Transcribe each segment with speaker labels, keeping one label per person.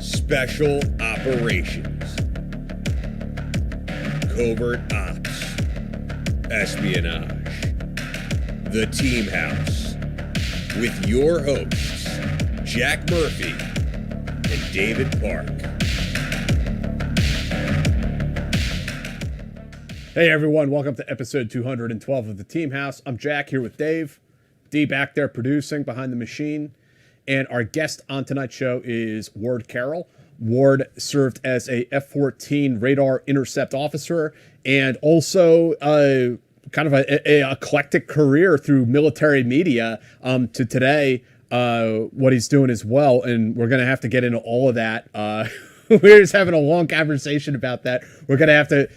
Speaker 1: Special Operations, Covert Ops, Espionage, The Team House, with your hosts, Jack Murphy and David Park.
Speaker 2: Hey everyone, welcome to episode 212 of The Team House. I'm Jack here with Dave. D back there producing behind the machine. And our guest on tonight's show is Ward Carroll. Ward served as a F-14 radar intercept officer and also kind of a eclectic career through military media to today, what he's doing as well. And we're going to have to get into all of that. We're just having a long conversation about that. We're going to have to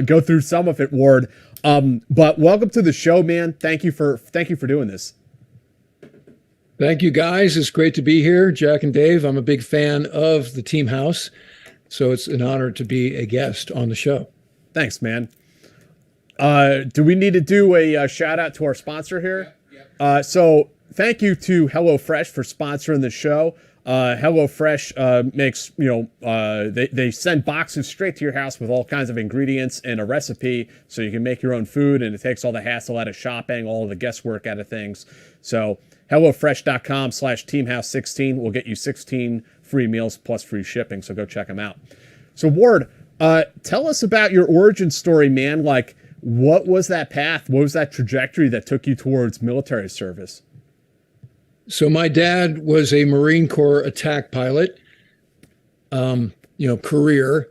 Speaker 2: go through some of it, Ward. But welcome to the show, man. Thank you for doing this.
Speaker 3: Thank you, guys. It's great to be here, Jack and Dave. I'm a big fan of the Team House, so it's an honor to be a guest on the show.
Speaker 2: Thanks, man. Do we need to do a shout out to our sponsor here? Yeah. So thank you to HelloFresh for sponsoring the show. HelloFresh makes, they send boxes straight to your house with all kinds of ingredients and a recipe so you can make your own food, and it takes all the hassle out of shopping, all of the guesswork out of things. So HelloFresh.com/teamhouse16 will get you 16 free meals plus free shipping. So go check them out. So Ward, tell us about your origin story, man. Like, what was that path? What was that trajectory that took you towards military service?
Speaker 3: So my dad was a Marine Corps attack pilot, career.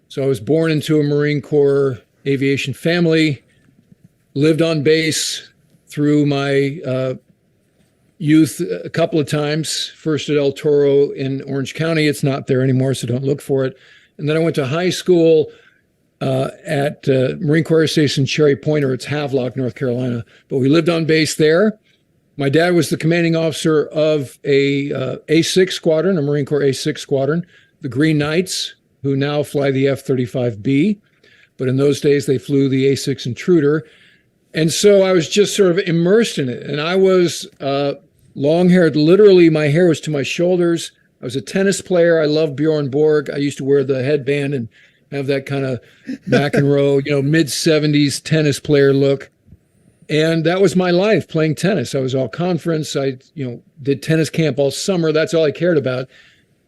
Speaker 3: So I was born into a Marine Corps aviation family, lived on base through my youth a couple of times, first at El Toro in Orange County. It's not there anymore, so don't look for it. And then I went to high school at Marine Corps Air Station Cherry Point, or it's Havelock, North Carolina. But we lived on base there. My dad was the commanding officer of a A6 squadron, a Marine Corps A6 squadron, the Green Knights, who now fly the F-35B. But in those days, they flew the A6 Intruder. And so I was just sort of immersed in it. And I was long-haired. Literally, my hair was to my shoulders. I was a tennis player. I loved Bjorn Borg. I used to wear the headband and have that kind of McEnroe, mid-70s tennis player look. And that was my life, playing tennis. I was all conference. I, did tennis camp all summer. That's all I cared about.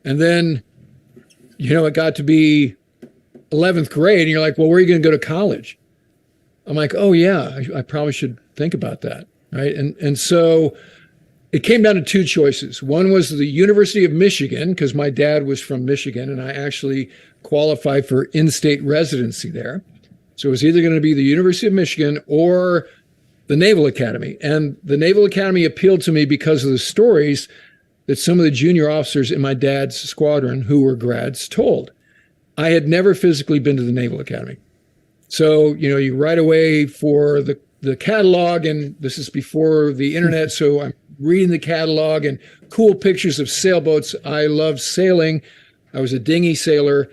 Speaker 3: And then, it got to be 11th grade, and you're like, well, where are you going to go to college? I'm like, oh, yeah, I probably should think about that, right? And so it came down to two choices. One was the University of Michigan, because my dad was from Michigan, and I actually qualified for in-state residency there. So it was either going to be the University of Michigan or the Naval Academy. And the Naval Academy appealed to me because of the stories that some of the junior officers in my dad's squadron who were grads told. I had never physically been to the Naval Academy. So, you right away for the catalog, and this is before the internet, so I'm reading the catalog and cool pictures of sailboats. I loved sailing. I was a dinghy sailor,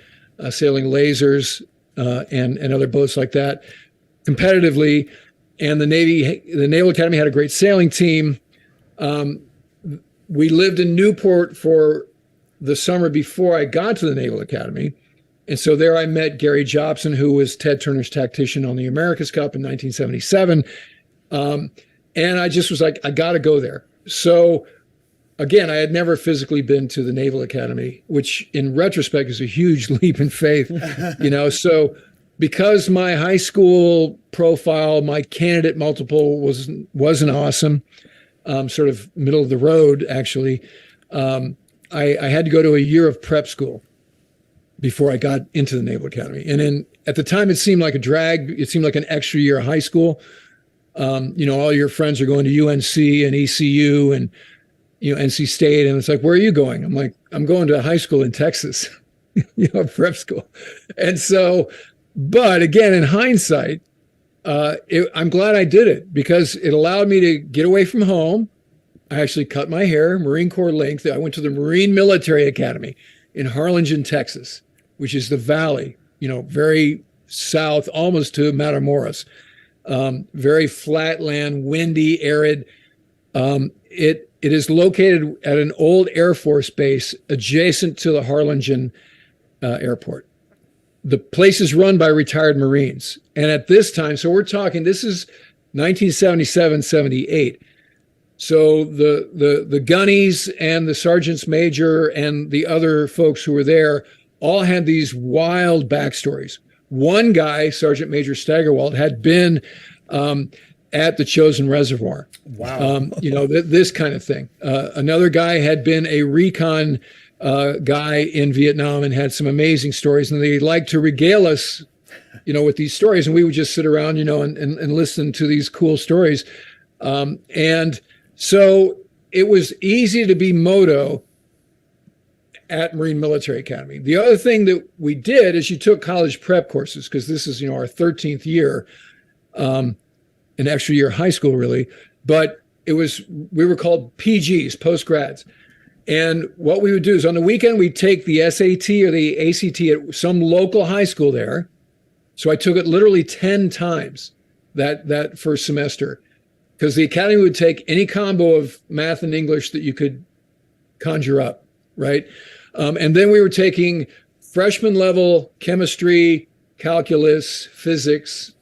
Speaker 3: sailing lasers and other boats like that competitively. And the Naval Academy had a great sailing team. We lived in Newport for the summer before I got to the Naval Academy. And so there I met Gary Jobson, who was Ted Turner's tactician on the America's Cup in 1977. And I just was like, I got to go there. So again, I had never physically been to the Naval Academy, which in retrospect is a huge leap in faith, so because my high school profile, my candidate multiple wasn't awesome, sort of middle of the road, actually, I had to go to a year of prep school before I got into the Naval Academy. And at the time, it seemed like a drag. It seemed like an extra year of high school. All your friends are going to UNC and ECU and, NC State. And it's like, where are you going? I'm like, I'm going to high school in Texas, prep school. And so, but again, in hindsight, I'm glad I did it because it allowed me to get away from home. I actually cut my hair, Marine Corps length. I went to the Marine Military Academy in Harlingen, Texas, which is the valley, very south, almost to Matamoros. Very flat land, windy, arid. It It is located at an old Air Force base adjacent to the Harlingen airport. The place is run by retired Marines. And at this time, so we're talking, this is 1977, 78. So the gunnies and the sergeants major and the other folks who were there all had these wild backstories. One guy, Sergeant Major Steigerwald, had been at the Chosin Reservoir.
Speaker 2: Wow.
Speaker 3: This kind of thing. Another guy had been a recon guy in Vietnam and had some amazing stories. And they liked to regale us, with these stories. And we would just sit around, and listen to these cool stories. And so it was easy to be moto at Marine Military Academy. The other thing that we did is you took college prep courses, because this is, our 13th year, an extra year high school, really. But we were called PGs, post-grads. And what we would do is on the weekend, we'd take the SAT or the ACT at some local high school there. So I took it literally 10 times that first semester, because the academy would take any combo of math and English that you could conjure up, right? And then we were taking freshman level chemistry, calculus, physics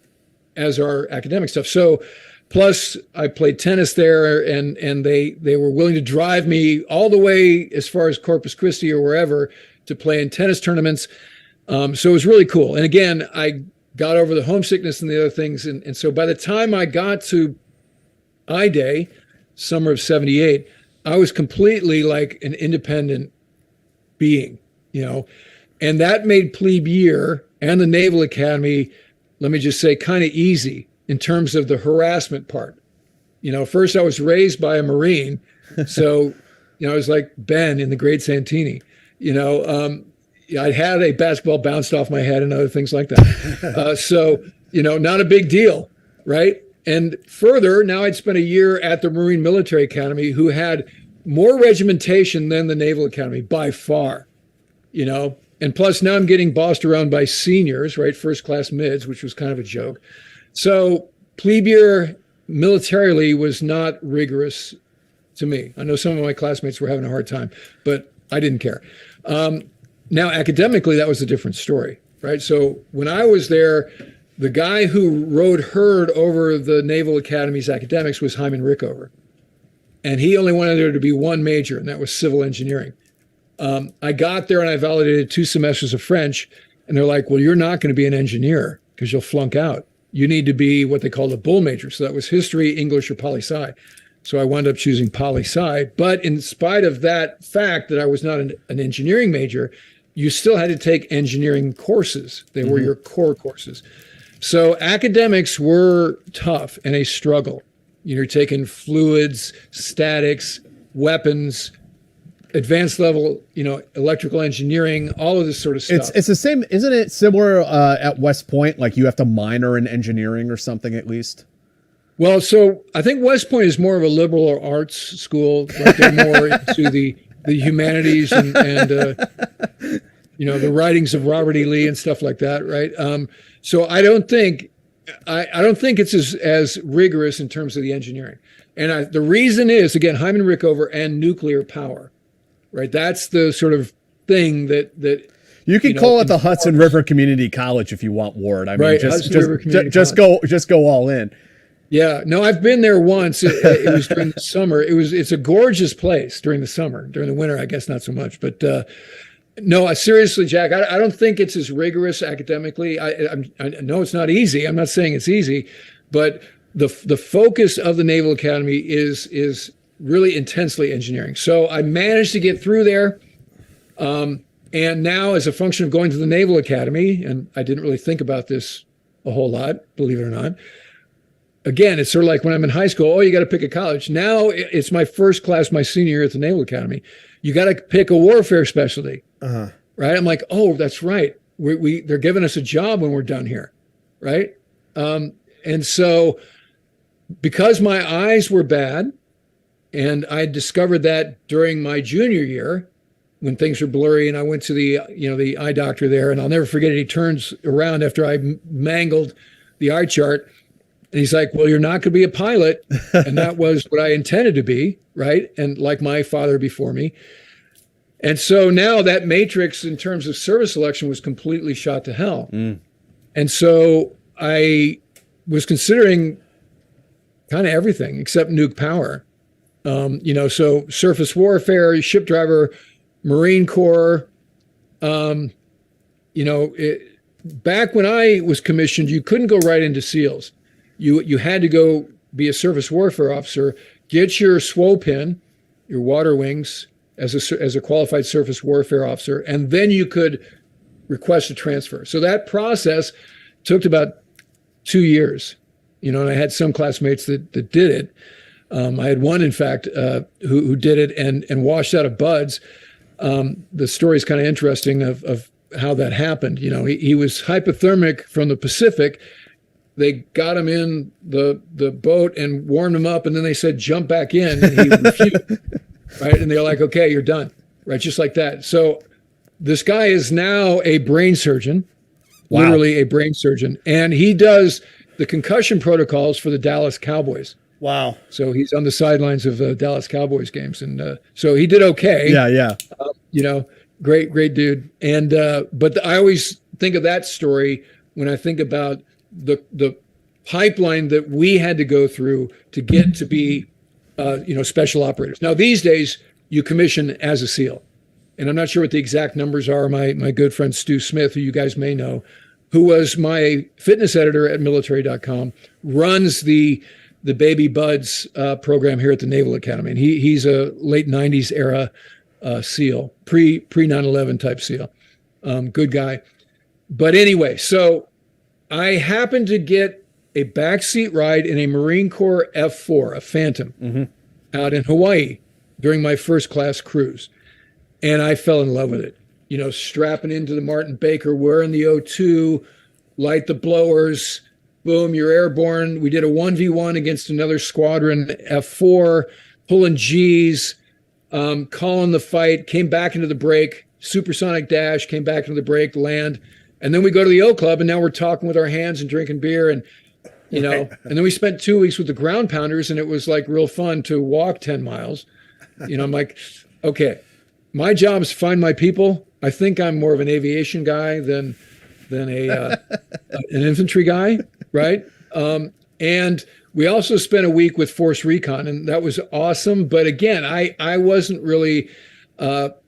Speaker 3: as our academic stuff. So plus I played tennis there, and they were willing to drive me all the way as far as Corpus Christi or wherever to play in tennis tournaments. So it was really cool. And again, I got over the homesickness and the other things. And so by the time I got to I-Day, summer of 78, I was completely like an independent being, and that made plebe year and the Naval Academy, let me just say, kind of easy in terms of the harassment part. First I was raised by a Marine. So, I was like Ben in the Great Santini, I had a basketball bounced off my head and other things like that. So, not a big deal, right? And further, now I'd spent a year at the Marine Military Academy, who had more regimentation than the Naval Academy by far, and plus now I'm getting bossed around by seniors, right? First class mids, which was kind of a joke. So plebe year militarily was not rigorous to me. I know some of my classmates were having a hard time, but I didn't care. Now academically, that was a different story, right? So when I was there, the guy who rode herd over the Naval Academy's academics was Hyman Rickover. And he only wanted there to be one major, and that was civil engineering. I got there and I validated 2 semesters of French, and they're like, well, you're not going to be an engineer because you'll flunk out. You need to be what they called a bull major. So that was history, English, or poli-sci. So I wound up choosing poli-sci. But in spite of that fact that I was not an engineering major, you still had to take engineering courses. They were your core courses. So academics were tough and a struggle. You're taking fluids, statics, weapons, advanced level, electrical engineering, all of this sort of stuff.
Speaker 2: It's the same, isn't it similar at West Point? Like you have to minor in engineering or something at least?
Speaker 3: Well, so I think West Point is more of a liberal arts school. Right? They're more into the humanities and the writings of Robert E. Lee and stuff like that, right? So I don't think it's as rigorous in terms of the engineering. And the reason is, again, Hyman Rickover and nuclear power, right? That's the sort of thing that
Speaker 2: you can call it the Hudson River Community College if you want, Ward. I mean,
Speaker 3: right,
Speaker 2: just go all in.
Speaker 3: Yeah, no, I've been there once. It was during the summer. It's a gorgeous place during the summer. During the winter, I guess not so much. But no, seriously, Jack, I don't think it's as rigorous academically. I know it's not easy. I'm not saying it's easy, but the focus of the Naval Academy is really intensely engineering. So I managed to get through there. And now, as a function of going to the Naval Academy, and I didn't really think about this a whole lot, believe it or not. Again, it's sort of like when I'm in high school, you got to pick a college. Now it's my first class, my senior year at the Naval Academy. You got to pick a warfare specialty, right? I'm like, oh, that's right. They're giving us a job when we're done here, right? And so because my eyes were bad, and I discovered that during my junior year when things were blurry, and I went to the eye doctor there, and I'll never forget it. He turns around after I mangled the eye chart, And he's like, well, you're not going to be a pilot. And that was what I intended to be, right? And like my father before me. And so now that matrix in terms of service selection was completely shot to hell. And so I was considering kind of everything except nuke power. So surface warfare, ship driver, Marine Corps. Back when I was commissioned, you couldn't go right into SEALs. You had to go be a surface warfare officer, get your SWO pin, your water wings as a qualified surface warfare officer, and then you could request a transfer. So that process took about 2 years, and I had some classmates that did it. I had one, in fact, who did it and washed out of BUD/S. The story is kind of interesting of how that happened. He was hypothermic from the Pacific. They got him in the boat and warmed him up, and then they said, jump back in, and he refused, right? And they're like, okay, you're done, right? Just like that. So this guy is now a brain surgeon, literally a brain surgeon, and he does the concussion protocols for the Dallas Cowboys.
Speaker 2: Wow.
Speaker 3: So he's on the sidelines of Dallas Cowboys games. And so he did okay.
Speaker 2: Yeah.
Speaker 3: Great dude. And but I always think of that story when I think about the pipeline that we had to go through to get to be, special operators. Now, these days, you commission as a SEAL. And I'm not sure what the exact numbers are. My good friend Stu Smith, who you guys may know, who was my fitness editor at military.com, runs the Baby Buds program here at the Naval Academy. And he's a late 90s era SEAL, pre 9/11 type SEAL. Good guy. But anyway, so I happened to get a backseat ride in a Marine Corps F-4, a Phantom, out in Hawaii during my first class cruise. And I fell in love with it. Strapping into the Martin Baker, wearing the O2, light the blowers, boom, you're airborne. We did a 1v1 against another squadron, F4, pulling Gs, calling the fight, came back into the break, supersonic dash, came back into the break, land. And then we go to the O Club, and now we're talking with our hands and drinking beer. And, and then we spent 2 weeks with the ground pounders, and it was like real fun to walk 10 miles. I'm like, okay, my job is to find my people. I think I'm more of an aviation guy than an infantry guy, right? And we also spent a week with Force Recon, and that was awesome. But again, I wasn't really that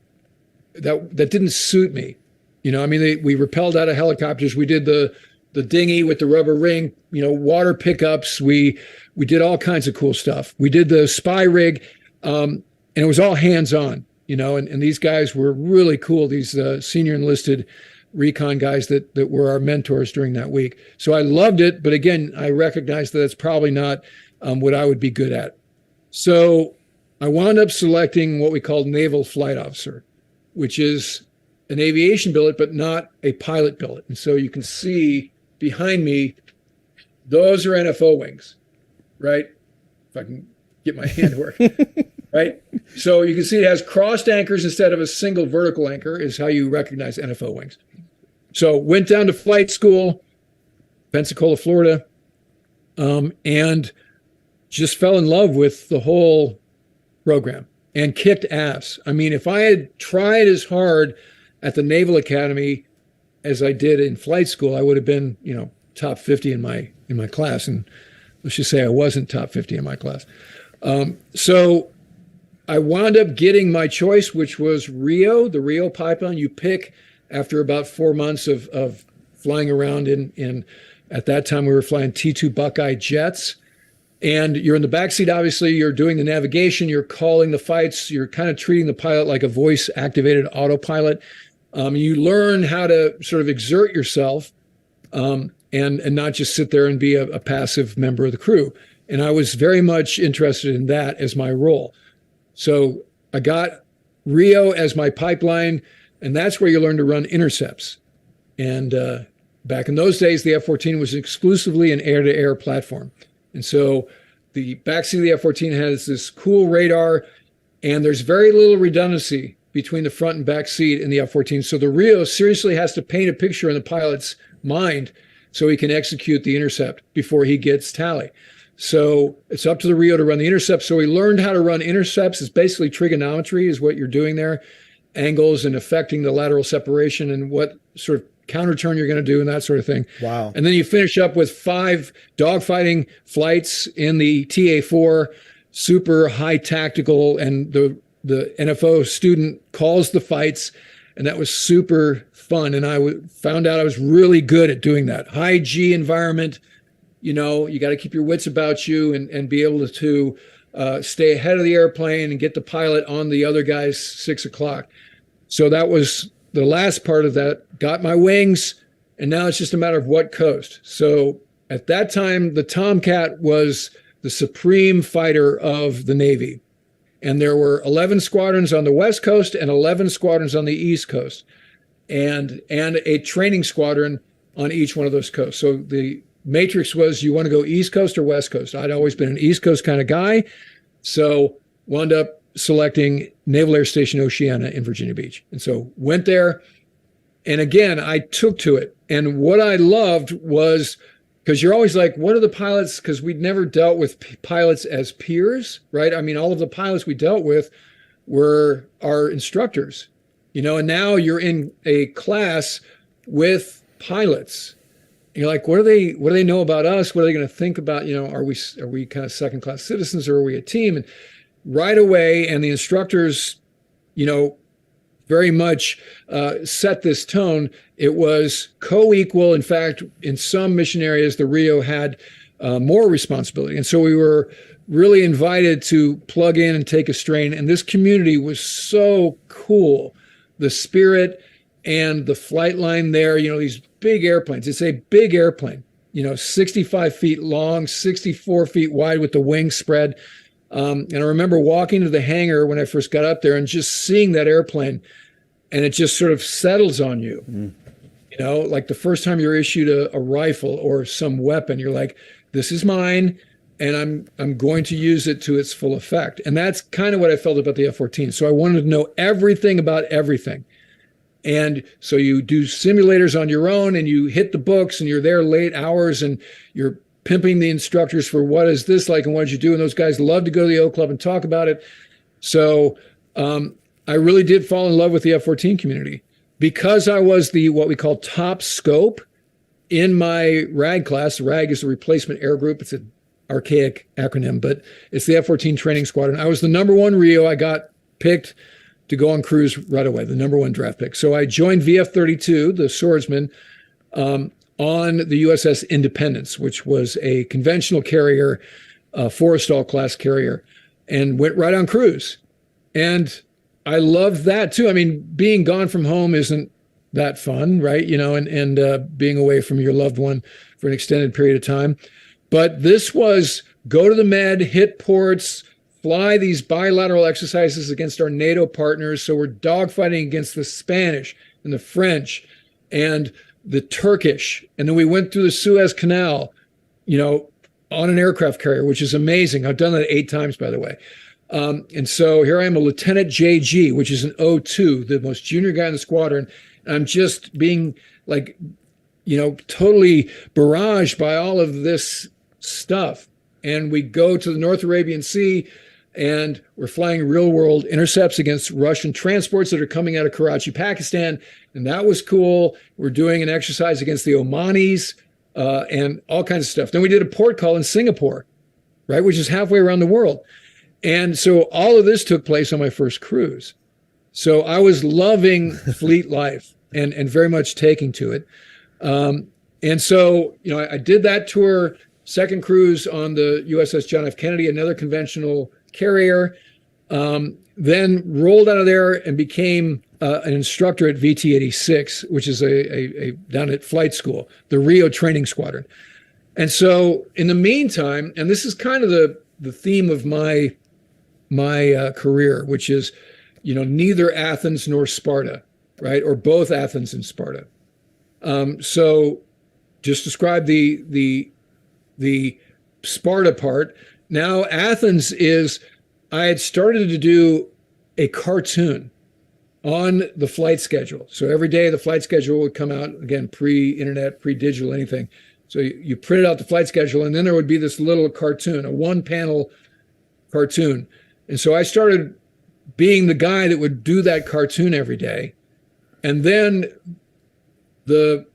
Speaker 3: didn't suit me. We rappelled out of helicopters. We did the dinghy with the rubber ring, water pickups. We did all kinds of cool stuff. We did the spy rig, and it was all hands-on, and these guys were really cool, these senior enlisted recon guys that were our mentors during that week. So I loved it, but again, I recognized that it's probably not what I would be good at. So I wound up selecting what we called Naval Flight Officer, which is an aviation billet, but not a pilot billet. And so you can see behind me, those are NFO wings, right? If I can get my hand to work, right? So you can see it has crossed anchors instead of a single vertical anchor is how you recognize NFO wings. So went down to flight school, Pensacola, Florida, and just fell in love with the whole program and kicked ass. I mean, if I had tried as hard at the Naval Academy as I did in flight school, I would have been, top 50 in my class. And let's just say I wasn't top 50 in my class. So I wound up getting my choice, which was RIO, the RIO pipeline. You pick after about 4 months of flying around in at that time we were flying T2 Buckeye jets. And you're in the backseat, obviously, you're doing the navigation, you're calling the fights, you're kind of treating the pilot like a voice-activated autopilot. You learn how to sort of exert yourself and not just sit there and be a passive member of the crew. And I was very much interested in that as my role. So I got RIO as my pipeline, and that's where you learn to run intercepts. And back in those days, the F-14 was exclusively an air-to-air platform. And so the backseat of the F-14 has this cool radar, and there's very little redundancy between the front and back seat in the F-14. So the RIO seriously has to paint a picture in the pilot's mind so he can execute the intercept before he gets tally. So it's up to the RIO to run the intercept. So we learned how to run intercepts. It's basically trigonometry is what you're doing there, angles and affecting the lateral separation and what sort of counter turn you're going to do and that sort of thing.
Speaker 2: Wow.
Speaker 3: And then you finish up with 5 dogfighting flights in the TA-4, super high tactical, and the NFO student calls the fights, and that was super fun. And I found out I was really good at doing that. High G environment, you got to keep your wits about you and be able to stay ahead of the airplane and get the pilot on the other guy's 6 o'clock. So that was the last part of that. Got my wings, and now it's just a matter of what coast. So at that time, the Tomcat was the supreme fighter of the Navy. And there were 11 squadrons on the West Coast and 11 squadrons on the East Coast, and a training squadron on each one of those coasts. So the matrix was, you want to go East Coast or West Coast? I'd always been an East Coast kind of guy, so wound up selecting Naval Air Station Oceana in Virginia Beach. And so went there, and again, I took to it. And what I loved was, because you're always like, what are the pilots? Because we'd never dealt with pilots as peers, right? I mean, all of the pilots we dealt with were our instructors, and now you're in a class with pilots. And you're like, what do they know about us? What are they going to think about? Are we kind of second class citizens, or are we a team? And right away, and the instructors, very much set this tone. It was co-equal. In fact, in some mission areas, the RIO had more responsibility. And so we were really invited to plug in and take a strain. And this community was so cool. The spirit and the flight line there, these big airplanes. It's a big airplane, 65 feet long, 64 feet wide with the wings spread. And I remember walking to the hangar when I first got up there and just seeing that airplane, and it just sort of settles on you. Like the first time you're issued a rifle or some weapon, you're like, this is mine, and I'm going to use it to its full effect. And that's kind of what I felt about the F-14. So I wanted to know everything about everything. And so you do simulators on your own, and you hit the books, and you're there late hours, and you're pimping the instructors for what is this like and what did you do? And those guys love to go to the O Club and talk about it. So I really did fall in love with the F-14 community because I was the what we call top scope in my RAG class. RAG is the Replacement Air Group. It's an archaic acronym, but it's the F-14 Training Squadron. I was the number 1 RIO. I got picked to go on cruise right away, the number 1 draft pick. So I joined VF-32, the swordsman, on the USS Independence, which was a conventional carrier, Forrestal class carrier, and went right on cruise. And I loved that too. I mean, being gone from home isn't that fun, right? And being away from your loved one for an extended period of time. But this was go to the Med, hit ports, fly these bilateral exercises against our NATO partners. So we're dogfighting against the Spanish and the French and the Turkish. And then we went through the Suez Canal, on an aircraft carrier, which is amazing. I've done that 8 times, by the way. And so here I am, a Lieutenant JG, which is an O2, the most junior guy in the squadron. And I'm just being totally barraged by all of this stuff. And we go to the North Arabian Sea, and we're flying real world intercepts against Russian transports that are coming out of Karachi, Pakistan. And that was cool. We're doing an exercise against the Omanis and all kinds of stuff. Then we did a port call in Singapore, right, which is halfway around the world. And so all of this took place on my first cruise. So I was loving fleet life and very much taking to it. And so, I did that tour, second cruise on the USS John F. Kennedy, another conventional carrier, then rolled out of there and became an instructor at VT-86, which is a down at flight school, the RIO training squadron. And so in the meantime, and this is kind of the theme of my career, which is, neither Athens nor Sparta, right? Or both Athens and Sparta. So just describe the Sparta part. Now Athens is, I had started to do a cartoon on the flight schedule. So every day the flight schedule would come out, again, pre-internet, pre-digital, anything. So you printed out the flight schedule, and then there would be this little cartoon, a one-panel cartoon. And so I started being the guy that would do that cartoon every day. And then the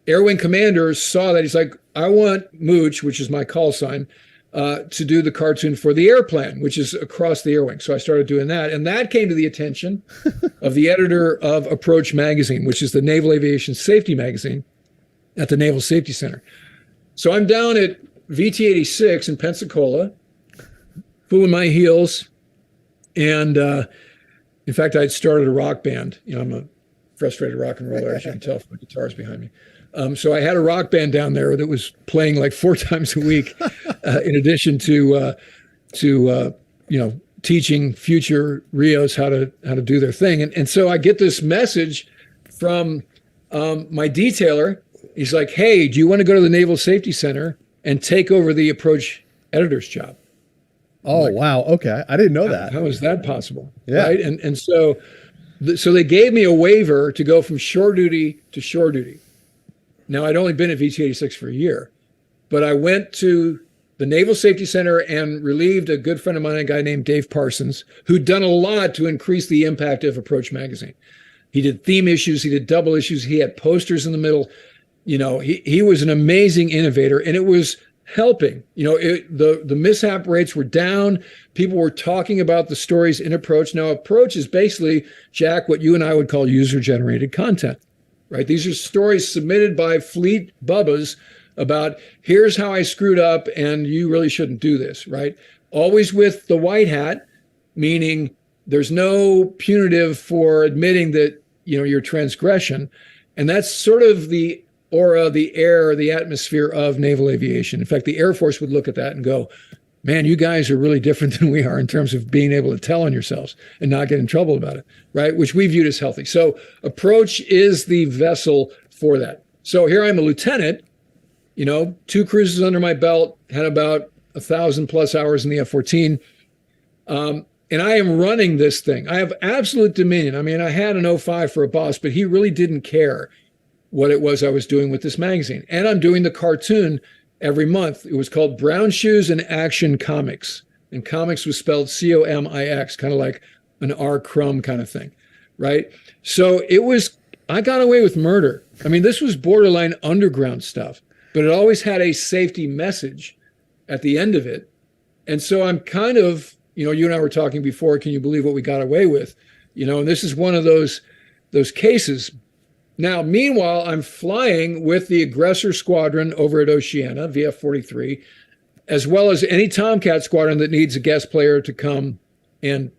Speaker 3: Air Wing commander saw that. He's like, I want Mooch, which is my call sign, to do the cartoon for the airplane, which is across the Air Wing. So I started doing that. And that came to the attention of the editor of Approach magazine, which is the Naval Aviation Safety magazine at the Naval Safety Center. So I'm down at VT-86 in Pensacola, cooling my heels. And in fact, I'd started a rock band. I'm a frustrated rock and roller, as you can tell from the guitars behind me. So I had a rock band down there that was playing like 4 times a week, in addition to teaching future RIOs how to do their thing. And so I get this message from my detailer. He's like, hey, do you want to go to the Naval Safety Center and take over the Approach editor's job?
Speaker 2: Oh, like, wow. Okay. I didn't know that.
Speaker 3: How is that possible?
Speaker 2: Yeah.
Speaker 3: Right. And so they gave me a waiver to go from shore duty to shore duty. Now, I'd only been at VT-86 for a year, but I went to the Naval Safety Center and relieved a good friend of mine, a guy named Dave Parsons, who'd done a lot to increase the impact of Approach magazine. He did theme issues. He did double issues. He had posters in the middle. He was an amazing innovator, and it was helping. The mishap rates were down. People were talking about the stories in Approach. Now, Approach is basically, Jack, what you and I would call user-generated content, right? These are stories submitted by fleet bubbas about, here's how I screwed up, and you really shouldn't do this, right? Always with the white hat, meaning there's no punitive for admitting that, your transgression. And that's sort of the aura, the air, the atmosphere of naval aviation. In fact, the Air Force would look at that and go, man, you guys are really different than we are in terms of being able to tell on yourselves and not get in trouble about it, right? Which we viewed as healthy. So Approach is the vessel for that. So here I'm a lieutenant, 2 cruises under my belt, had about 1,000+ hours in the F-14. And I am running this thing. I have absolute dominion. I mean, I had an 05 for a boss, but he really didn't care what it was I was doing with this magazine. And I'm doing the cartoon every month. It was called Brown Shoes and Action Comics. And comics was spelled C-O-M-I-X, kind of like an R. Crumb kind of thing, right? So I got away with murder. I mean, this was borderline underground stuff, but it always had a safety message at the end of it. And so I'm kind of, you and I were talking before, can you believe what we got away with? And this is one of those cases. Now, meanwhile, I'm flying with the aggressor squadron over at Oceana, VF-43, as well as any Tomcat squadron that needs a guest player to come and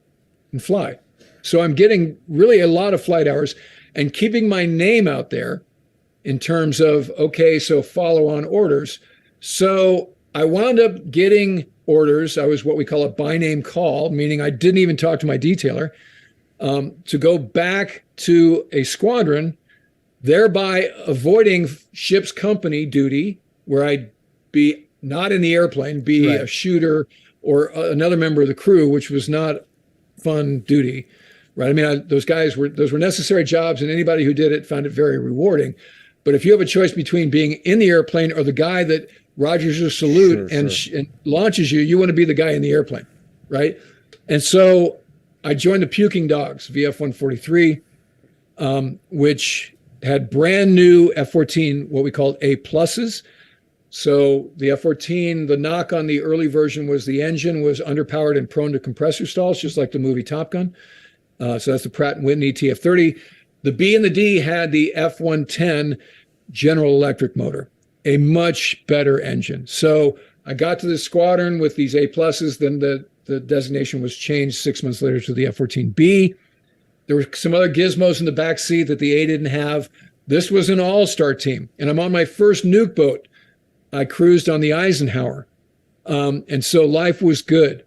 Speaker 3: fly. So I'm getting really a lot of flight hours and keeping my name out there in terms of, okay, so follow on orders. So I wound up getting orders. I was what we call a by name call, meaning I didn't even talk to my detailer, to go back to a squadron, thereby avoiding ship's company duty, where I'd be not in the airplane, be
Speaker 2: right.
Speaker 3: a shooter or another member of the crew, which was not fun duty, right? I mean, those were necessary jobs, and anybody who did it found it very rewarding. But if you have a choice between being in the airplane or the guy that rogers your salute and launches you, you want to be the guy in the airplane, right? And so I joined the Puking Dogs, VF-143, which had brand new F-14, what we called A pluses. So the F-14, the knock on the early version was the engine was underpowered and prone to compressor stalls, just like the movie Top Gun. So that's the Pratt & Whitney TF-30. The B and the D had the F-110 General Electric motor, a much better engine. So I got to the squadron with these A pluses. Then the designation was changed 6 months later to the F-14B. There were some other gizmos in the back seat that the A didn't have. This was an all-star team. And I'm on my first nuke boat. I cruised on the Eisenhower. And so life was good.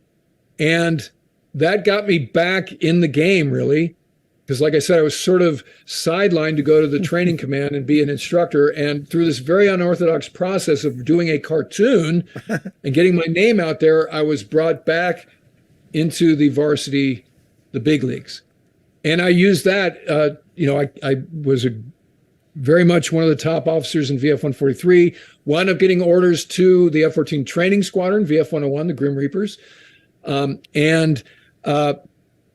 Speaker 3: And that got me back in the game, really. Because like I said, I was sort of sidelined to go to the training command and be an instructor. And through this very unorthodox process of doing a cartoon and getting my name out there, I was brought back into the varsity, the big leagues. And I used that, I was very much one of the top officers in VF-143. Wound up getting orders to the F-14 Training Squadron, VF-101, the Grim Reapers, and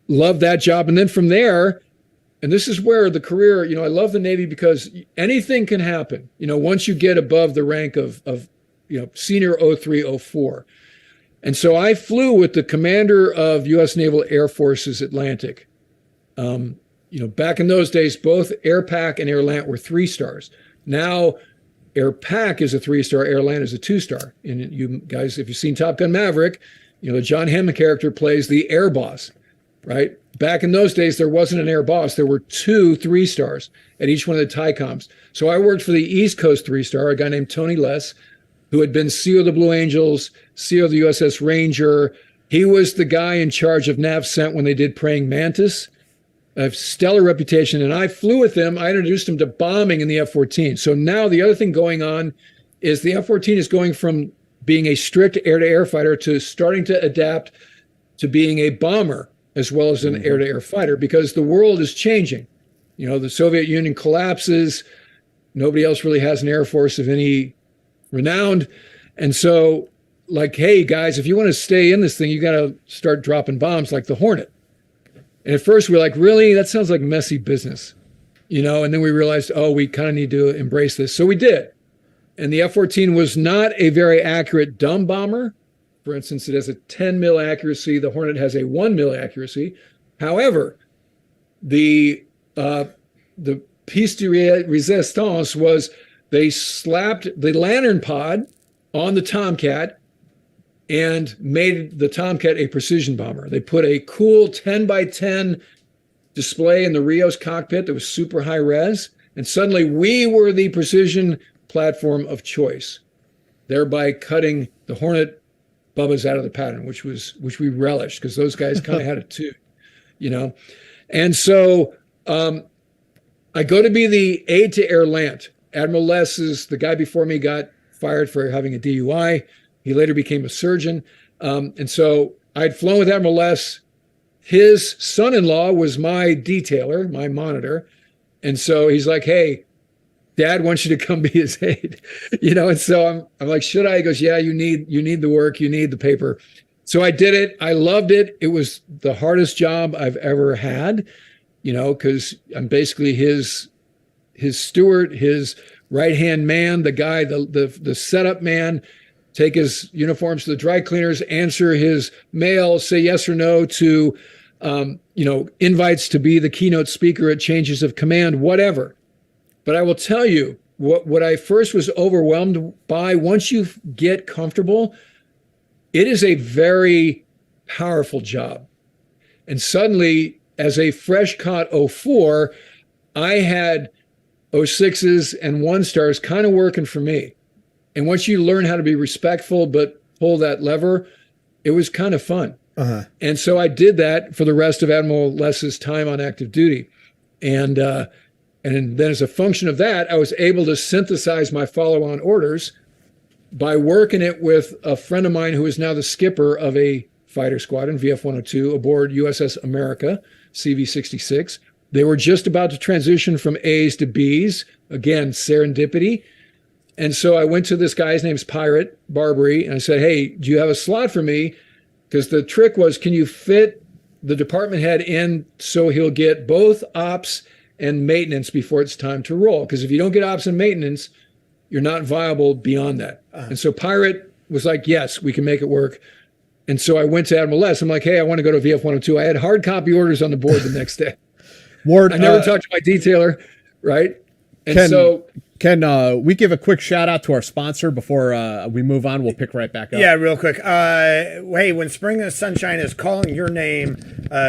Speaker 3: loved that job. And then from there, and this is where the career, I love the Navy because anything can happen, once you get above the rank of senior 03, 04. And so I flew with the commander of U.S. Naval Air Force's Atlantic. Back in those days, both AirPac and AirLant were 3 stars. Now, AirPac is a 3-star, AirLant is a 2-star. And you guys, if you've seen Top Gun Maverick, the John Hammond character plays the air boss, right? Back in those days, there wasn't an air boss. There were 2 3-stars at each one of the TICOMs. So I worked for the East Coast 3-star, a guy named Tony Less, who had been CO of the Blue Angels, CO of the USS Ranger. He was the guy in charge of NavCent when they did Praying Mantis. A stellar reputation. And I flew with him. I introduced him to bombing in the F-14. So now the other thing going on is the F-14 is going from being a strict air-to-air fighter to starting to adapt to being a bomber as well as an air-to-air fighter, because the world is changing. The Soviet Union collapses. Nobody else really has an air force of any renowned. And so, hey, guys, if you want to stay in this thing, you got to start dropping bombs like the Hornet. And at first we were like, really? That sounds like messy business, and then we realized, we kind of need to embrace this. So we did. And the F-14 was not a very accurate dumb bomber. For instance, it has a 10 mil accuracy. The Hornet has a 1 mil accuracy. However, the piece de resistance was they slapped the lantern pod on the Tomcat and made the Tomcat a precision bomber. They put a cool 10 by 10 display in the RIO's cockpit that was super high res. And suddenly we were the precision platform of choice, thereby cutting the Hornet Bubbas out of the pattern, which we relished because those guys kind of had it too, And so I go to be the aide to AirLant. Admiral Less is the guy before me, got fired for having a DUI. He later became a surgeon. And so I'd flown with Admiral Less. His son-in-law was my detailer, my monitor. And so he's like, hey, Dad wants you to come be his aide, and so I'm like, should I? He goes, yeah, you need the work, you need the paper. So I did it. I loved it. It was the hardest job I've ever had, because I'm basically his steward, his right-hand man, the guy, the setup man, take his uniforms to the dry cleaners, answer his mail, say yes or no to, invites to be the keynote speaker at changes of command, whatever. But I will tell you what I first was overwhelmed by. Once you get comfortable, it is a very powerful job. And suddenly, as a fresh caught 04, I had 06s and 1-stars kind of working for me. And once you learn how to be respectful but pull that lever, it was kind of fun. And so I did that for the rest of Admiral Less's time on active duty. And then as a function of that, I was able to synthesize my follow-on orders by working it with a friend of mine who is now the skipper of a fighter squadron, VF-102, aboard USS America, CV-66. They were just about to transition from A's to B's. Again, serendipity. And so I went to this guy, his name's Pirate Barbary, and I said, hey, do you have a slot for me? Because the trick was, can you fit the department head in so he'll get both ops and maintenance before it's time to roll? Because if you don't get ops and maintenance, you're not viable beyond that. And so Pirate was like, yes, we can make it work. And so I went to Admiral Less. I'm like, hey, I want to go to VF-102. I had hard copy orders on the board the next day.
Speaker 2: Ward,
Speaker 3: I never talked to my detailer, right? And
Speaker 2: can we give a quick shout out to our sponsor before we move on? We'll pick right back up.
Speaker 4: Yeah, real quick. Hey, when spring and sunshine is calling your name,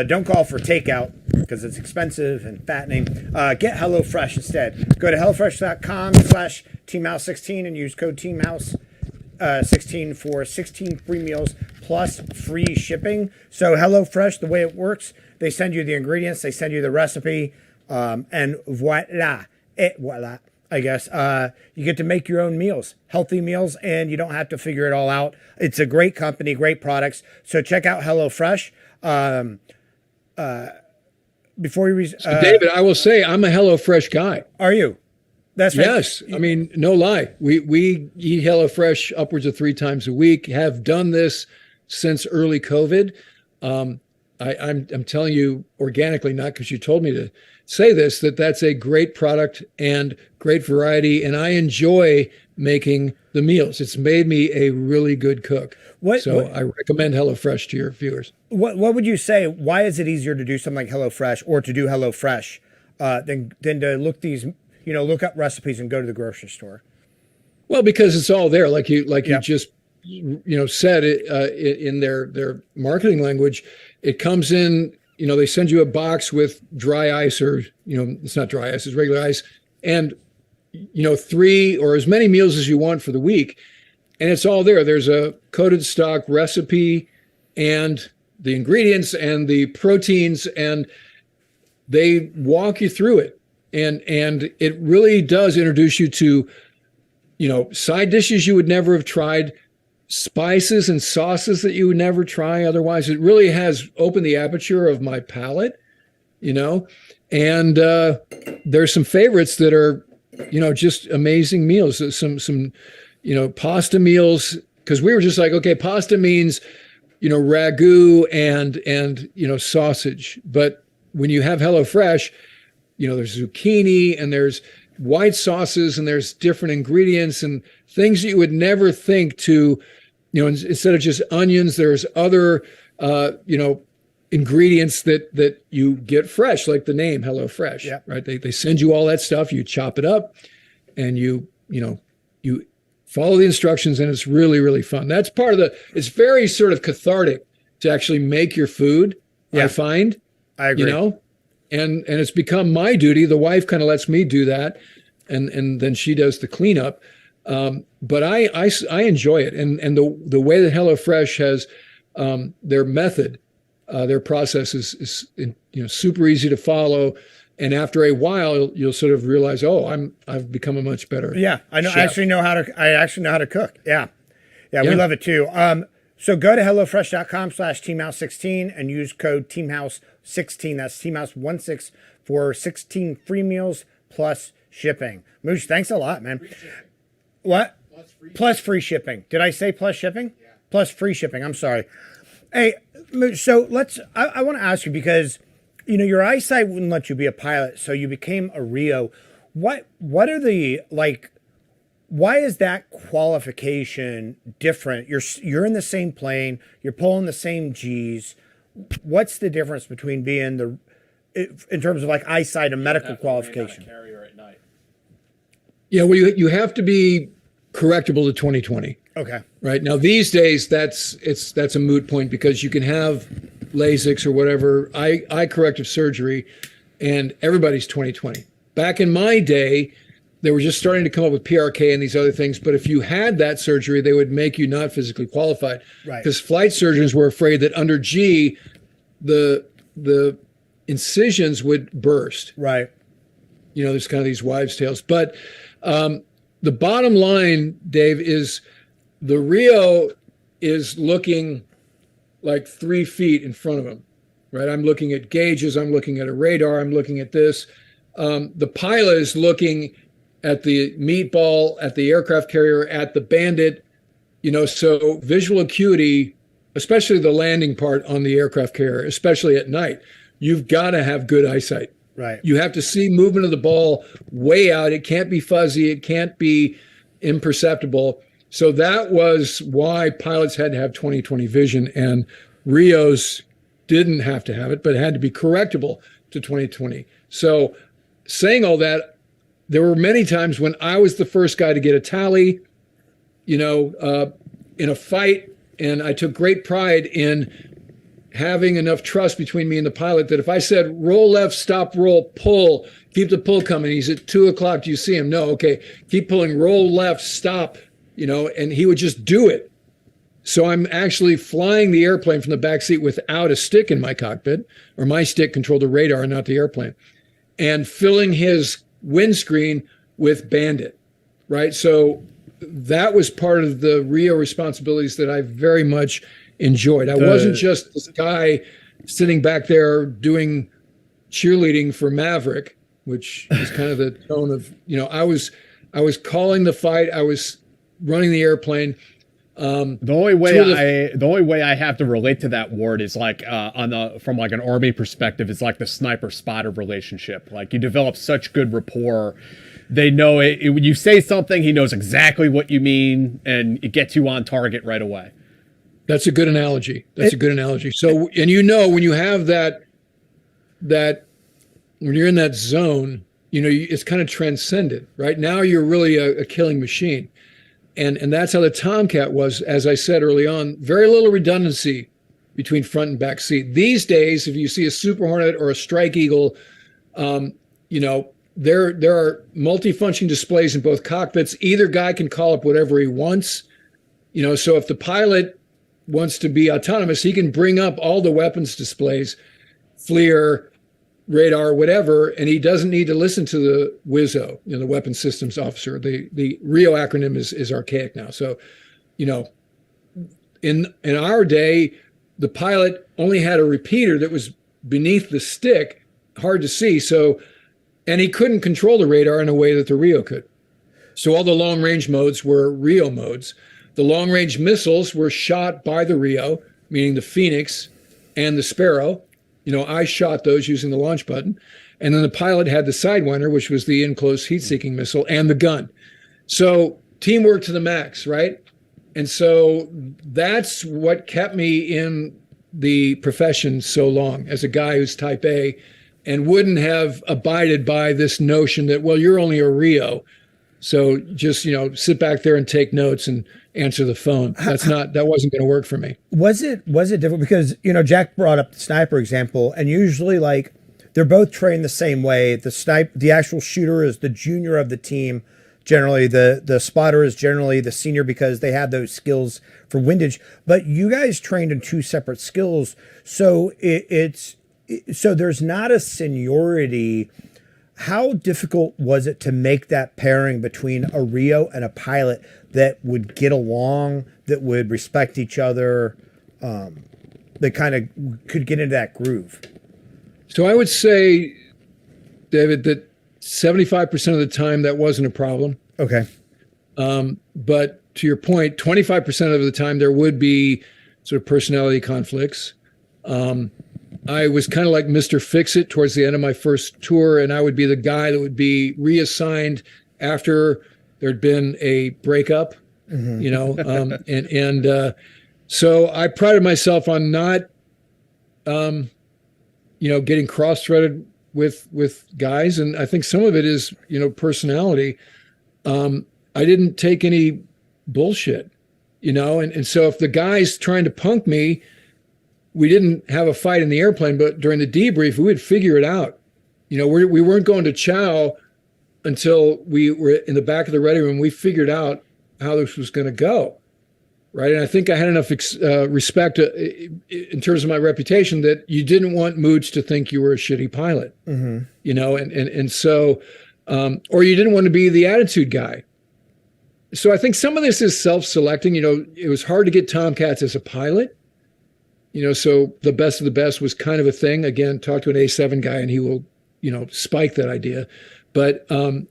Speaker 4: don't call for takeout because it's expensive and fattening. Get HelloFresh instead. Go to hellofresh.com/teamhouse16 and use code teamhouse16 for 16 free meals plus free shipping. So HelloFresh, the way it works, they send you the ingredients, they send you the recipe, and voila. Voila, I guess. You get to make your own meals, healthy meals, and you don't have to figure it all out. It's a great company, great products. So check out HelloFresh. Before you,
Speaker 3: so David, I will say I'm a HelloFresh guy.
Speaker 4: Are you? That's right.
Speaker 3: Yes. I mean, no lie. We eat HelloFresh upwards of 3 times a week, have done this since early COVID. I'm telling you organically, not because you told me to say this, that's a great product and great variety. And I enjoy making the meals. It's made me a really good cook. I recommend HelloFresh to your viewers.
Speaker 4: What would you say? Why is it easier to do something like HelloFresh or to do HelloFresh than to look up recipes and go to the grocery store?
Speaker 3: Well, because it's all there, like you just said it in their marketing language. It comes in, they send you a box with dry ice, or it's not dry ice, it's regular ice, and 3 or as many meals as you want for the week, and it's all there. There's a coated stock recipe and the ingredients and the proteins, and they walk you through it, and it really does introduce you to side dishes you would never have tried, spices and sauces that you would never try otherwise. It really has opened the aperture of my palate, and there's some favorites that are just amazing meals. Some pasta meals, because we were just like, okay, pasta means ragu and sausage, but when you have HelloFresh, there's zucchini and there's white sauces and there's different ingredients and things that you would never think to, instead of just onions, there's other, ingredients that you get fresh, like the name HelloFresh,
Speaker 4: yeah.
Speaker 3: Right? They send you all that stuff, you chop it up and you follow the instructions, and it's really, really fun. That's part of it's very sort of cathartic to actually make your food. Yeah. I find,
Speaker 4: I agree.
Speaker 3: And it's become my duty. The wife kind of lets me do that, and then she does the cleanup. But I enjoy it, and the way that HelloFresh has their method, their process is super easy to follow. And after a while, you'll sort of realize, I've become a much better.
Speaker 4: Yeah, I know.
Speaker 3: Chef.
Speaker 4: I actually know how to cook. Yeah, we love it too. So go to hellofresh.com/teamhouse16 and use code teamhouse16. That's teamhouse16 for 16 free meals plus shipping. Mooch, thanks a lot, man. What? Plus free shipping. Did I say plus shipping? Yeah. Plus free shipping. I'm sorry. Hey, Mooch, so I want to ask you, because your eyesight wouldn't let you be a pilot, so you became a RIO. What are the, why is that qualification different? You're in the same plane, you're pulling the same G's. What's the difference between being in terms of eyesight and medical qualification?
Speaker 2: Carrier at night.
Speaker 3: Yeah, well, you have to be correctable to 2020.
Speaker 4: Okay.
Speaker 3: Right now, these days, that's a moot point, because you can have LASIK or whatever, eye corrective surgery, and everybody's 2020. Back in my day, they were just starting to come up with PRK and these other things. But if you had that surgery, they would make you not physically qualified.
Speaker 4: Right.
Speaker 3: Because flight surgeons were afraid that under G, the incisions would burst.
Speaker 4: Right.
Speaker 3: There's kind of these wives' tales. But the bottom line, Dave, is the RIO is looking like 3 feet in front of him, right? I'm looking at gauges. I'm looking at a radar. I'm looking at this. The pilot is looking at the meatball, at the aircraft carrier, at the Bandit, so visual acuity, especially the landing part on the aircraft carrier, especially at night, you've got to have good eyesight.
Speaker 4: Right.
Speaker 3: You have to see movement of the ball way out. It can't be fuzzy. It can't be imperceptible. So that was why pilots had to have 20/20 vision, and RIOs didn't have to have it, but it had to be correctable to 20/20. So saying all that, there were many times when I was the first guy to get a tally, in a fight, and I took great pride in having enough trust between me and the pilot that if I said, roll left, stop, roll, pull, keep the pull coming. He's at 2 o'clock. Do you see him? No. Okay. Keep pulling, roll left, stop, and he would just do it. So I'm actually flying the airplane from the back seat without a stick in my cockpit, or my stick controlled the radar and not the airplane, and filling his windscreen with Bandit, right? So that was part of the RIO responsibilities that I very much enjoyed. I wasn't just this guy sitting back there doing cheerleading for Maverick. which is kind of the tone of, I was calling the fight. I was running the airplane.
Speaker 2: The only way I have to relate to that, Ward, is like from like an Army perspective, it's like the sniper spotter relationship. Like you develop such good rapport. They know it when you say something, he knows exactly what you mean, and it gets you on target right away.
Speaker 3: That's a good analogy. So, and when you have that when you're in that zone, it's kind of transcendent, right? Now you're really a killing machine. And that's how the Tomcat was, as I said early on, very little redundancy between front and back seat. These days, if you see a Super Hornet or a Strike Eagle, there are multifunction displays in both cockpits. Either guy can call up whatever he wants. So if the pilot wants to be autonomous, he can bring up all the weapons displays, FLIR, radar, whatever, and he doesn't need to listen to the WISO, the weapons systems officer. The RIO acronym is archaic now. So, in our day, the pilot only had a repeater that was beneath the stick, hard to see. So, and he couldn't control the radar in a way that the RIO could. So all the long range modes were RIO modes. The long range missiles were shot by the RIO, meaning the Phoenix and the Sparrow. I shot those using the launch button. And then the pilot had the Sidewinder, which was the enclosed heat-seeking missile, and the gun. So teamwork to the max, right? And so that's what kept me in the profession so long as a guy who's type A and wouldn't have abided by this notion that, well, you're only a RIO. So just, sit back there and take notes and answer the phone. That wasn't going to work for me.
Speaker 4: Was it different? Because, Jack brought up the sniper example, and usually like they're both trained the same way. The actual shooter is the junior of the team. Generally, the spotter is generally the senior because they have those skills for windage. But you guys trained in two separate skills. So so there's not a seniority. How difficult was it to make that pairing between a RIO and a pilot that would get along, that would respect each other, that kind of could get into that groove?
Speaker 3: So I would say, David, that 75% of the time that wasn't a problem.
Speaker 4: Okay.
Speaker 3: But to your point, 25% of the time there would be sort of personality conflicts. I was kind of like Mr. Fix-It towards the end of my first tour, and I would be the guy that would be reassigned after there'd been a breakup, so I prided myself on not, getting cross-threaded with guys, and I think some of it is, personality. I didn't take any bullshit, and so if the guy's trying to punk me, we didn't have a fight in the airplane, but during the debrief, we would figure it out. We weren't going to chow until we were in the back of the ready room. We figured out how this was going to go, right? And I think I had enough respect in terms of my reputation that you didn't want Mooch to think you were a shitty pilot, and so, or you didn't want to be the attitude guy. So I think some of this is self-selecting. It was hard to get Tomcats as a pilot. So the best of the best was kind of a thing. Again, talk to an A7 guy and he will, spike that idea. But, the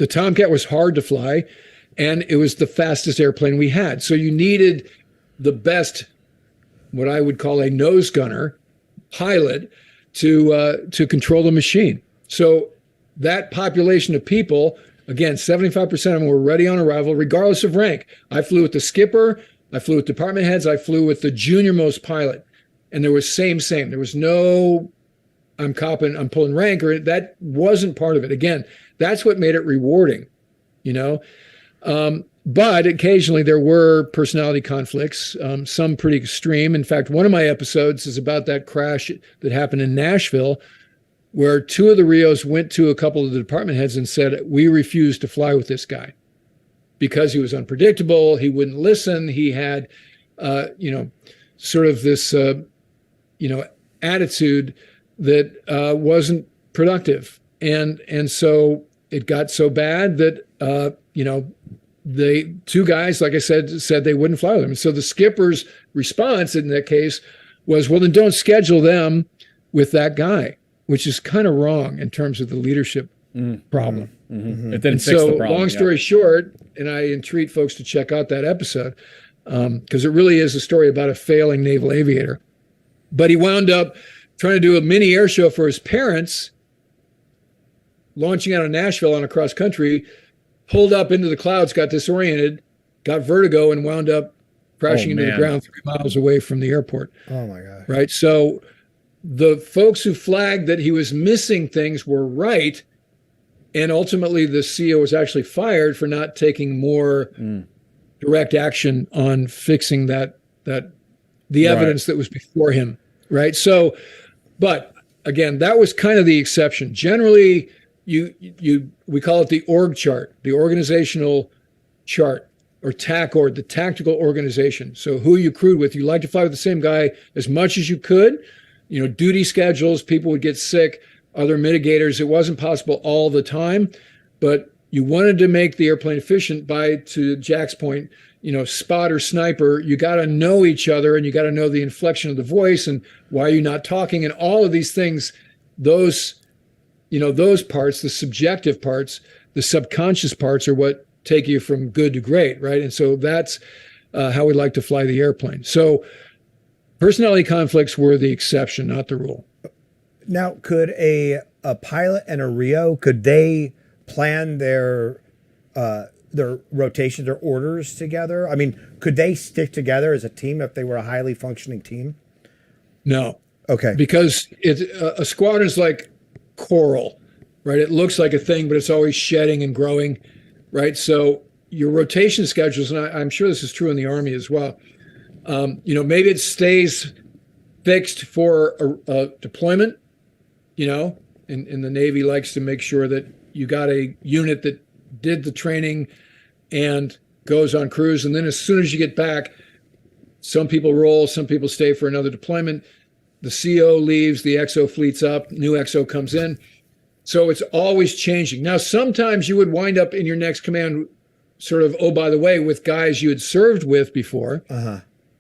Speaker 3: Tomcat was hard to fly and it was the fastest airplane we had. So you needed the best, what I would call a nose gunner pilot to control the machine. So that population of people, again, 75% of them were ready on arrival, regardless of rank. I flew with the skipper, I flew with department heads, I flew with the junior most pilot. And there was same. There was no, I'm pulling rank, or that wasn't part of it. Again, that's what made it rewarding, But occasionally there were personality conflicts, some pretty extreme. In fact, one of my episodes is about that crash that happened in Nashville, where two of the RIOs went to a couple of the department heads and said, we refuse to fly with this guy because he was unpredictable. He wouldn't listen. He had, sort of this, attitude that wasn't productive. And so it got so bad that, the two guys, like I said they wouldn't fly with him. And so the skipper's response in that case was, well, then don't schedule them with that guy. which is kind of wrong in terms of the leadership problem.
Speaker 2: It didn't
Speaker 3: And
Speaker 2: fix
Speaker 3: so,
Speaker 2: the problem.
Speaker 3: long story short, and I entreat folks to check out that episode because it really is a story about a failing naval aviator. But he wound up trying to do a mini air show for his parents, launching out of Nashville on a cross country, pulled up into the clouds, got disoriented, got vertigo, and wound up crashing into the ground 3 miles away from the airport.
Speaker 4: Oh my God.
Speaker 3: Right. So the folks who flagged that he was missing things were right. And ultimately, the CEO was actually fired for not taking more direct action on fixing the evidence that was before him. Right. So, but again, that was kind of the exception. Generally, we call it the org chart, the organizational chart, or TAC, the tactical organization. So who you crewed with, you like to fly with the same guy as much as you could. Duty schedules, people would get sick, other mitigators. It wasn't possible all the time, but you wanted to make the airplane efficient by, to Jack's point, spot or sniper, you got to know each other and you got to know the inflection of the voice and why you're not talking and all of these things, those parts, the subjective parts, the subconscious parts are what take you from good to great, right? And so that's how we like to fly the airplane. So personality conflicts were the exception, not the rule.
Speaker 4: Now, could a pilot and a RIO, could they plan their rotations or orders together? I mean, could they stick together as a team if they were a highly functioning team?
Speaker 3: No.
Speaker 4: Okay.
Speaker 3: Because a squadron is like coral, right? It looks like a thing, but it's always shedding and growing, right? So your rotation schedules, and I'm sure this is true in the Army as well, maybe it stays fixed for a deployment, and the Navy likes to make sure that you got a unit that did the training and goes on cruise. And then as soon as you get back, some people roll, some people stay for another deployment. The CO leaves, the XO fleets up, new XO comes in. So it's always changing. Now, sometimes you would wind up in your next command sort of, oh, by the way, with guys you had served with before,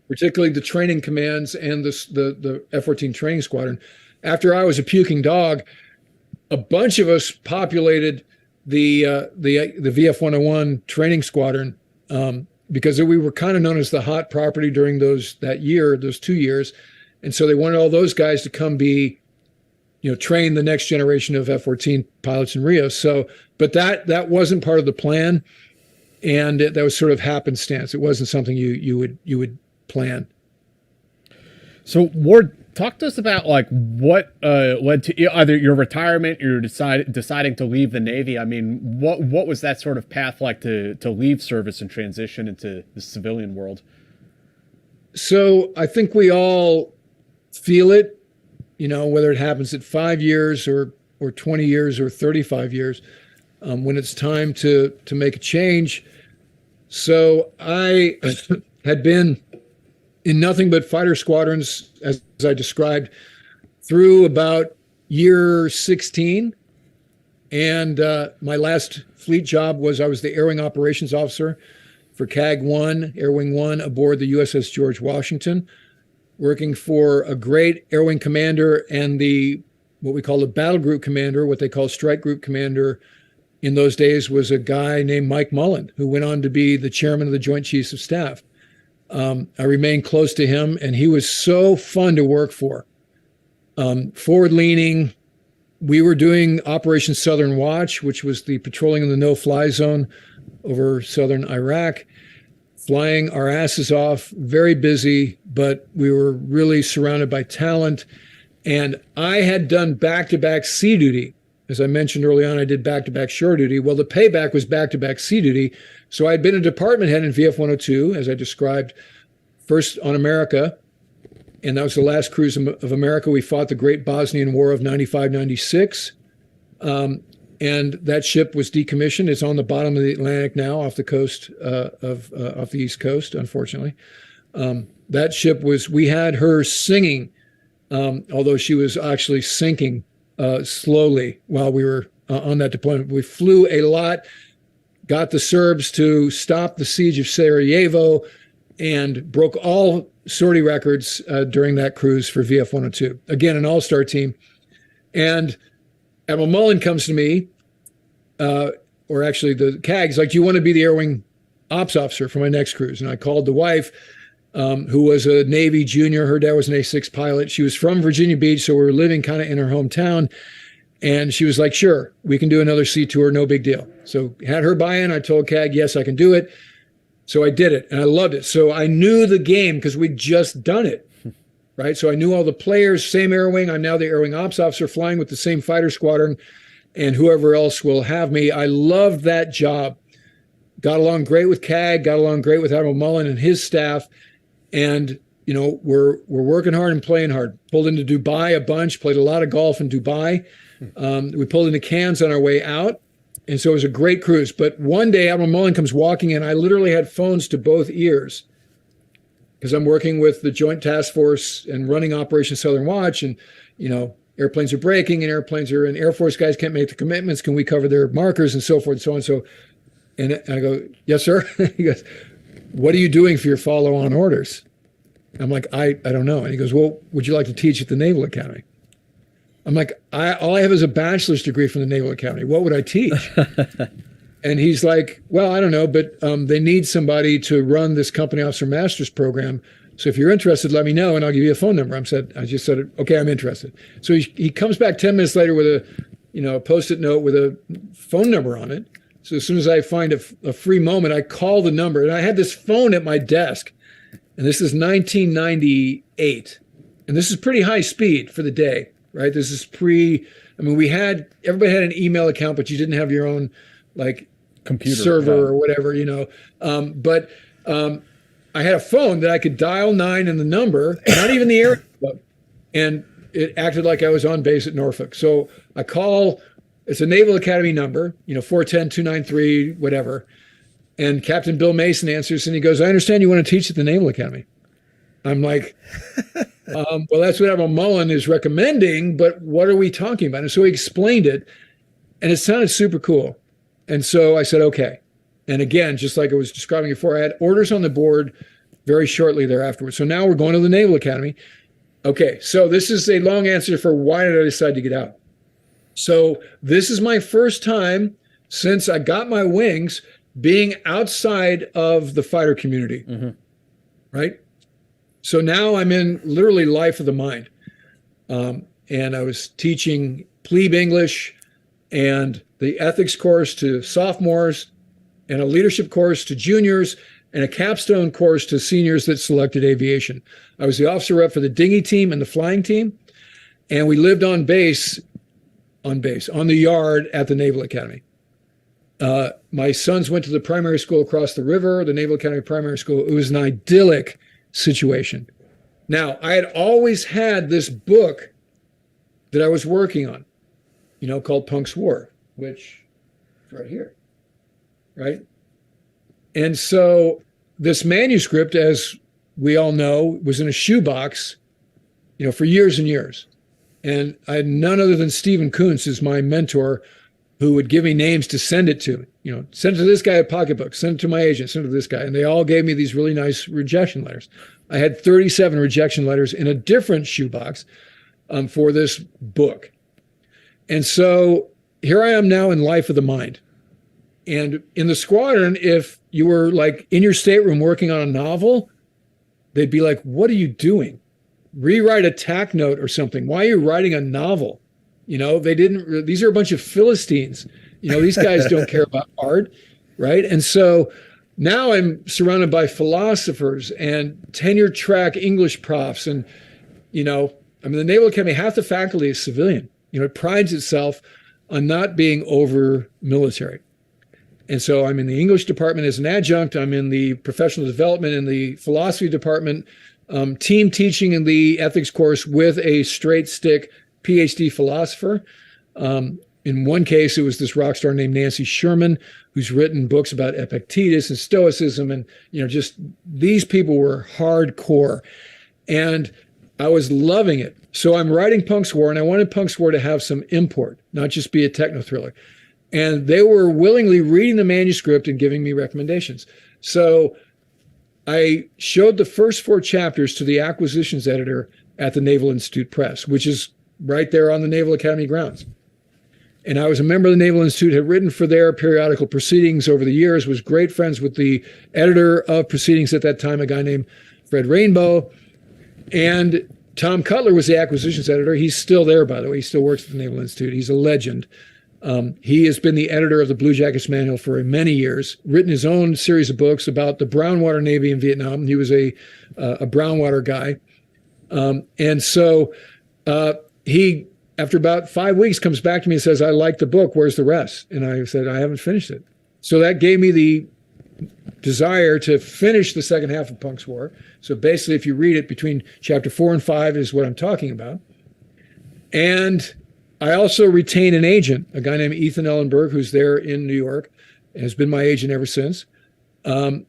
Speaker 3: particularly the training commands and the F-14 training squadron. After I was a puking dog, a bunch of us populated the VF-101 training squadron because we were kind of known as the hot property during those 2 years. And so they wanted all those guys to come be, train the next generation of F-14 pilots and RIOs. So, but that wasn't part of the plan. And that was sort of happenstance. It wasn't something you would plan.
Speaker 2: So Ward, talk to us about what led to either your retirement or deciding to leave the Navy. I mean, what was that sort of path like to leave service and transition into the civilian world?
Speaker 3: So I think we all feel it, whether it happens at 5 years or 20 years or 35 years, when it's time to make a change. So I had been in nothing but fighter squadrons, as I described, through about year 16. And my last fleet job was I was the Air Wing Operations Officer for CAG 1, Air Wing 1 aboard the USS George Washington, working for a great Air Wing commander and what we call the battle group commander, what they call strike group commander in those days was a guy named Mike Mullen, who went on to be the chairman of the Joint Chiefs of Staff. I remained close to him, and he was so fun to work for. Forward-leaning, we were doing Operation Southern Watch, which was the patrolling of the no-fly zone over southern Iraq, flying our asses off, very busy, but we were really surrounded by talent. And I had done back-to-back sea duty. As I mentioned early on, I did back-to-back shore duty. Well, the payback was back-to-back sea duty. So I'd been a department head in VF-102, as I described, first on America. And that was the last cruise of America. We fought the Great Bosnian War of 95-96. And that ship was decommissioned. It's on the bottom of the Atlantic now off the coast off the East Coast, unfortunately. That ship we had her singing, although she was actually sinking slowly while we were on that deployment. We flew a lot, got the Serbs to stop the siege of Sarajevo, and broke all sortie records during that cruise for VF-102. Again, an all-star team. And Admiral Mullen comes to me, or actually the CAG's like, do you want to be the Air Wing ops officer for my next cruise? And I called the wife, who was a Navy junior. Her dad was an A6 pilot. She was from Virginia Beach, so we were living kind of in her hometown. And she was like, sure, we can do another sea tour, no big deal. So had her buy in. I told CAG, yes, I can do it. So I did it, and I loved it. So I knew the game because we'd just done it, right? So I knew all the players, same Air Wing. I'm now the Air Wing ops officer flying with the same fighter squadron and whoever else will have me. I loved that job. Got along great with CAG, got along great with Admiral Mullen and his staff. And, you know, we're working hard and playing hard. Pulled into Dubai a bunch, played a lot of golf in Dubai. We pulled into Cairns on our way out. And so it was a great cruise. But one day, Admiral Mullen comes walking in. I literally had phones to both ears because I'm working with the Joint Task Force and running Operation Southern Watch. And, you know, airplanes are breaking and airplanes are, and Air Force guys can't make the commitments. Can we cover their markers and so forth and so on? So, and I go, yes, sir. He goes, what are you doing for your follow-on orders? I'm like, I don't know. And he goes, well, would you like to teach at the Naval Academy? I'm like, all I have is a bachelor's degree from the Naval Academy. What would I teach? And he's like, well, I don't know, but they need somebody to run this company officer master's program. So if you're interested, let me know, and I'll give you a phone number. I just said, okay, I'm interested. So he comes back 10 minutes later with a Post-it note with a phone number on it. So as soon as I find a free moment, I call the number. And I had this phone at my desk, and this is 1998. And this is pretty high speed for the day. Right. This is everybody had an email account, but you didn't have your own like computer server or whatever, But I had a phone that I could dial 9 and the number, not even the area code, and it acted like I was on base at Norfolk. So I call, it's a Naval Academy number, 410-293, whatever. And Captain Bill Mason answers and he goes, I understand you want to teach at the Naval Academy. I'm like, well, that's what Admiral Mullen is recommending, but what are we talking about? And so he explained it, and it sounded super cool. And so I said, okay. And again, just like I was describing before, I had orders on the board very shortly thereafter. So now we're going to the Naval Academy. Okay, so this is a long answer for why did I decide to get out? So this is my first time since I got my wings being outside of the fighter community, right? So now I'm in literally life of the mind. And I was teaching plebe English and the ethics course to sophomores and a leadership course to juniors and a capstone course to seniors that selected aviation. I was the officer rep for the dinghy team and the flying team. And we lived on the yard at the Naval Academy. My sons went to the primary school across the river, the Naval Academy Primary School. It was an idyllic situation. Now, I had always had this book that I was working on, called Punk's War, which is right here, right? And so this manuscript, as we all know, was in a shoebox, for years and years. And I had none other than Stephen Kuntz as my mentor, who would give me names to send it to. Send it to this guy at Pocketbook, send it to my agent, send it to this guy. And they all gave me these really nice rejection letters. I had 37 rejection letters in a different shoebox for this book. And so here I am now in life of the mind. And in the squadron, if you were like in your stateroom working on a novel, they'd be like, what are you doing? Rewrite a tack note or something. Why are you writing a novel? These are a bunch of Philistines. These guys don't care about art, right? And so now I'm surrounded by philosophers and tenure track English profs. And, the Naval Academy, half the faculty is civilian. It prides itself on not being over military. And so I'm in the English department as an adjunct. I'm in the professional development in the philosophy department, team teaching in the ethics course with a straight stick PhD philosopher. In one case, it was this rock star named Nancy Sherman, who's written books about Epictetus and Stoicism. And, just these people were hardcore. And I was loving it. So I'm writing Punk's War, and I wanted Punk's War to have some import, not just be a techno thriller. And they were willingly reading the manuscript and giving me recommendations. So I showed the first 4 chapters to the acquisitions editor at the Naval Institute Press, which is right there on the Naval Academy grounds. And I was a member of the Naval Institute, had written for their periodical Proceedings over the years, was great friends with the editor of Proceedings at that time, a guy named Fred Rainbow. And Tom Cutler was the acquisitions editor. He's still there, by the way. He still works at the Naval Institute. He's a legend. He has been the editor of the Blue Jackets Manual for many years, written his own series of books about the Brownwater Navy in Vietnam. He was a Brownwater guy. And so he, after about 5 weeks, comes back to me and says, I like the book. Where's the rest? And I said, I haven't finished it. So that gave me the desire to finish the second half of Punk's War. So basically, if you read it, between chapter 4 and 5 is what I'm talking about. And I also retain an agent, a guy named Ethan Ellenberg, who's there in New York, and has been my agent ever since. So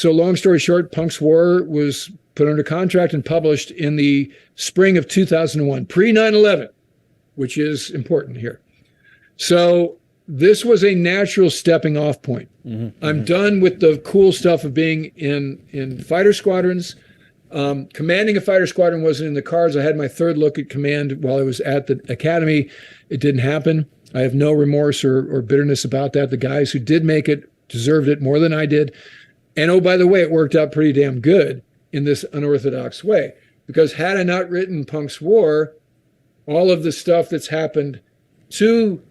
Speaker 3: long story short, Punk's War was put under contract and published in the spring of 2001, pre-9/11, which is important here. So this was a natural stepping off point. I'm done with the cool stuff of being in fighter squadrons. Commanding a fighter squadron wasn't in the cards. I had my third look at command while I was at the academy. It didn't happen. I have no remorse or bitterness about that. The guys who did make it deserved it more than I did. And oh, by the way, it worked out pretty damn good in this unorthodox way. Because had I not written Punk's War, all of the stuff that's happened to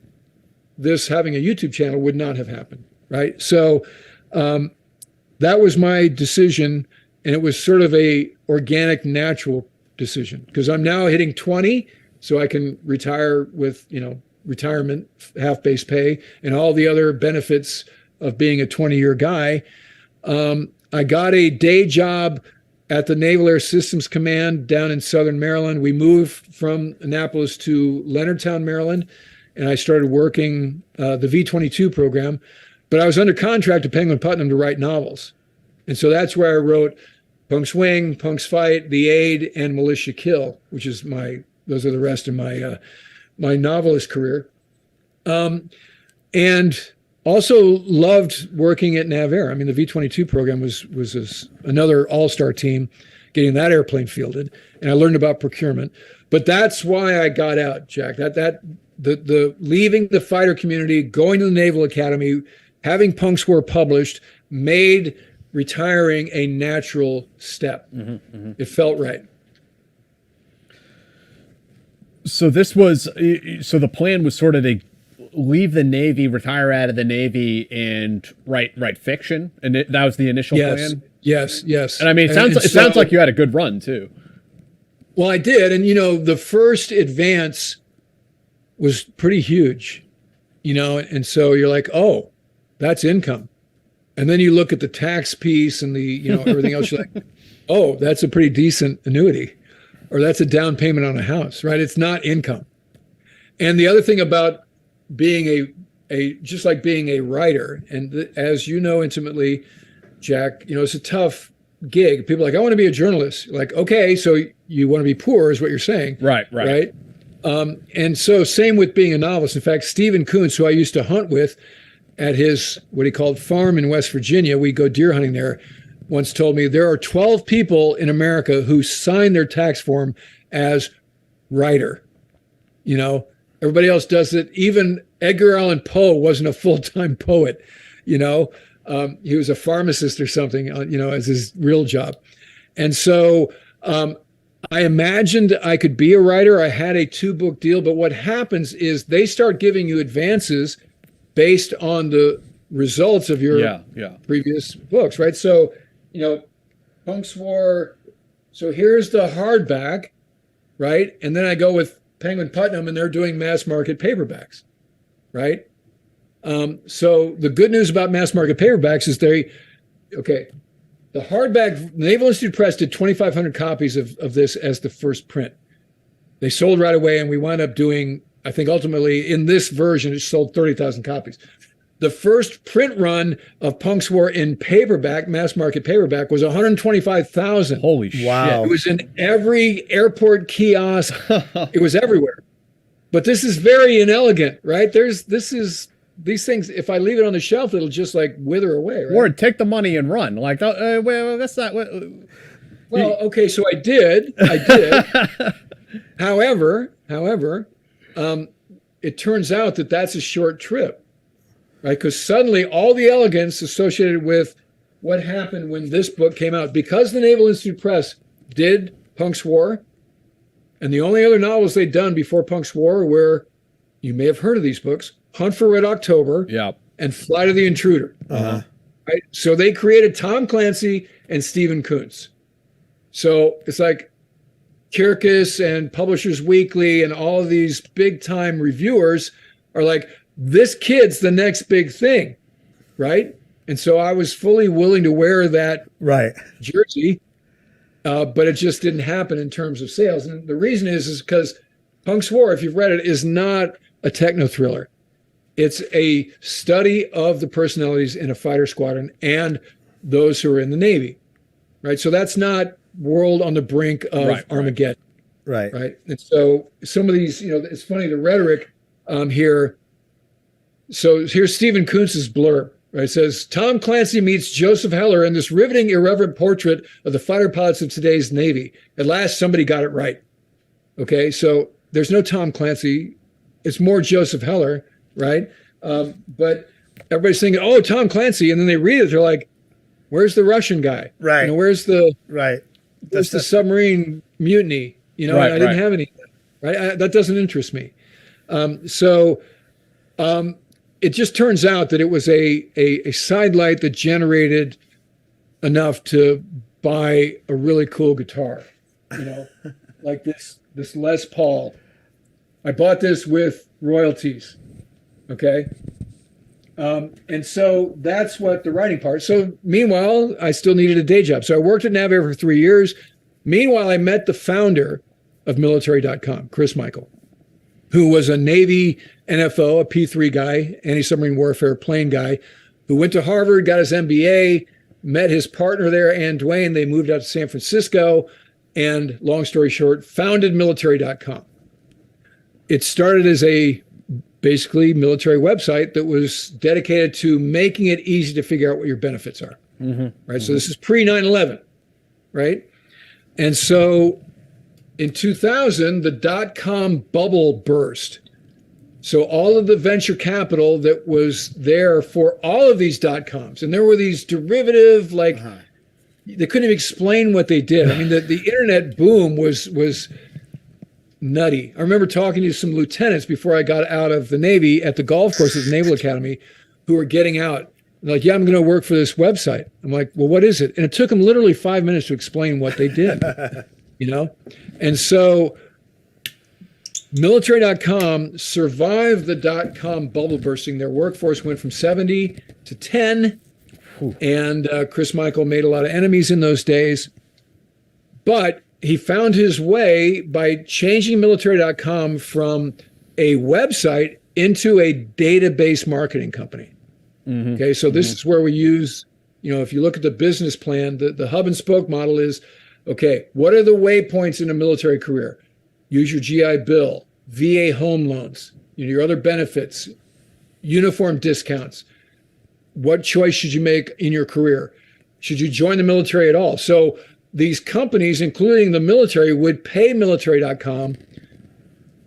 Speaker 3: this having a YouTube channel would not have happened, right? So that was my decision, and it was sort of a organic, natural decision, because I'm now hitting 20, so I can retire with, retirement, half-base pay, and all the other benefits of being a 20-year guy. I got a day job at the Naval Air Systems Command down in Southern Maryland. We moved from Annapolis to Leonardtown, Maryland, and I started working the V-22 program. But I was under contract to Penguin Putnam to write novels. And so that's where I wrote Punk's Wing, Punk's Fight, The Aid, and Militia Kill, which is those are the rest of my my novelist career. And also loved working at NavAir. I mean, the V-22 program was another all-star team, getting that airplane fielded, and I learned about procurement. But that's why I got out, Jack. The leaving the fighter community, going to the Naval Academy, having Punk's War published, made retiring a natural step. It felt right.
Speaker 2: So the plan was sort of to leave the Navy, retire out of the Navy, and write fiction, and that was the initial plan. Yes. And I mean, it sounds like you had a good run too.
Speaker 3: Well, I did, and the first advance was pretty huge, and so you're like, oh, that's income, and then you look at the tax piece and the everything else. You're like, oh, that's a pretty decent annuity, or that's a down payment on a house, right? It's not income. And the other thing about being just like being a writer, and as you know intimately, Jack, it's a tough gig. People are like, I want to be a journalist. Like, okay, so you want to be poor is what you're saying. Right. And so same with being a novelist. In fact, Stephen Kuntz, who I used to hunt with at his, what he called farm in West Virginia, we go deer hunting there, once told me there are 12 people in America who sign their tax form as writer. Everybody else does it. Even Edgar Allan Poe wasn't a full-time poet, he was a pharmacist or something, as his real job. And so I imagined I could be a writer. I had a 2-book deal, but what happens is they start giving you advances based on the results of your previous books, right? So, Punk's War, so here's the hardback, right? And then I go with Penguin Putnam, and they're doing mass market paperbacks, right? So the good news about mass market paperbacks is the hardback, Naval Institute Press did 2,500 copies of this as the first print. They sold right away, and we wound up doing, I think ultimately in this version, it sold 30,000 copies. The first print run of Punk's War in paperback, mass market paperback, was 125,000.
Speaker 2: Holy shit.
Speaker 4: Wow.
Speaker 3: It was in every airport kiosk. It was everywhere. But this is very inelegant, right? These things, if I leave it on the shelf, it'll just like wither away, right?
Speaker 2: Ward, take the money and run. Like, well, that's not what.
Speaker 3: Well, okay, so I did. However, it turns out that that's a short trip, right? Because suddenly all the elegance associated with what happened when this book came out, because the Naval Institute Press did Punk's War, and the only other novels they'd done before Punk's War were, you may have heard of these books, Hunt for Red October and Flight of the Intruder. Right? So they created Tom Clancy and Stephen Kuntz. So it's like Kirkus and Publishers Weekly and all of these big time reviewers are like, this kid's the next big thing, right? And so I was fully willing to wear that jersey, but it just didn't happen in terms of sales. And the reason is because Punk's War, if you've read it, is not a techno thriller. It's a study of the personalities in a fighter squadron and those who are in the Navy, right? So that's not world on the brink of Armageddon, right? And so some of these, it's funny, the rhetoric here. So here's Stephen Kuntz's blurb, right? It says, Tom Clancy meets Joseph Heller in this riveting, irreverent portrait of the fighter pilots of today's Navy. At last, somebody got it right. Okay, so there's no Tom Clancy. It's more Joseph Heller, right? But everybody's thinking, oh, Tom Clancy. And then they read it. They're like, where's the Russian guy?
Speaker 4: Right.
Speaker 3: Where's the submarine mutiny? I didn't have any, right? That doesn't interest me. It just turns out that it was a sidelight that generated enough to buy a really cool guitar, like this Les Paul. I bought this with royalties, okay? And so that's what the writing part. So meanwhile, I still needed a day job. So I worked at Naval for 3 years. Meanwhile, I met the founder of military.com, Chris Michael, who was a Navy NFO, a P3 guy, anti-submarine warfare plane guy, who went to Harvard, got his MBA, met his partner there, Ann Duane. They moved out to San Francisco, and long story short, founded military.com. It started as a basically military website that was dedicated to making it easy to figure out what your benefits are. Right? So this is pre 9/11, right? And so in 2000, the .com bubble burst. So all of the venture capital that was there for all of these .coms, and there were these derivative, they couldn't even explain what they did. I mean, the internet boom was nutty. I remember talking to some lieutenants before I got out of the Navy at the golf course at the Naval Academy who were getting out. They're like, yeah, I'm going to work for this website. I'm like, well, what is it? And it took them literally 5 minutes to explain what they did, And so military.com survived the .com bubble bursting. Their workforce went from 70 to 10. And Chris Michael made a lot of enemies in those days. But he found his way by changing military.com from a website into a database marketing company. Okay, so this is where we use, if you look at the business plan, the hub and spoke model is, okay, what are the waypoints in a military career? Use your GI Bill, VA home loans, your other benefits, uniform discounts. What choice should you make in your career? Should you join the military at all? So these companies, including the military, would pay military.com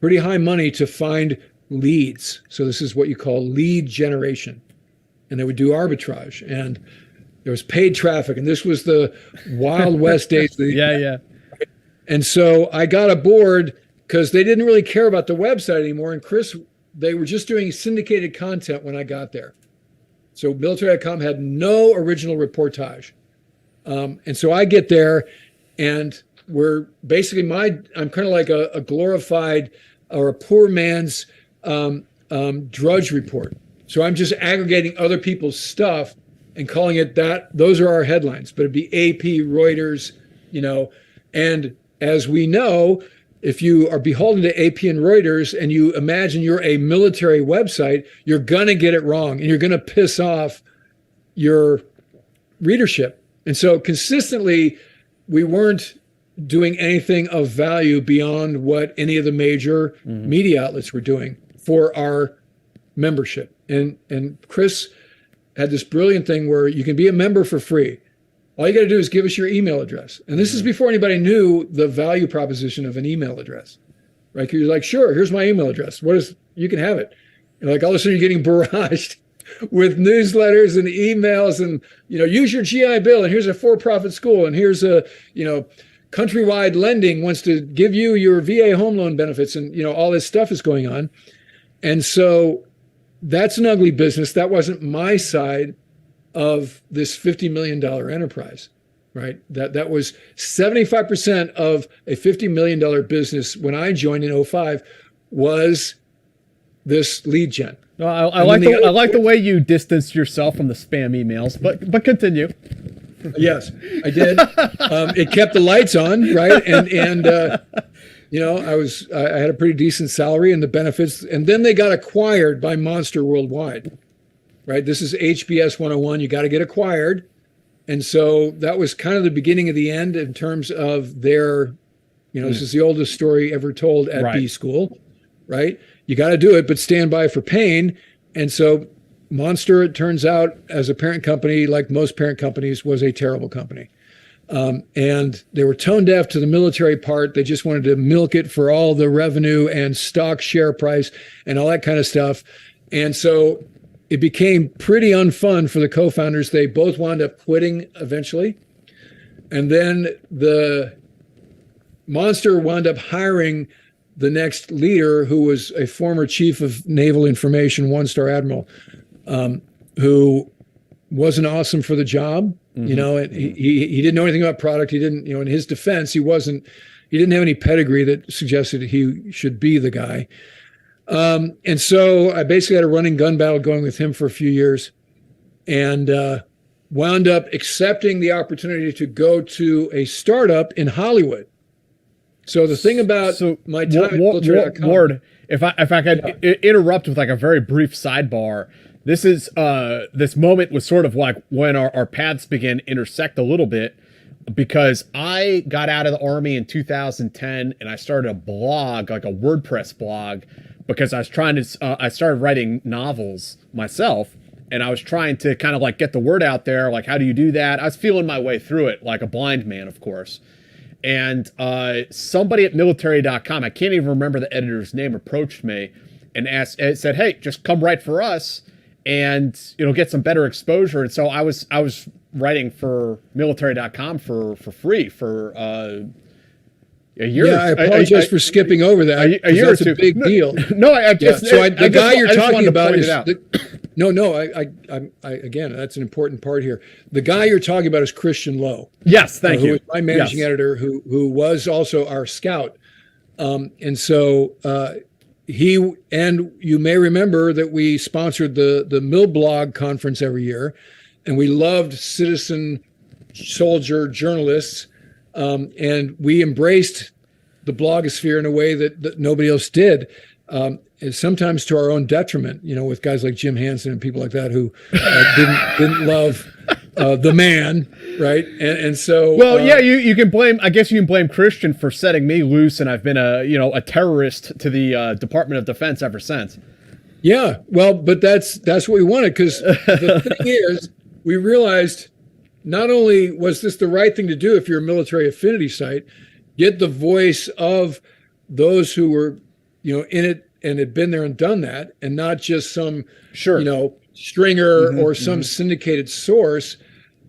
Speaker 3: pretty high money to find leads. So this is what you call lead generation. And they would do arbitrage. And there was paid traffic. And this was the Wild West days. And so I got aboard because they didn't really care about the website anymore. And Chris, they were just doing syndicated content when I got there. So military.com had no original reportage. And so I get there and we're basically I'm kind of like a glorified or a poor man's drudge report. So I'm just aggregating other people's stuff and calling it that. Those are our headlines, but it'd be AP, Reuters, and as we know, if you are beholden to AP and Reuters and you imagine you're a military website, you're going to get it wrong and you're going to piss off your readership. And so consistently, we weren't doing anything of value beyond what any of the major media outlets were doing for our membership. And Chris had this brilliant thing where you can be a member for free. All you got to do is give us your email address. And this is before anybody knew the value proposition of an email address. right? 'Cause you're like, sure, here's my email address. You can have it. And like all of a sudden you're getting barraged with newsletters and emails and, use your GI Bill, and here's a for-profit school, and here's a, Countrywide Lending wants to give you your VA home loan benefits, and, all this stuff is going on. And so that's an ugly business. That wasn't my side of this $50 million enterprise, right? That was 75% of a $50 million business when I joined in 2005 was this lead gen.
Speaker 2: No, I like the way you distanced yourself from the spam emails, but continue.
Speaker 3: Yes, I did. It kept the lights on, right? And I had a pretty decent salary and the benefits, and then they got acquired by Monster Worldwide, right? This is HBS 101. You got to get acquired. And so that was kind of the beginning of the end in terms of their, this is the oldest story ever told at B school, right? You got to do it, but stand by for pain. And so Monster, it turns out, as a parent company, like most parent companies, was a terrible company. And they were tone deaf to the military part. They just wanted to milk it for all the revenue and stock share price and all that kind of stuff. And so it became pretty unfun for the co-founders. They both wound up quitting eventually. And then the Monster wound up hiring the next leader, who was a former chief of naval information, one-star admiral, who wasn't awesome for the job. And he didn't know anything about product. He didn't, in his defense, he didn't have any pedigree that suggested he should be the guy. And so I basically had a running gun battle going with him for a few years, and wound up accepting the opportunity to go to a startup in Hollywood. So the thing about my time at military.com,
Speaker 2: Ward, if I could interrupt with like a very brief sidebar. This is this moment was sort of like when our paths began to intersect a little bit, because I got out of the Army in 2010 and I started a blog, like a WordPress blog, because I was trying to I started writing novels myself, and I was trying to kind of like get the word out there. Like, how do you do that? I was feeling my way through it like a blind man, of course. And somebody at military.com, I can't even remember the editor's name, approached me and said, hey, just come write for us and get some better exposure. And so I was writing for military.com for free for a year.
Speaker 3: Yeah, I apologize for skipping over that.
Speaker 2: A year
Speaker 3: that's
Speaker 2: or two.
Speaker 3: A big deal.
Speaker 2: No,
Speaker 3: the guy you're talking about is again, that's an important part here. The guy you're talking about is Christian Lowe.
Speaker 2: Yes, thank you.
Speaker 3: Who was my managing editor, who was also our scout. And so he, and you may remember that we sponsored the Mill Blog conference every year, and we loved citizen soldier journalists. And we embraced the blogosphere in a way that nobody else did, and sometimes to our own detriment, with guys like Jim Hansen and people like that who didn't love the man, right? And so,
Speaker 2: well, yeah, you can blame. I guess you can blame Christian for setting me loose, and I've been a terrorist to the Department of Defense ever since.
Speaker 3: Yeah, well, but that's what we wanted, because the thing is, we realized, not only was this the right thing to do if you're a military affinity site, get the voice of those who were, in it and had been there and done that, and not just some, stringer or some syndicated source,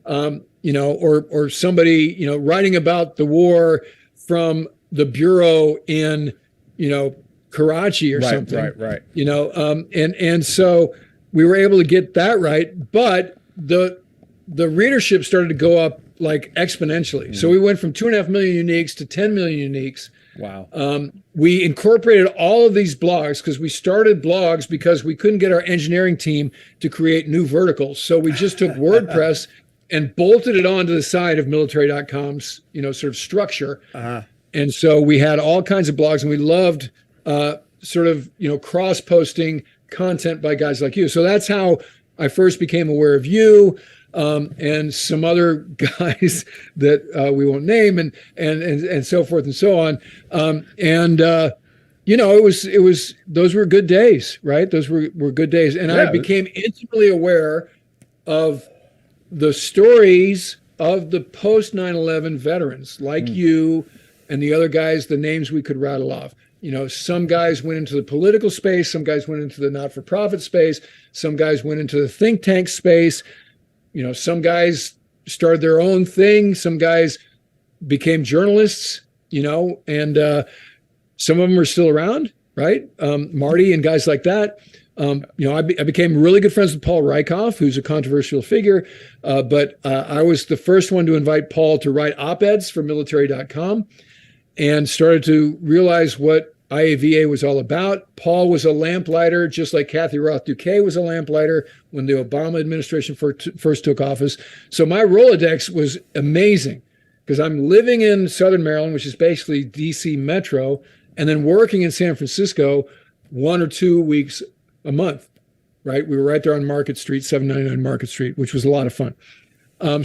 Speaker 3: or somebody, writing about the war from the bureau in, Karachi or something.
Speaker 2: Right.
Speaker 3: And so we were able to get that right, but the readership started to go up like exponentially. So we went from 2.5 million uniques to 10 million uniques.
Speaker 2: Wow.
Speaker 3: We incorporated all of these blogs, because we started blogs because we couldn't get our engineering team to create new verticals. So we just took WordPress and bolted it onto the side of military.com's, sort of structure. And so we had all kinds of blogs, and we loved cross-posting content by guys like you. So that's how I first became aware of you. And some other guys that we won't name, and so forth and so on. It was those were good days, right? Those were good days. And I became intimately aware of the stories of the post 9/11 veterans, like you and the other guys, the names we could rattle off. some guys went into the political space, some guys went into the not-for-profit space, some guys went into the think tank space, some guys started their own thing, some guys became journalists, and some of them are still around, right? Marty and guys like that. I became really good friends with Paul Rieckhoff, who's a controversial figure, but I was the first one to invite Paul to write op-eds for military.com and started to realize what IAVA was all about. Paul was a lamplighter, just like Kathy Roth Duque was a lamplighter when the Obama administration first took office. So my Rolodex was amazing because I'm living in Southern Maryland, which is basically DC Metro, and then working in San Francisco 1 or 2 weeks a month, right? We were right there on Market Street, 799 Market Street, which was a lot of fun.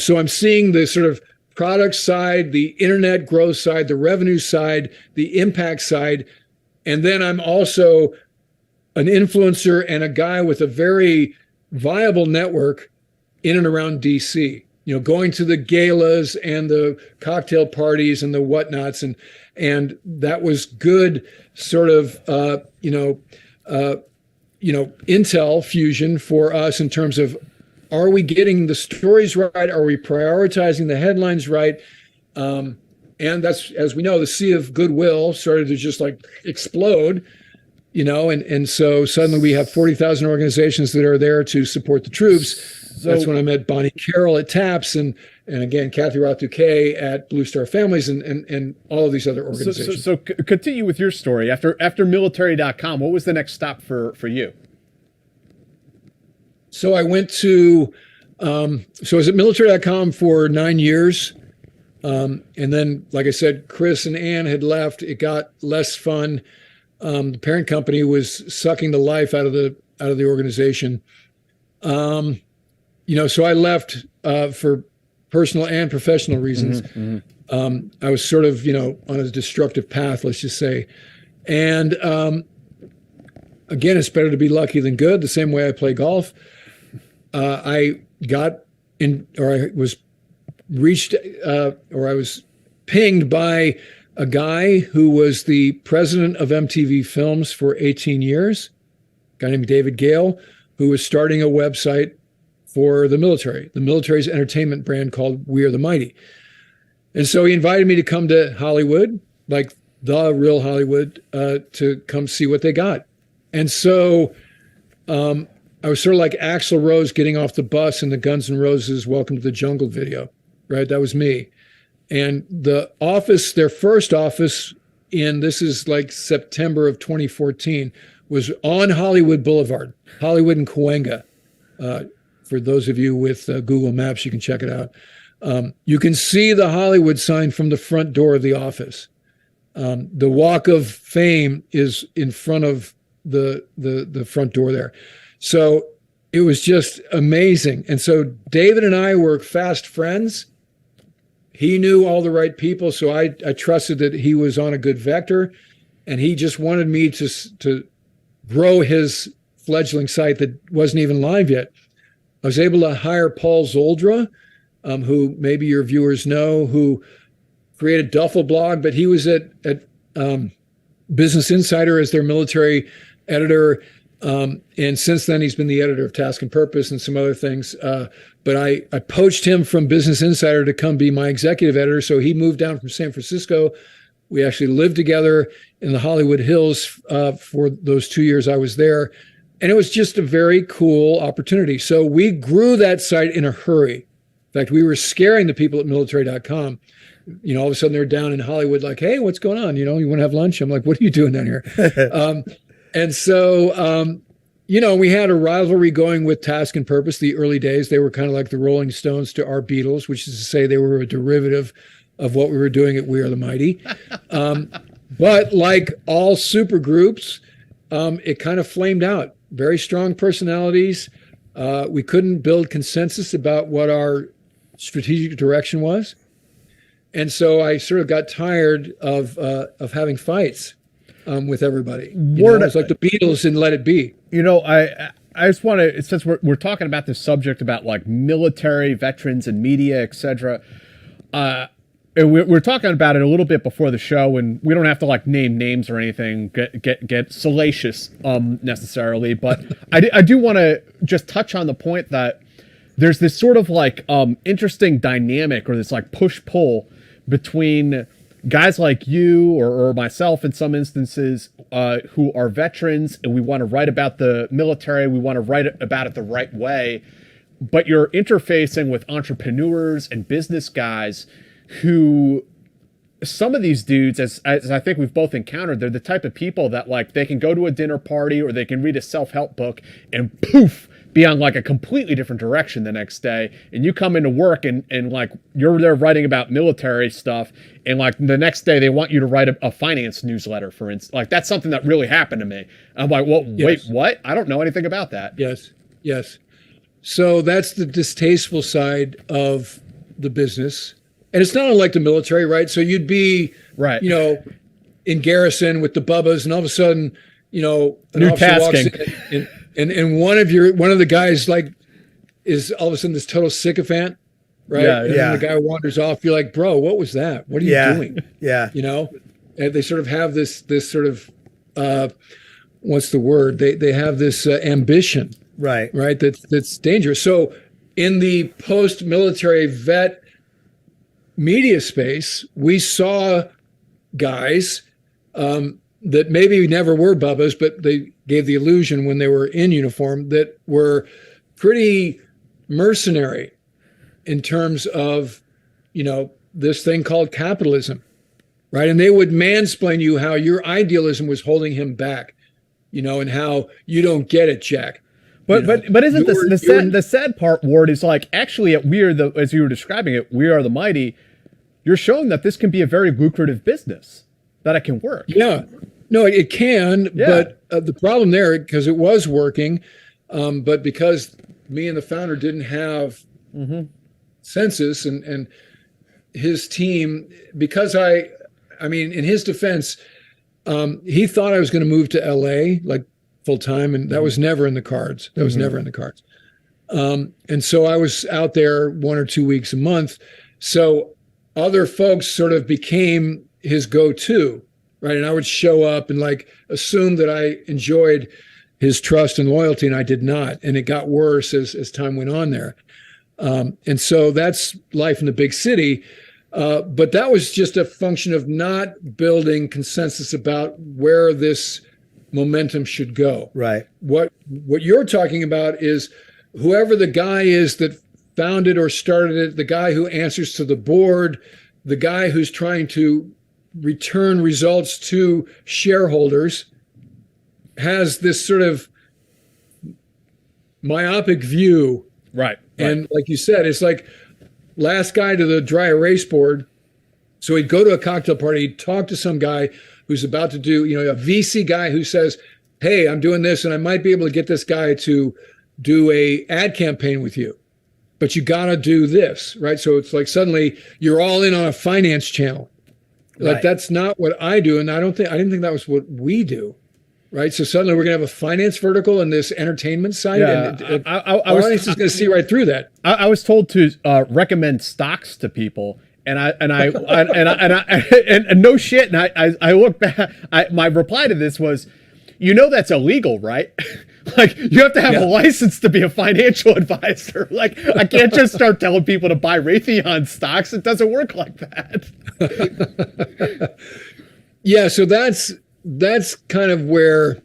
Speaker 3: So I'm seeing the sort of product side, the internet growth side, the revenue side, the impact side. And then I'm also an influencer and a guy with a very viable network in and around DC, going to the galas and the cocktail parties and the whatnots. And that was good sort of, intel fusion for us in terms of, are we getting the stories right? Are we prioritizing the headlines right? And that's, as we know, the sea of goodwill started to just like explode, and so suddenly we have 40,000 organizations that are there to support the troops. So that's when I met Bonnie Carroll at TAPS and again, Kathy Roth Duque at Blue Star Families and all of these other organizations.
Speaker 2: So continue with your story. After military.com, what was the next stop for you?
Speaker 3: So I went to, I was at military.com for 9 years. And then, like I said, Chris and Ann had left. It got less fun. The parent company was sucking the life out of the organization. So I left for personal and professional reasons. I was sort of, on a destructive path, let's just say. And again, it's better to be lucky than good, the same way I play golf. I was pinged by a guy who was the president of MTV Films for 18 years, a guy named David Gale, who was starting a website for the military's entertainment brand called We Are the Mighty. And so he invited me to come to Hollywood, like the real Hollywood, to come see what they got. And so I was sort of like Axl Rose getting off the bus in the Guns N' Roses Welcome to the Jungle video, right? That was me. And the office, their first office this is like September of 2014, was on Hollywood Boulevard, Hollywood and Cahuenga. For those of you with Google Maps, you can check it out. You can see the Hollywood sign from the front door of the office. The Walk of Fame is in front of the front door there. So it was just amazing. And so David and I were fast friends. He knew all the right people, so I trusted that he was on a good vector, and he just wanted me to grow his fledgling site that wasn't even live yet. I was able to hire Paul Zoldra, who maybe your viewers know, who created Duffel Blog, but he was at Business Insider as their military editor. And since then, he's been the editor of Task and Purpose and some other things. But I poached him from Business Insider to come be my executive editor. So he moved down from San Francisco. We actually lived together in the Hollywood Hills for those 2 years I was there. And it was just a very cool opportunity. So we grew that site in a hurry. In fact, we were scaring the people at military.com. All of a sudden they're down in Hollywood like, hey, what's going on? You want to have lunch? I'm like, what are you doing down here? And so, we had a rivalry going with Task and Purpose. The early days, they were kind of like the Rolling Stones to our Beatles, which is to say they were a derivative of what we were doing at We Are the Mighty. But like all super groups, it kind of flamed out. Very strong personalities. We couldn't build consensus about what our strategic direction was. And so I sort of got tired of having fights with everybody. It's like the Beatles and Let It Be.
Speaker 2: I just want to, since we're talking about this subject about like military veterans and media, etc. and we're talking about it a little bit before the show, and we don't have to like name names or anything, get salacious necessarily, but I do want to just touch on the point that there's this sort of like interesting dynamic, or this like push-pull between guys like you or myself in some instances who are veterans, and we want to write about the military, we want to write about it the right way, but you're interfacing with entrepreneurs and business guys who, some of these dudes, as I think we've both encountered, they're the type of people that like they can go to a dinner party or they can read a self-help book and poof, be on like a completely different direction the next day. And you come into work and like you're there writing about military stuff, and like the next day they want you to write a finance newsletter, for instance. Like that's something that really happened to me. I'm like, well, wait, what? I don't know anything about that.
Speaker 3: Yes. So that's the distasteful side of the business. And it's not unlike the military, right? So you'd be,
Speaker 2: right,
Speaker 3: in garrison with the bubbas, and all of a sudden, an
Speaker 2: new
Speaker 3: officer
Speaker 2: tasking.
Speaker 3: Walks in, and one of the guys like is all of a sudden this total sycophant, right?
Speaker 2: Yeah,
Speaker 3: and then the guy wanders off. You're like, bro, what was that? What are you doing?
Speaker 4: Yeah.
Speaker 3: And they sort of have this sort of what's the word? They have this ambition,
Speaker 4: right?
Speaker 3: That's dangerous. So in the post-military vet media space, we saw guys that maybe never were bubbas, but they gave the illusion when they were in uniform that were pretty mercenary in terms of, this thing called capitalism, right? And they would mansplain you how your idealism was holding him back, and how you don't get it, Jack.
Speaker 2: But isn't the sad part, Ward, is like actually as you were describing it, We Are the Mighty, you're showing that this can be a very lucrative business, that it can work.
Speaker 3: Yeah, no, it can.
Speaker 2: Yeah.
Speaker 3: But the problem there, because it was working, but because me and the founder didn't have census and his team, because I mean, in his defense, he thought I was going to move to LA like full time, and that was never in the cards. That was never in the cards. And so I was out there 1 or 2 weeks a month. So other folks sort of became his go-to, right? And I would show up and like assume that I enjoyed his trust and loyalty, and I did not. And it got worse as time went on there. And so that's life in the big city. But that was just a function of not building consensus about where this momentum should go.
Speaker 4: Right.
Speaker 3: What you're talking about is whoever the guy is that founded or started it, the guy who answers to the board, the guy who's trying to return results to shareholders, has this sort of myopic view.
Speaker 2: Right.
Speaker 3: And like you said, it's like last guy to the dry erase board. So he'd go to a cocktail party, he'd talk to some guy who's about to do, a VC guy who says, hey, I'm doing this and I might be able to get this guy to do a ad campaign with you, but you got to do this, right? So it's like suddenly you're all in on a finance channel. Like that's not what I do. And I didn't think that was what we do. Right. So suddenly we're going to have a finance vertical in this entertainment site.
Speaker 2: Yeah,
Speaker 3: and our audience is going to see right through that.
Speaker 2: I was told to recommend stocks to people. And and no shit. And I look back, my reply to this was, that's illegal, right? Like you have to have a license to be a financial advisor. Like I can't just start telling people to buy Raytheon stocks. It doesn't work like that.
Speaker 3: Yeah. So that's kind of where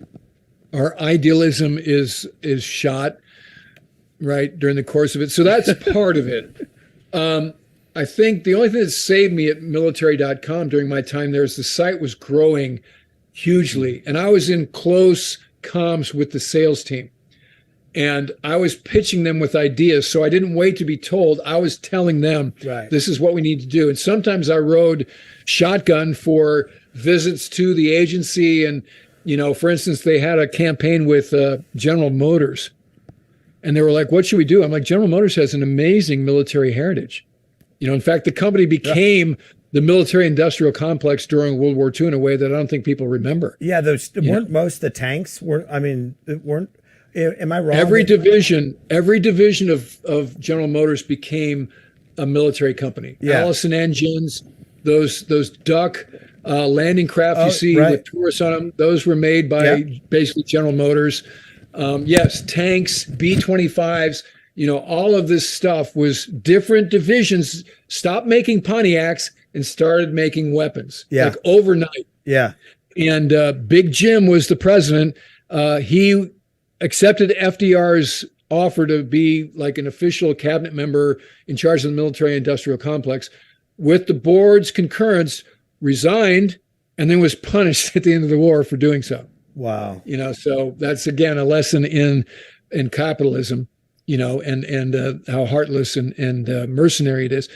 Speaker 3: our idealism is shot, right, during the course of it. So that's part of it. I think the only thing that saved me at military.com during my time there is the site was growing hugely. And I was in close comms with the sales team. And I was pitching them with ideas. So I didn't wait to be told. I was telling them, this is what we need to do. And sometimes I rode shotgun for visits to the agency. And, for instance, they had a campaign with General Motors. And they were like, what should we do? I'm like, General Motors has an amazing military heritage. In fact, the company became the military industrial complex during World War II in a way that I don't think people remember.
Speaker 4: Yeah, weren't most of the tanks weren't. Am I wrong?
Speaker 3: Every division of General Motors became a military company.
Speaker 4: Yeah.
Speaker 3: Allison engines, those duck landing craft you see
Speaker 4: right.
Speaker 3: with tourists on them, those were made by basically General Motors. Yes, tanks, B-25s, all of this stuff was different divisions stopped making Pontiacs and started making weapons like overnight.
Speaker 4: Yeah.
Speaker 3: And Big Jim was the president. He accepted FDR's offer to be like an official cabinet member in charge of the military industrial complex. With the board's concurrence, resigned, and then was punished at the end of the war for doing so.
Speaker 4: Wow.
Speaker 3: So that's again a lesson in capitalism, and how heartless and mercenary it is.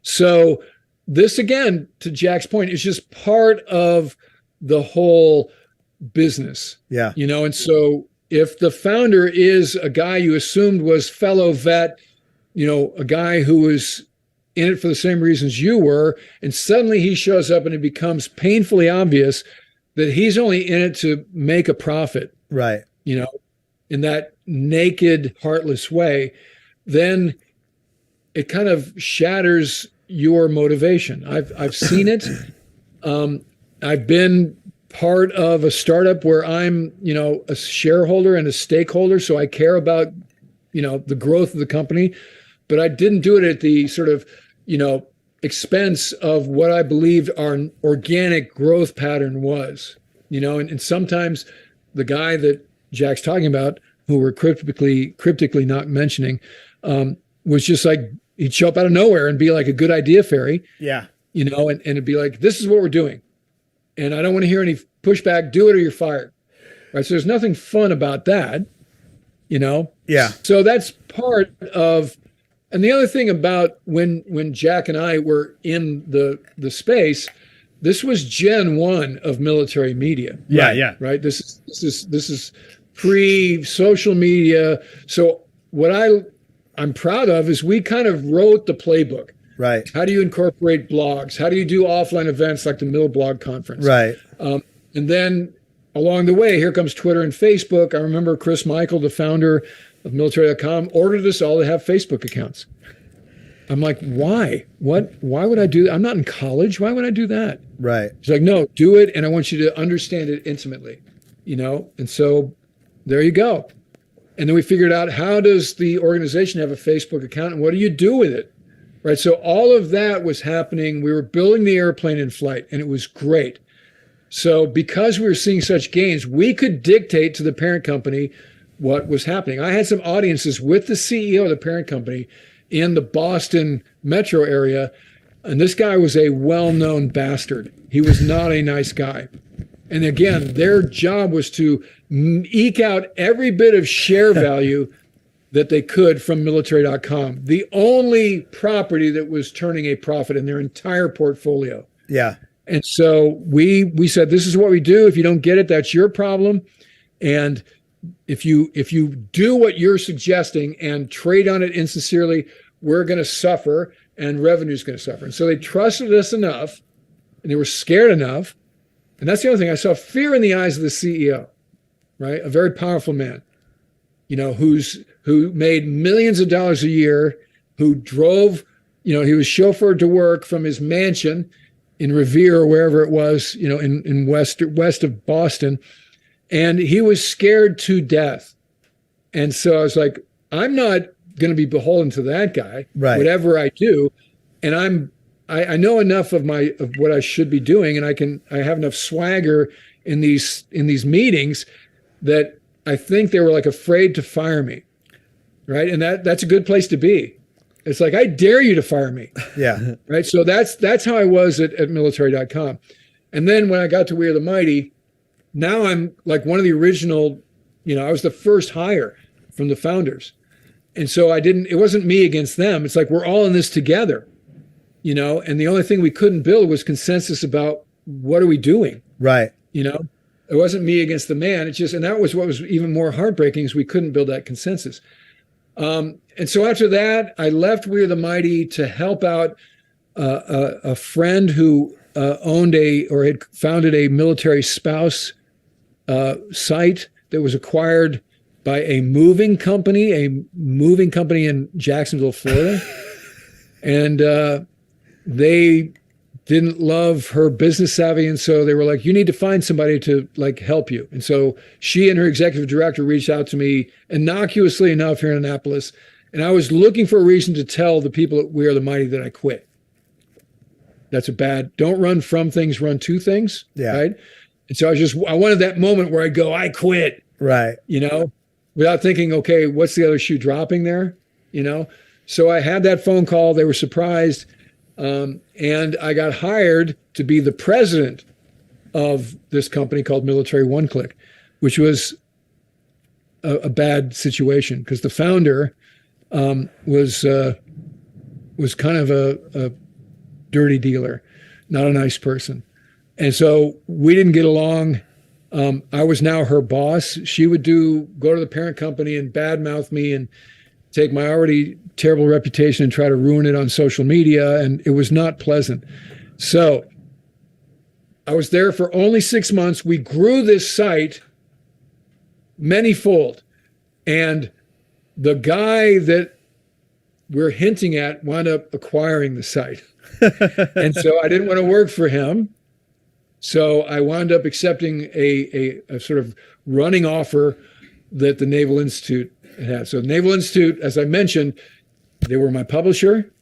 Speaker 3: So this again, to Jack's point, is just part of the whole business.
Speaker 4: Yeah.
Speaker 3: And so if the founder is a guy you assumed was fellow vet, a guy who was in it for the same reasons you were, and suddenly he shows up and it becomes painfully obvious that he's only in it to make a profit.
Speaker 4: Right.
Speaker 3: In that naked, heartless way, then it kind of shatters your motivation. I've seen it. I've been part of a startup where I'm, a shareholder and a stakeholder. So I care about, the growth of the company, but I didn't do it at the sort of, expense of what I believed our organic growth pattern was, and sometimes the guy that Jack's talking about, who we're cryptically not mentioning, was just like, he'd show up out of nowhere and be like a good idea fairy.
Speaker 4: Yeah.
Speaker 3: And it'd be like, this is what we're doing. And I don't want to hear any pushback, do it or you're fired. Right. So there's nothing fun about that,
Speaker 4: Yeah.
Speaker 3: So that's part of, and the other thing about when Jack and I were in the space, this was Gen 1 of military media.
Speaker 2: Yeah.
Speaker 3: Right?
Speaker 2: Yeah.
Speaker 3: Right. This is pre-social media. So what I'm proud of is we kind of wrote the playbook.
Speaker 4: Right.
Speaker 3: How do you incorporate blogs? How do you do offline events like the Mill Blog Conference?
Speaker 4: Right.
Speaker 3: And then along the way, here comes Twitter and Facebook. I remember Chris Michael, the founder of military.com, ordered us all to have Facebook accounts. I'm like, why? Why would I do that? I'm not in college. Why would I do that?
Speaker 4: Right.
Speaker 3: He's like, no, do it. And I want you to understand it intimately, And so there you go. And then we figured out, how does the organization have a Facebook account and what do you do with it? Right. So all of that was happening. We were building the airplane in flight and it was great. So because we were seeing such gains, we could dictate to the parent company what was happening. I had some audiences with the CEO of the parent company in the Boston metro area. And this guy was a well-known bastard. He was not a nice guy. And again, their job was to eke out every bit of share value that they could from military.com, the only property that was turning a profit in their entire portfolio.
Speaker 4: Yeah.
Speaker 3: And so we said, this is what we do. If you don't get it, that's your problem. And if you do what you're suggesting and trade on it insincerely, we're going to suffer and revenue's going to suffer. And so they trusted us enough and they were scared enough. And that's the other thing. I saw fear in the eyes of the CEO, right? A very powerful man, who made millions of dollars a year, who drove, he was chauffeured to work from his mansion in Revere or wherever it was, in west of Boston. And he was scared to death. And so I was like, I'm not going to be beholden to that guy,
Speaker 4: right,
Speaker 3: whatever I do. And I know enough of what I should be doing. And I have enough swagger in these meetings that I think they were like afraid to fire me. Right. And that's a good place to be. It's like, I dare you to fire me.
Speaker 4: Yeah.
Speaker 3: Right. So that's how I was at military.com. And then when I got to We Are the Mighty, now I'm like one of the original, I was the first hire from the founders. And so it wasn't me against them. It's like, we're all in this together, and the only thing we couldn't build was consensus about what are we doing?
Speaker 4: Right.
Speaker 3: It wasn't me against the man. And that was what was even more heartbreaking, is we couldn't build that consensus. And so after that, I left We Are the Mighty to help out a friend who owned had founded a military spouse site that was acquired by a moving company in Jacksonville, Florida. And they didn't love her business savvy. And so they were like, you need to find somebody to like help you. And so she and her executive director reached out to me innocuously enough here in Annapolis. And I was looking for a reason to tell the people at We Are the Mighty that I quit. That's a bad, don't run from things, run to things.
Speaker 4: Yeah.
Speaker 3: Right. And so I wanted that moment where I go, I quit.
Speaker 4: Right.
Speaker 3: You know, without thinking, okay, what's the other shoe dropping there? You know? So I had that phone call. They were surprised. And I got hired to be the president of this company called Military One Click, which was a bad situation because the founder was kind of a dirty dealer, not a nice person. And so we didn't get along. I was now her boss. She would go to the parent company and badmouth me and take my already terrible reputation and try to ruin it on social media. And it was not pleasant. So I was there for only 6 months. We grew this site manyfold. And the guy that we're hinting at wound up acquiring the site. And so I didn't want to work for him. So I wound up accepting a sort of running offer that the Naval Institute had. So the Naval Institute, as I mentioned, they were my publisher.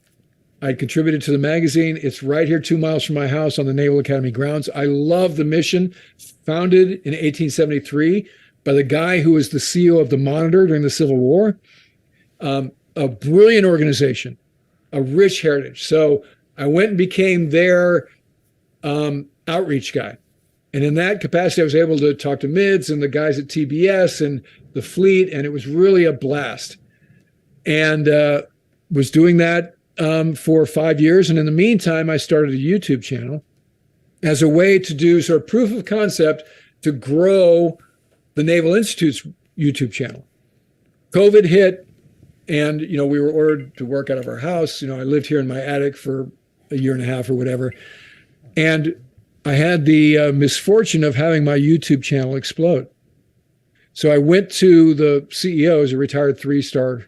Speaker 3: I contributed to the magazine. It's right here 2 miles from my house on the Naval Academy grounds. I love the mission, founded in 1873 by the guy who was the CEO of the Monitor during the Civil War. A brilliant organization, a rich heritage. So I went and became their outreach guy. And in that capacity, I was able to talk to MIDS and the guys at TBS and the fleet, and it was really a blast. And was doing that for 5 years. And in the meantime, I started a YouTube channel as a way to do sort of proof of concept to grow the Naval Institute's YouTube channel. COVID hit, and we were ordered to work out of our house. I lived here in my attic for a year and a half or whatever. And I had the misfortune of having my YouTube channel explode. So I went to the CEO, who's a retired 3-star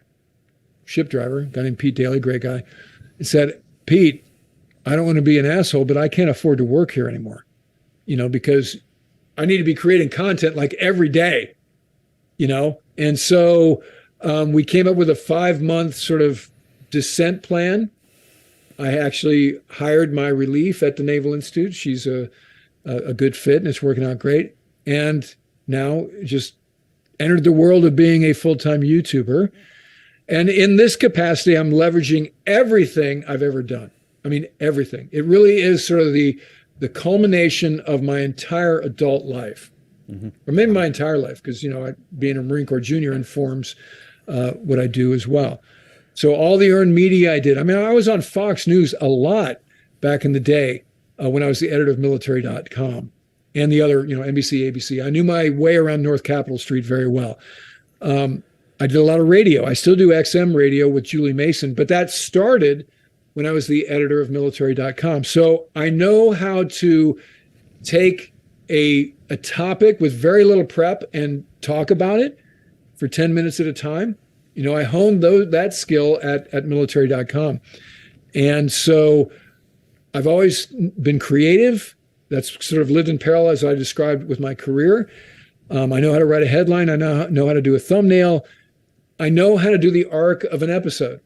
Speaker 3: ship driver, a guy named Pete Daly, great guy, and said, Pete, I don't want to be an asshole, but I can't afford to work here anymore, because I need to be creating content like every day, And so we came up with a 5-month sort of descent plan. I actually hired my relief at the Naval Institute. She's a good fit and it's working out great. And now just entered the world of being a full-time YouTuber. And in this capacity, I'm leveraging everything I've ever done. I mean, everything. It really is sort of the culmination of my entire adult life, or maybe my entire life, because, being a Marine Corps junior informs what I do as well. So all the earned media I did, I was on Fox News a lot back in the day when I was the editor of military.com and the other, NBC, ABC. I knew my way around North Capitol Street very well. I did a lot of radio. I still do XM radio with Julie Mason, but that started when I was the editor of military.com. So I know how to take a topic with very little prep and talk about it for 10 minutes at a time. I honed that skill at military.com. And so I've always been creative. That's sort of lived in parallel as I described with my career. I know how to write a headline. I know how to do a thumbnail. I know how to do the arc of an episode,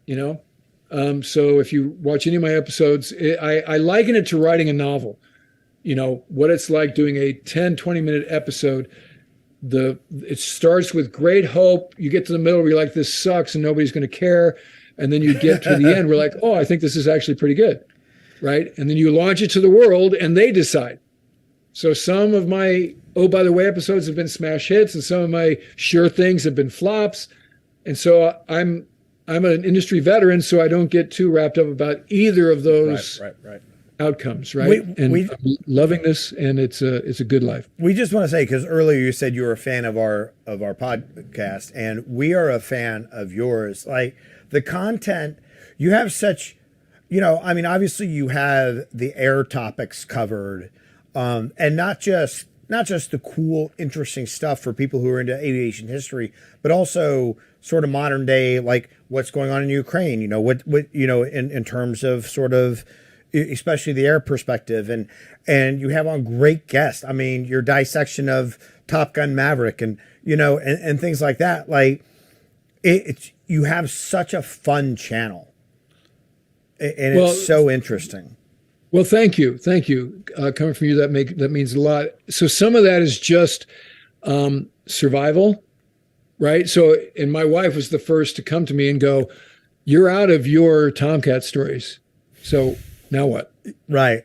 Speaker 3: So if you watch any of my episodes, I liken it to writing a novel. What it's like doing a 10, 20-minute episode. It starts with great hope. You get to the middle where you're like, this sucks and nobody's going to care. And then you get to the end, we're like, oh, I think this is actually pretty good. Right. And then you launch it to the world and they decide. So some of my, oh, by the way, episodes have been smash hits and some of my sure things have been flops. And so I'm an industry veteran, so I don't get too wrapped up about either of those outcomes, right? I'm loving this, and it's a good life.
Speaker 4: We just want to say, because earlier you said you were a fan of our podcast, and we are a fan of yours. Like the content, you have such, obviously you have the air topics covered, and not just the cool, interesting stuff for people who are into aviation history, but also sort of modern day, like what's going on in Ukraine, what in terms of sort of, especially the air perspective, and you have on great guests. I mean, your dissection of Top Gun Maverick and and things like that. Like it's you have such a fun channel, and it's so interesting.
Speaker 3: Well, thank you. Coming from you, that means a lot. So some of that is just survival, right? So, and my wife was the first to come to me and go, "You're out of your Tomcat stories. So now what?"
Speaker 4: Right.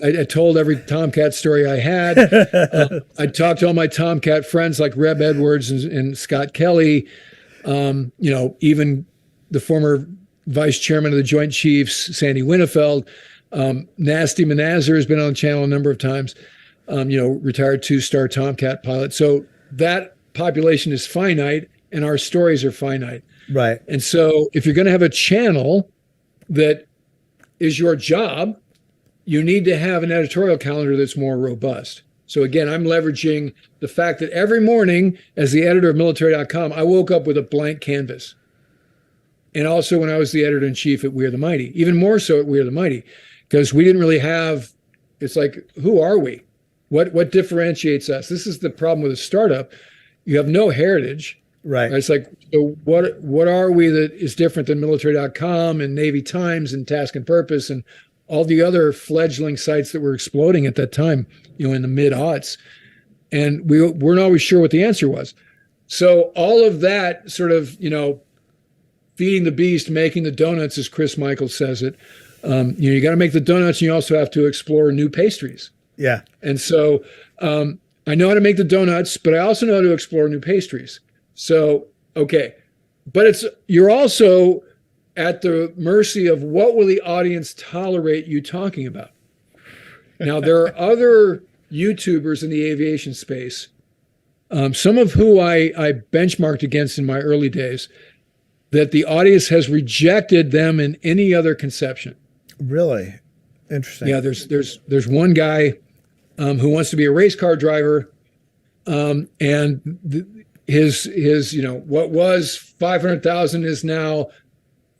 Speaker 3: I told every Tomcat story I had. I talked to all my Tomcat friends like Reb Edwards and Scott Kelly. Even the former vice chairman of the Joint Chiefs, Sandy Winnefeld. Nasty Manazar has been on the channel a number of times, retired 2-star Tomcat pilot. So that population is finite and our stories are finite.
Speaker 4: Right.
Speaker 3: And so if you're going to have a channel that is your job, you need to have an editorial calendar that's more robust. So again, I'm leveraging the fact that every morning as the editor of military.com, I woke up with a blank canvas. And also when I was the editor-in-chief at We Are the Mighty, even more so at We Are the Mighty, because we didn't really have, it's like, who are we? What differentiates us? This is the problem with a startup. You have no heritage.
Speaker 4: Right.
Speaker 3: It's like, so what are we that is different than military.com and Navy Times and Task and Purpose and all the other fledgling sites that were exploding at that time, in the mid-aughts. And we weren't always sure what the answer was. So all of that sort of, feeding the beast, making the donuts, as Chris Michaels says it, you got to make the donuts and you also have to explore new pastries.
Speaker 4: Yeah.
Speaker 3: And so I know how to make the donuts, but I also know how to explore new pastries. So, okay. But you're also at the mercy of what will the audience tolerate you talking about. Now, there are other YouTubers in the aviation space, some of who I benchmarked against in my early days, that the audience has rejected them in any other conception.
Speaker 4: Really? Interesting.
Speaker 3: Yeah, there's one guy who wants to be a race car driver, and his what was 500,000 is now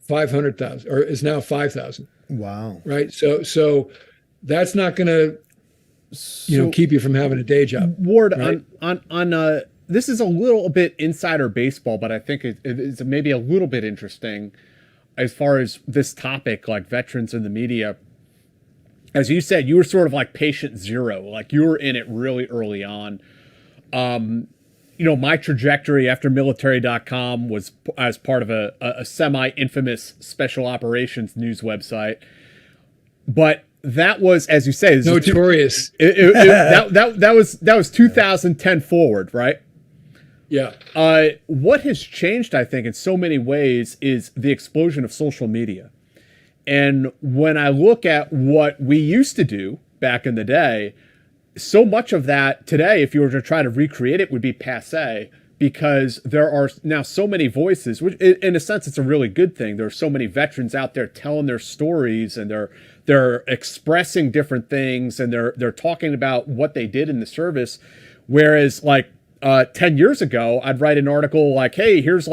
Speaker 3: 500,000 or is now 5,000.
Speaker 4: Wow.
Speaker 3: Right. So that's not going to keep you from having a day job.
Speaker 2: Ward,
Speaker 3: right?
Speaker 2: on this is a little bit insider baseball, but I think it's maybe a little bit interesting as far as this topic, like veterans in the media. As you said, you were sort of like patient zero, like you were in it really early on. My trajectory after military.com was as part of a semi-infamous special operations news website. But that was, as you say,
Speaker 3: notorious.
Speaker 2: That was 2010 forward, right?
Speaker 3: Yeah.
Speaker 2: What has changed, I think, in so many ways is the explosion of social media. And when I look at what we used to do back in the day, so much of that today, if you were to try to recreate it, would be passé, because there are now so many voices, which in a sense, it's a really good thing. There are so many veterans out there telling their stories, and they're expressing different things, and they're talking about what they did in the service. Whereas 10 years ago, I'd write an article like, hey, here's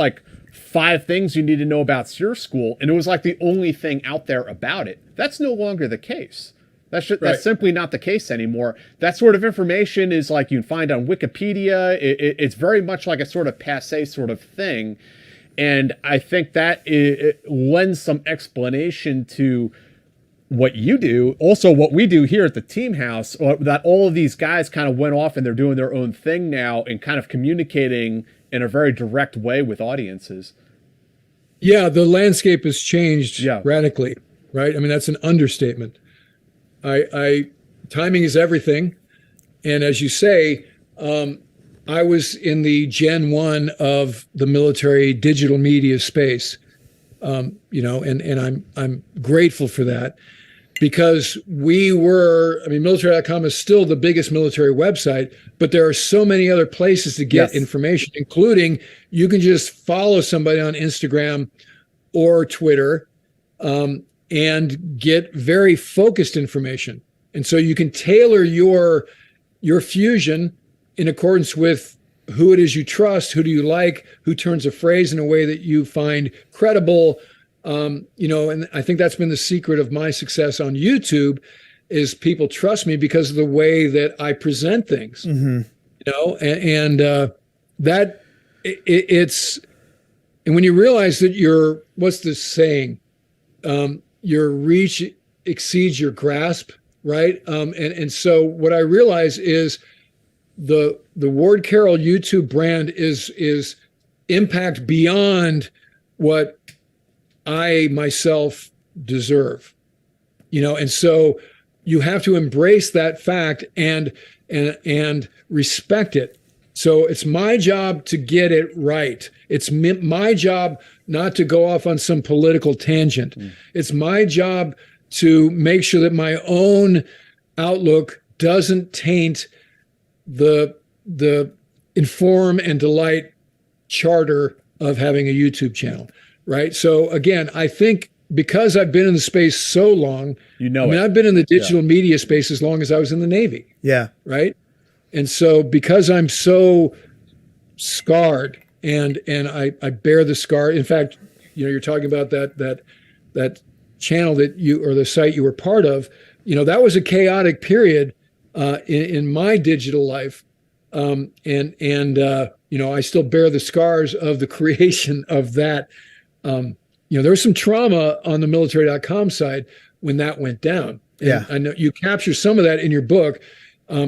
Speaker 2: 5 things you need to know about SEER school. And it was the only thing out there about it. That's no longer the case. That's simply not the case anymore. That sort of information is you can find on Wikipedia. It's very much like a sort of passé sort of thing. And I think that it lends some explanation to what you do. Also, what we do here at the Team House, that all of these guys kind of went off and they're doing their own thing now and kind of communicating in a very direct way with audiences.
Speaker 3: Yeah, the landscape has changed radically, right? I mean, that's an understatement. Timing is everything. And as you say, I was in the Gen 1 of the military digital media space, and I'm grateful for that, because military.com is still the biggest military website, but there are so many other places to get information, including you can just follow somebody on Instagram or Twitter, and get very focused information. And so you can tailor your fusion in accordance with who it is you trust, who do you like, who turns a phrase in a way that you find credible, And I think that's been the secret of my success on YouTube is people trust me because of the way that I present things, and when you realize that what's the saying? Your reach exceeds your grasp, right? And so what I realize is the Ward Carroll YouTube brand is impact beyond what I myself deserve, and so you have to embrace that fact and respect it. So it's my job to get it right. It's my job not to go off on some political tangent. It's my job to make sure that my own outlook doesn't taint the inform and delight charter of having a YouTube channel, right? So again, I think because I've been in the space so long, I've been in the digital media space as long as I was in the Navy.
Speaker 4: Yeah.
Speaker 3: Right. And so because I'm so scarred and I bear the scar, in fact, you're talking about that channel that or the site you were part of, that was a chaotic period in my digital life. I still bear the scars of the creation of that. There was some trauma on the military.com side when that went down. And I know you capture some of that in your book.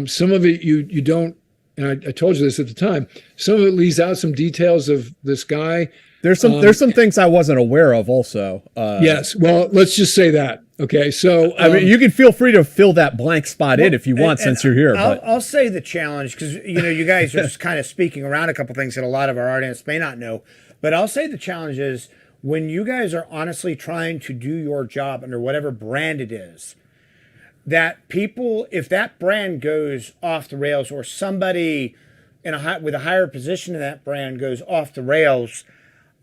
Speaker 3: Some of it you don't, and I told you this at the time, some of it leaves out some details of this guy.
Speaker 2: There's some things I wasn't aware of also.
Speaker 3: Yes. Well, let's just say that. Okay. So,
Speaker 2: I mean, you can feel free to fill that blank spot in if you want, since you're here.
Speaker 4: I'll say the challenge, because, you guys are just kind of speaking around a couple things that a lot of our audience may not know, but I'll say the challenge is when you guys are honestly trying to do your job under whatever brand it is, that people, if that brand goes off the rails or somebody with a higher position in that brand goes off the rails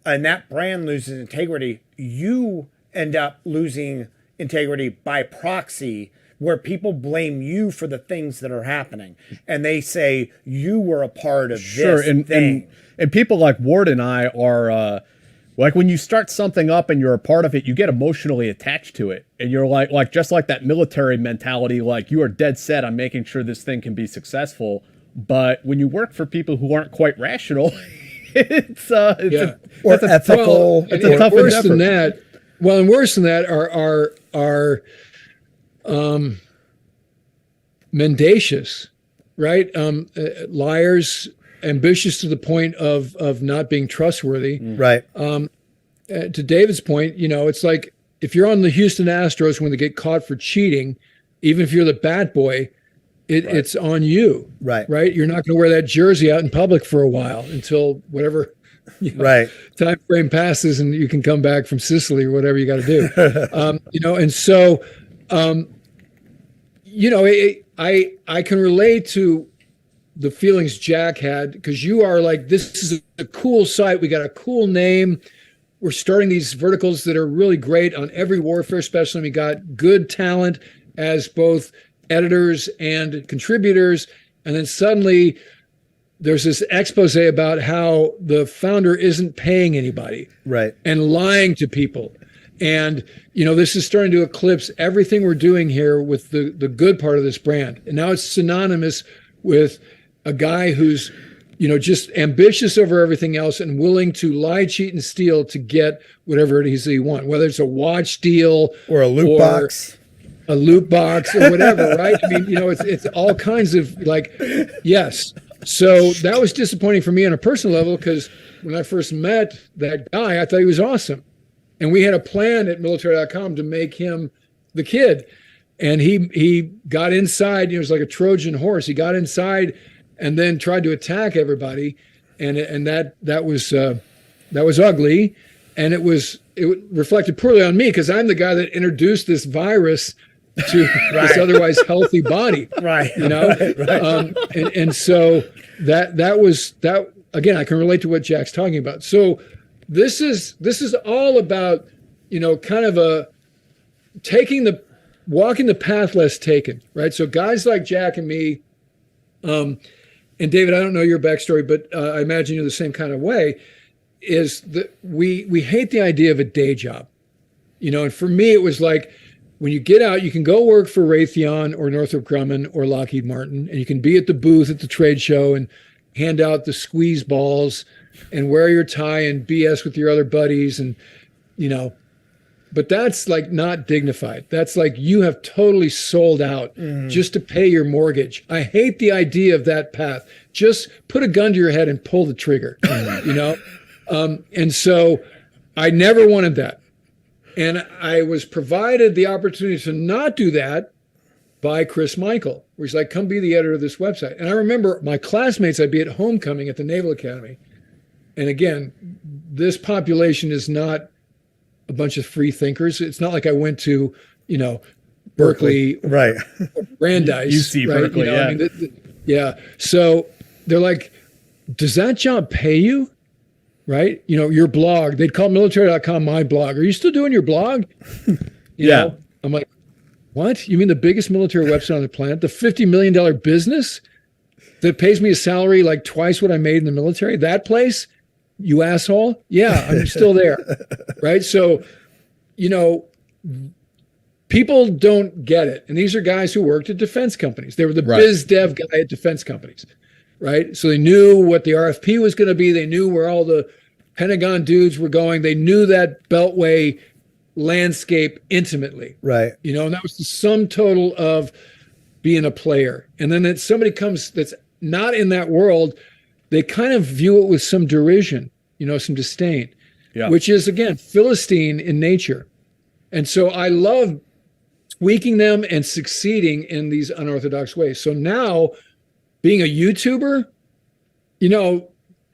Speaker 4: and that brand loses integrity, you end up losing integrity by proxy, where people blame you for the things that are happening. And they say you were a part of this thing.
Speaker 2: And people like Ward and I are... like when you start something up and you're a part of it, you get emotionally attached to it. And you're like just like that military mentality, like you are dead set on making sure this thing can be successful. But when you work for people who aren't quite rational, it's ethical.
Speaker 3: It's a tough worse than that. Well, and worse than that are mendacious, right? Liars, ambitious to the point of not being trustworthy.
Speaker 4: Right.
Speaker 3: To David's point, it's like if you're on the Houston Astros when they get caught for cheating, even if you're the bat boy, it's on you.
Speaker 4: Right.
Speaker 3: Right. You're not going to wear that jersey out in public for a while until whatever time frame passes and you can come back from Sicily or whatever you got to do. And so, I can relate to the feelings Jack had, because you are like, this is a cool site. We got a cool name. We're starting these verticals that are really great on every warfare specialty. We got good talent as both editors and contributors. And then suddenly there's this expose about how the founder isn't paying anybody.
Speaker 4: Right.
Speaker 3: And lying to people. And, this is starting to eclipse everything we're doing here with the good part of this brand. And now it's synonymous with a guy who's, just ambitious over everything else and willing to lie, cheat, and steal to get whatever it is he wants, whether it's a watch deal
Speaker 4: or a loot box.
Speaker 3: A loot box or whatever, right? I mean, it's all kinds of yes. So that was disappointing for me on a personal level, because when I first met that guy, I thought he was awesome. And we had a plan at military.com to make him the kid. And he got inside, it was like a Trojan horse. He got inside and then tried to attack everybody. And that was ugly. And it reflected poorly on me, because I'm the guy that introduced this virus to this otherwise healthy body.
Speaker 4: Right.
Speaker 3: Right. And so that was again, I can relate to what Jack's talking about. So this is all about, kind of walking the path less taken, right? So guys like Jack and me, and David, I don't know your backstory, but I imagine you're the same kind of way, is that we hate the idea of a day job. And for me, it was like, when you get out, you can go work for Raytheon or Northrop Grumman or Lockheed Martin, and you can be at the booth at the trade show and hand out the squeeze balls and wear your tie and BS with your other buddies. And, but that's like not dignified. That's like you have totally sold out just to pay your mortgage. I hate the idea of that path. Just put a gun to your head and pull the trigger, and so I never wanted that. And I was provided the opportunity to not do that by Chris Michael, where he's like, come be the editor of this website. And I remember my classmates, I'd be at homecoming at the Naval Academy. And again, this population is not a bunch of free thinkers. It's not like I went to, Berkeley,
Speaker 4: right?
Speaker 3: Or Brandeis,
Speaker 2: UC
Speaker 3: right?
Speaker 2: Berkeley,
Speaker 3: yeah. So they're like, does that job pay you? Right? Your blog, they'd call military.com my blog. Are you still doing your blog?
Speaker 2: Yeah.
Speaker 3: I'm like, what? You mean the biggest military website on the planet? The $50 million business that pays me a salary like twice what I made in the military? That place? You asshole? Yeah, I'm still there. Right? So, people don't get it. And these are guys who worked at defense companies. They were the biz dev guy at defense companies. Right? So they knew what the RFP was going to be. They knew where all the Pentagon dudes were going. They knew that Beltway landscape intimately.
Speaker 4: Right.
Speaker 3: And that was the sum total of being a player. And then that somebody comes that's not in that world, they kind of view it with some derision, some disdain, which is, again, Philistine in nature. And so I love tweaking them and succeeding in these unorthodox ways. So now, being a YouTuber,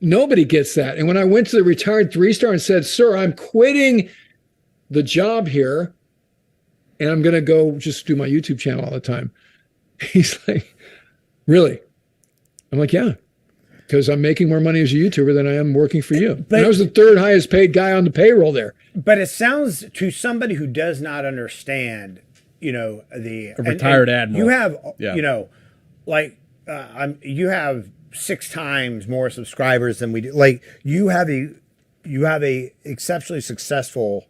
Speaker 3: nobody gets that. And when I went to the retired 3-star and said, sir, I'm quitting the job here and I'm going to go just do my YouTube channel all the time. He's like, really? I'm like, yeah, because I'm making more money as a YouTuber than I am working for you. But I was the third highest paid guy on the payroll there.
Speaker 4: But it sounds to somebody who does not understand, a
Speaker 2: retired admiral.
Speaker 4: You have, you have 6 times more subscribers than we do. Like you have a exceptionally successful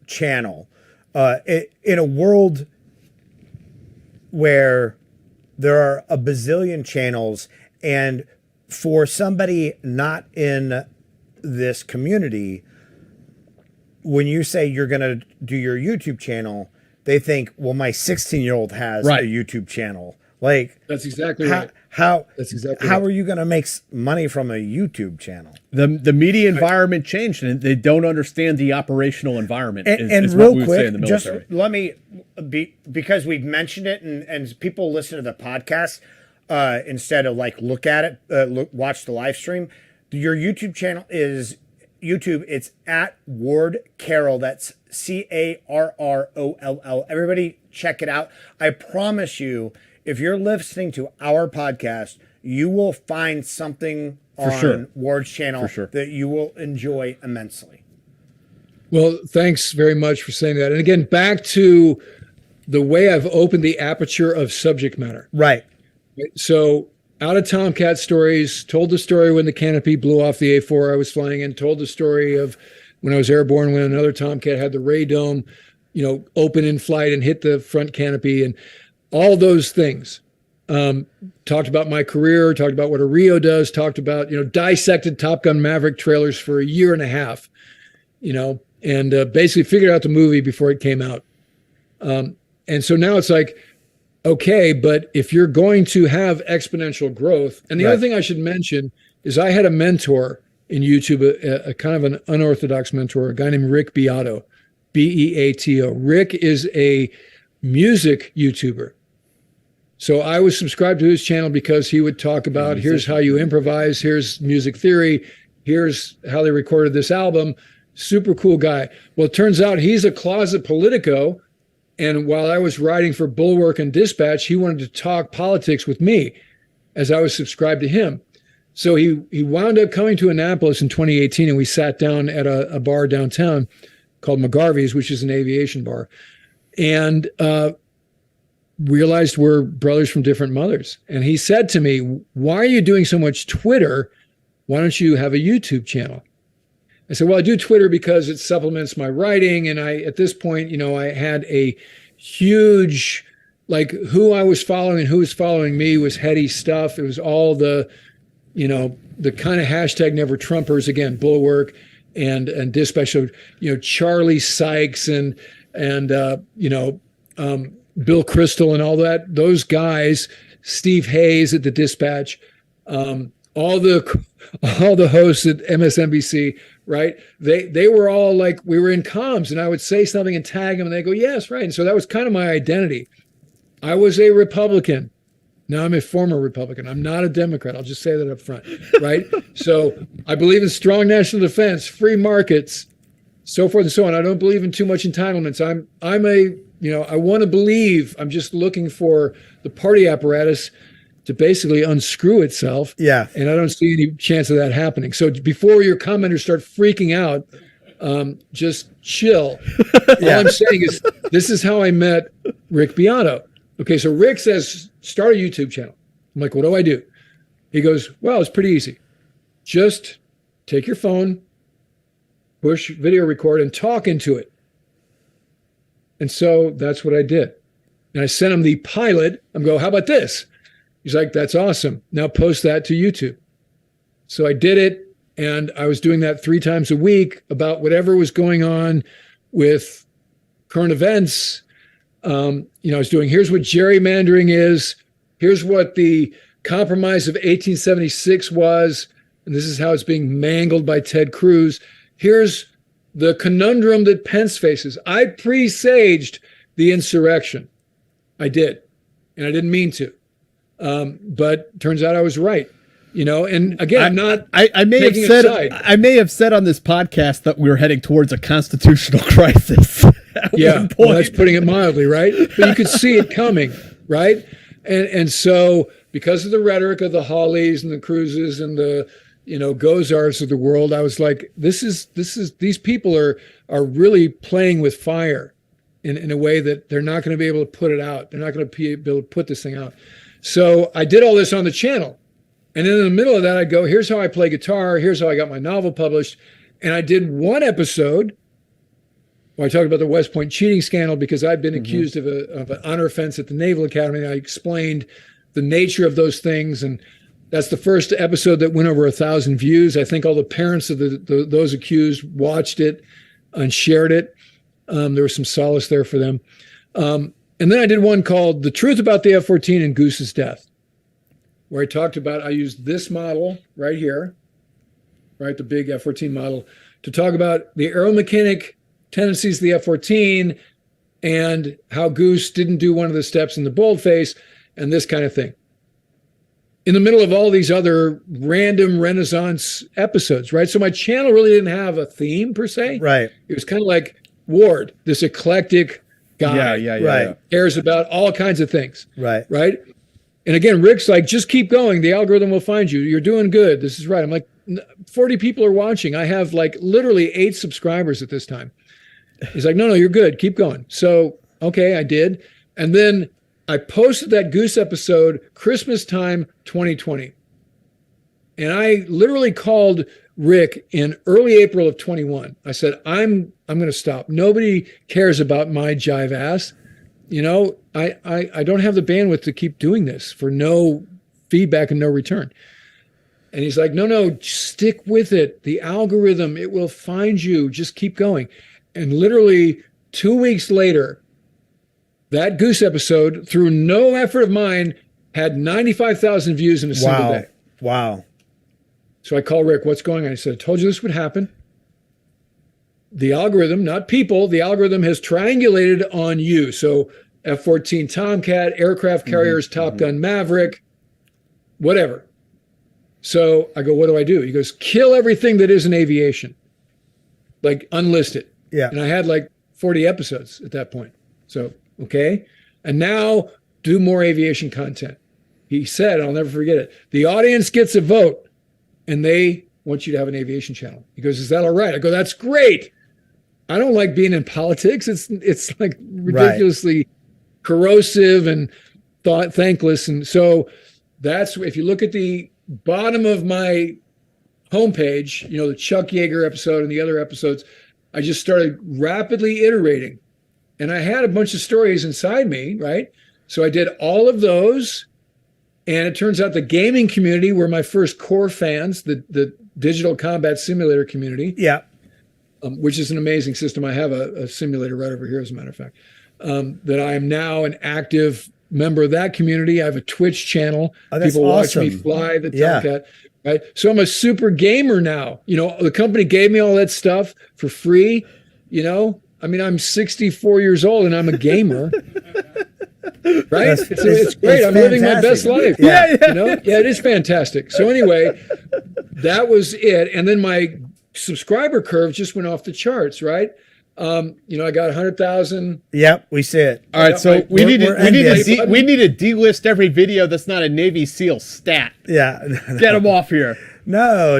Speaker 4: channel in a world where there are a bazillion channels, and for somebody not in this community, when you say you're going to do your YouTube channel, they think, well, my 16-year-old has a YouTube channel. Like
Speaker 3: that's exactly right.
Speaker 4: How
Speaker 3: right.
Speaker 4: are you going to make money from a YouTube channel?
Speaker 2: The media environment changed, and they don't understand the operational environment.
Speaker 4: And
Speaker 2: is
Speaker 4: real
Speaker 2: what we would
Speaker 4: quick,
Speaker 2: say in the military.
Speaker 4: just let me because we've mentioned it, and people listen to the podcast instead of like look at it, watch the live stream. Your YouTube channel is YouTube. It's at Ward Carroll. That's CARROLL. Everybody check it out. I promise you, if you're listening to our podcast, you will find something on Ward's channel that you will enjoy immensely.
Speaker 3: Well, thanks very much for saying that. And again, back to the way I've opened the aperture of subject matter.
Speaker 4: Right.
Speaker 3: So out of Tomcat stories, told the story when the canopy blew off the A4 I was flying in, told the story of when I was airborne, when another Tomcat had the radome, open in flight and hit the front canopy, and all those things. Talked about my career, talked about what a RIO does, talked about, dissected Top Gun Maverick trailers for a year and a half, and basically figured out the movie before it came out. And so now it's like, okay, but if you're going to have exponential growth, and the other thing I should mention is I had a mentor in YouTube, a kind of an unorthodox mentor, a guy named Rick Beato, Beato. Rick is a music YouTuber. So I was subscribed to his channel because he would talk about, here's how you improvise, here's music theory, here's how they recorded this album. Super cool guy. Well, it turns out he's a closet politico. And while I was writing for Bulwark and Dispatch, he wanted to talk politics with me as I was subscribed to him. So he wound up coming to Annapolis in 2018, and we sat down at a bar downtown called McGarvey's, which is an aviation bar, and realized we're brothers from different mothers. And he said to me, why are you doing so much Twitter? Why don't you have a YouTube channel? I said, well, I do Twitter because it supplements my writing. And at this point, I had a huge, like, who I was following and who was following me was heady stuff. It was all the kind of hashtag never Trumpers, again, Bulwark and Dispatch. So, Charlie Sykes and Bill Crystal and all that, those guys, Steve Hayes at the Dispatch, all the hosts at MSNBC, right? They were all like, we were in comms, and I would say something and tag them, and they go, yes, right. And so that was kind of my identity. I was a Republican. Now I'm a former Republican. I'm not a Democrat. I'll just say that up front, right? So I believe in strong national defense, free markets, so forth and so on. I don't believe in too much entitlements. I want to believe. I'm just looking for the party apparatus to basically unscrew itself.
Speaker 4: Yeah.
Speaker 3: And I don't see any chance of that happening. So before your commenters start freaking out, just chill.
Speaker 4: Yeah.
Speaker 3: All I'm saying is this is how I met Rick Beato. Okay, so Rick says, start a YouTube channel. I'm like, what do I do? He goes, well, it's pretty easy. Just take your phone, push video record, and talk into it. And so that's what I did. And I sent him the pilot. I'm going, how about this? He's like, that's awesome. Now post that to YouTube. So I did it, and I was doing that 3 times a week about whatever was going on with current events. I was doing, here's what gerrymandering is. Here's what the compromise of 1876 was. And this is how it's being mangled by Ted Cruz. Here's the conundrum that Pence faces. I presaged the insurrection. I did. And I didn't mean to. But turns out I was right. And again,
Speaker 2: I may have said on this podcast that we were heading towards a constitutional crisis.
Speaker 3: Yeah, well, that's putting it mildly, right? But you could see it coming, right? And so because of the rhetoric of the Hawleys and the Cruzes and the Gozars of the world, I was like, these people are really playing with fire in a way that they're not going to be able to put it out. They're not going to be able to put this thing out. So I did all this on the channel. And then in the middle of that, I'd go, here's how I play guitar. Here's how I got my novel published. And I did one episode where I talked about the West Point cheating scandal because I'd been accused of an honor offense at the Naval Academy. And I explained the nature of those things. And that's the first episode that went over 1,000 views. I think all the parents of those accused watched it and shared it. There was some solace there for them. And then I did one called The Truth About the F-14 and Goose's Death, where I talked about, I used this model right here, right, the big F-14 model, to talk about the aeromechanic tendencies of the F-14 and how Goose didn't do one of the steps in the boldface and this kind of thing. In the middle of all these other random Renaissance episodes, right? So my channel really didn't have a theme per se.
Speaker 4: Right.
Speaker 3: It was kind of like Ward, this eclectic guy.
Speaker 4: Right.
Speaker 3: Cares about all kinds of things.
Speaker 4: Right.
Speaker 3: Right. And again, Rick's like, just keep going. The algorithm will find you. You're doing good. This is right. I'm like, 40 people are watching. I have like literally 8 subscribers at this time. He's like, no, you're good. Keep going. So, okay, I did. And then I posted that Goose episode Christmas time 2020. And I literally called Rick in early April of 21. I said, I'm going to stop. Nobody cares about my jive ass. I don't have the bandwidth to keep doing this for no feedback and no return. And he's like, no, stick with it. The algorithm, it will find you. Just keep going. And literally 2 weeks later, that Goose episode, through no effort of mine, had 95,000 views in a single day.
Speaker 4: Wow.
Speaker 3: So I call Rick, what's going on? I said, I told you this would happen. The algorithm, not people, the algorithm has triangulated on you. So F-14 Tomcat, aircraft carriers, Top Gun Maverick, whatever. So I go, what do I do? He goes, kill everything that isn't aviation. Like unlist it.
Speaker 4: Yeah.
Speaker 3: And I had like 40 episodes at that point. So, okay. And now do more aviation content. He said, I'll never forget it, the audience gets a vote and they want you to have an aviation channel. He goes, is that all right? I go, that's great. I don't like being in politics. It's like ridiculously corrosive and thankless. And so that's, if you look at the bottom of my homepage, the Chuck Yeager episode and the other episodes, I just started rapidly iterating. And I had a bunch of stories inside me, right? So I did all of those. And it turns out the gaming community were my first core fans, the digital combat simulator community.
Speaker 4: Yeah.
Speaker 3: Which is an amazing system. I have a simulator right over here, as a matter of fact, that I am now an active member of that community. I have a Twitch channel.
Speaker 4: Oh, that's
Speaker 3: People watch
Speaker 4: awesome.
Speaker 3: me fly the Tomcat. Right. So I'm a super gamer now. The company gave me all that stuff for free. I mean, I'm 64 years old and I'm a gamer. Right? It's great. I'm living my best life.
Speaker 4: Yeah.
Speaker 3: Yeah, it is fantastic. So anyway, that was it. And then my subscriber curve just went off the charts, right? I got 100,000.
Speaker 4: Yep, we see it.
Speaker 2: All right, so we need to delist every video that's not a Navy SEAL stat.
Speaker 4: Yeah.
Speaker 2: Get them off here.
Speaker 4: No.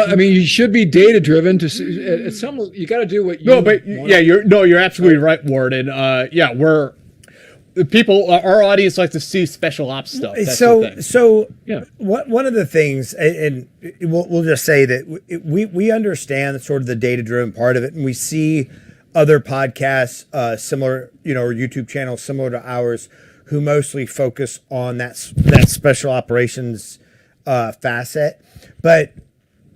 Speaker 3: I mean, you should be data driven to at some. You got to do what you.
Speaker 2: No, but you're absolutely right, Ward. And we're people. Our audience likes to see special ops stuff. That's the thing.
Speaker 4: One of the things, and we'll just say that we understand sort of the data driven part of it, and we see other podcasts similar, or YouTube channels similar to ours, who mostly focus on that special operations facet. But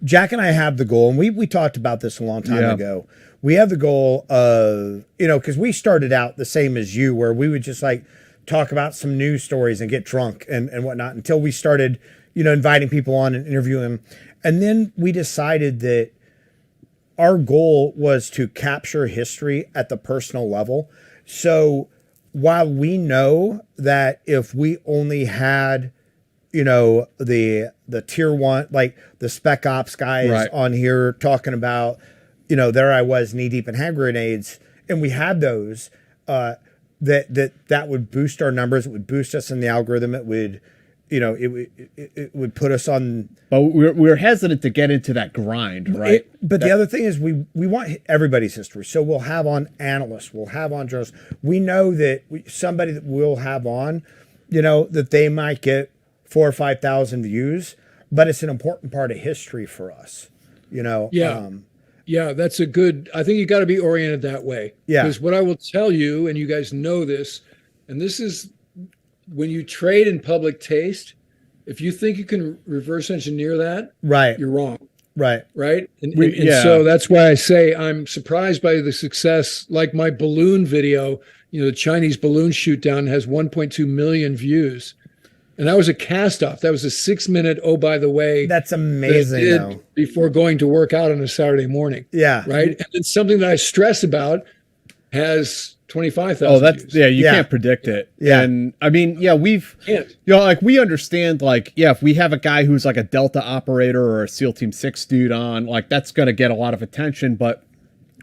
Speaker 4: Jack and I have the goal, and we talked about this a long time ago. We have the goal of, because we started out the same as you, where we would just like talk about some news stories and get drunk and whatnot until we started, inviting people on and interviewing them. And then we decided that our goal was to capture history at the personal level. So while we know that if we only had, the tier one, like the spec ops guys on here talking about, there I was knee deep in hand grenades, and we had those, that would boost our numbers. It would boost us in the algorithm. It would, it would put us on.
Speaker 2: But we're hesitant to get into that grind, right?
Speaker 4: The other thing is we want everybody's history. So we'll have on analysts, we'll have on journalists. We know that somebody that we'll have on, that they might get 4,000 or 5,000 views, but it's an important part of history for us,
Speaker 3: Yeah, that's a good. I think you got to be oriented that way.
Speaker 4: Yeah.
Speaker 3: Because what I will tell you, and you guys know this, and this is when you trade in public taste, if you think you can reverse engineer that, you're wrong.
Speaker 4: Right.
Speaker 3: And so that's why I say I'm surprised by the success. Like my balloon video, the Chinese balloon shoot down has 1.2 million views. And that was a cast off. That was a 6-minute, oh, by the way.
Speaker 4: That's amazing.
Speaker 3: Before going to work out on a Saturday morning.
Speaker 4: Yeah.
Speaker 3: Right. And it's something that I stress about has 25,000.
Speaker 2: Oh, that's,
Speaker 3: views.
Speaker 2: you can't predict it.
Speaker 4: Yeah.
Speaker 2: And I mean,
Speaker 3: Can't.
Speaker 2: we understand, if we have a guy who's like a Delta operator or a SEAL Team 6 dude on, that's going to get a lot of attention, but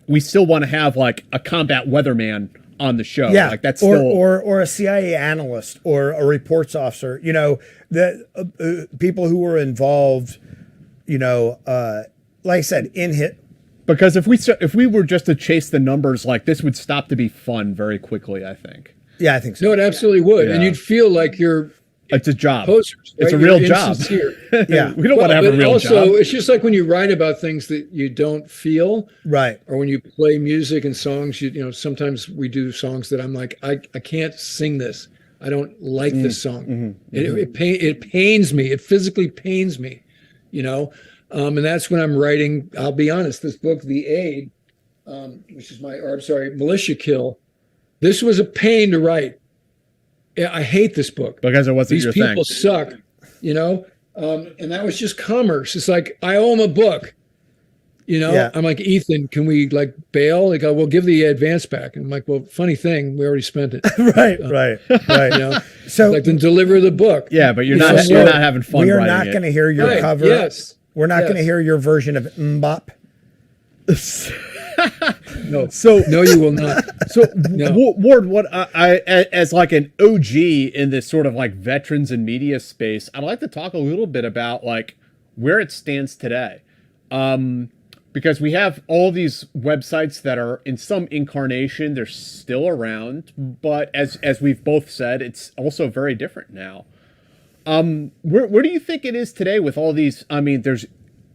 Speaker 2: we still want to have like a combat weatherman on the show.
Speaker 4: Yeah,
Speaker 2: that's
Speaker 4: or,
Speaker 2: still
Speaker 4: or a CIA analyst or a reports officer, the people who were involved, like I said, in hit.
Speaker 2: Because if we were just to chase the numbers, this would stop to be fun very quickly, I think.
Speaker 4: Yeah, I think so.
Speaker 3: No, it absolutely would.
Speaker 2: Yeah.
Speaker 3: And you'd feel like you're
Speaker 2: it's a job.
Speaker 3: Posers,
Speaker 2: it's
Speaker 3: right?
Speaker 2: a real job.
Speaker 4: Yeah.
Speaker 2: We don't want to have a real job.
Speaker 3: Also, it's just like when you write about things that you don't feel.
Speaker 4: Right.
Speaker 3: Or when you play music and songs, sometimes we do songs that I'm like, I can't sing this. I don't like this song. It pains me. It physically pains me, and that's when I'm writing. I'll be honest, this book, The Aid, which is Militia Kill. This was a pain to write. I hate this book
Speaker 2: because it wasn't your thing.
Speaker 3: These people suck, and that was just commerce. It's like, I owe them a book, I'm like, Ethan, can we bail? They go, we'll give the advance back. And I'm like, well, funny thing, we already spent it.
Speaker 4: Right. So
Speaker 3: then deliver the book.
Speaker 2: Yeah, but you're not having fun.
Speaker 4: We are not going to hear your cover.
Speaker 3: Yes.
Speaker 4: We're not going to hear your version of Mbop.
Speaker 3: No. So no, you will not.
Speaker 2: So Ward, what I as an OG in this sort of veterans and media space, I'd like to talk a little bit about where it stands today, because we have all these websites that are in some incarnation, they're still around, but as we've both said, it's also very different now. Where do you think it is today with all these? I mean, there's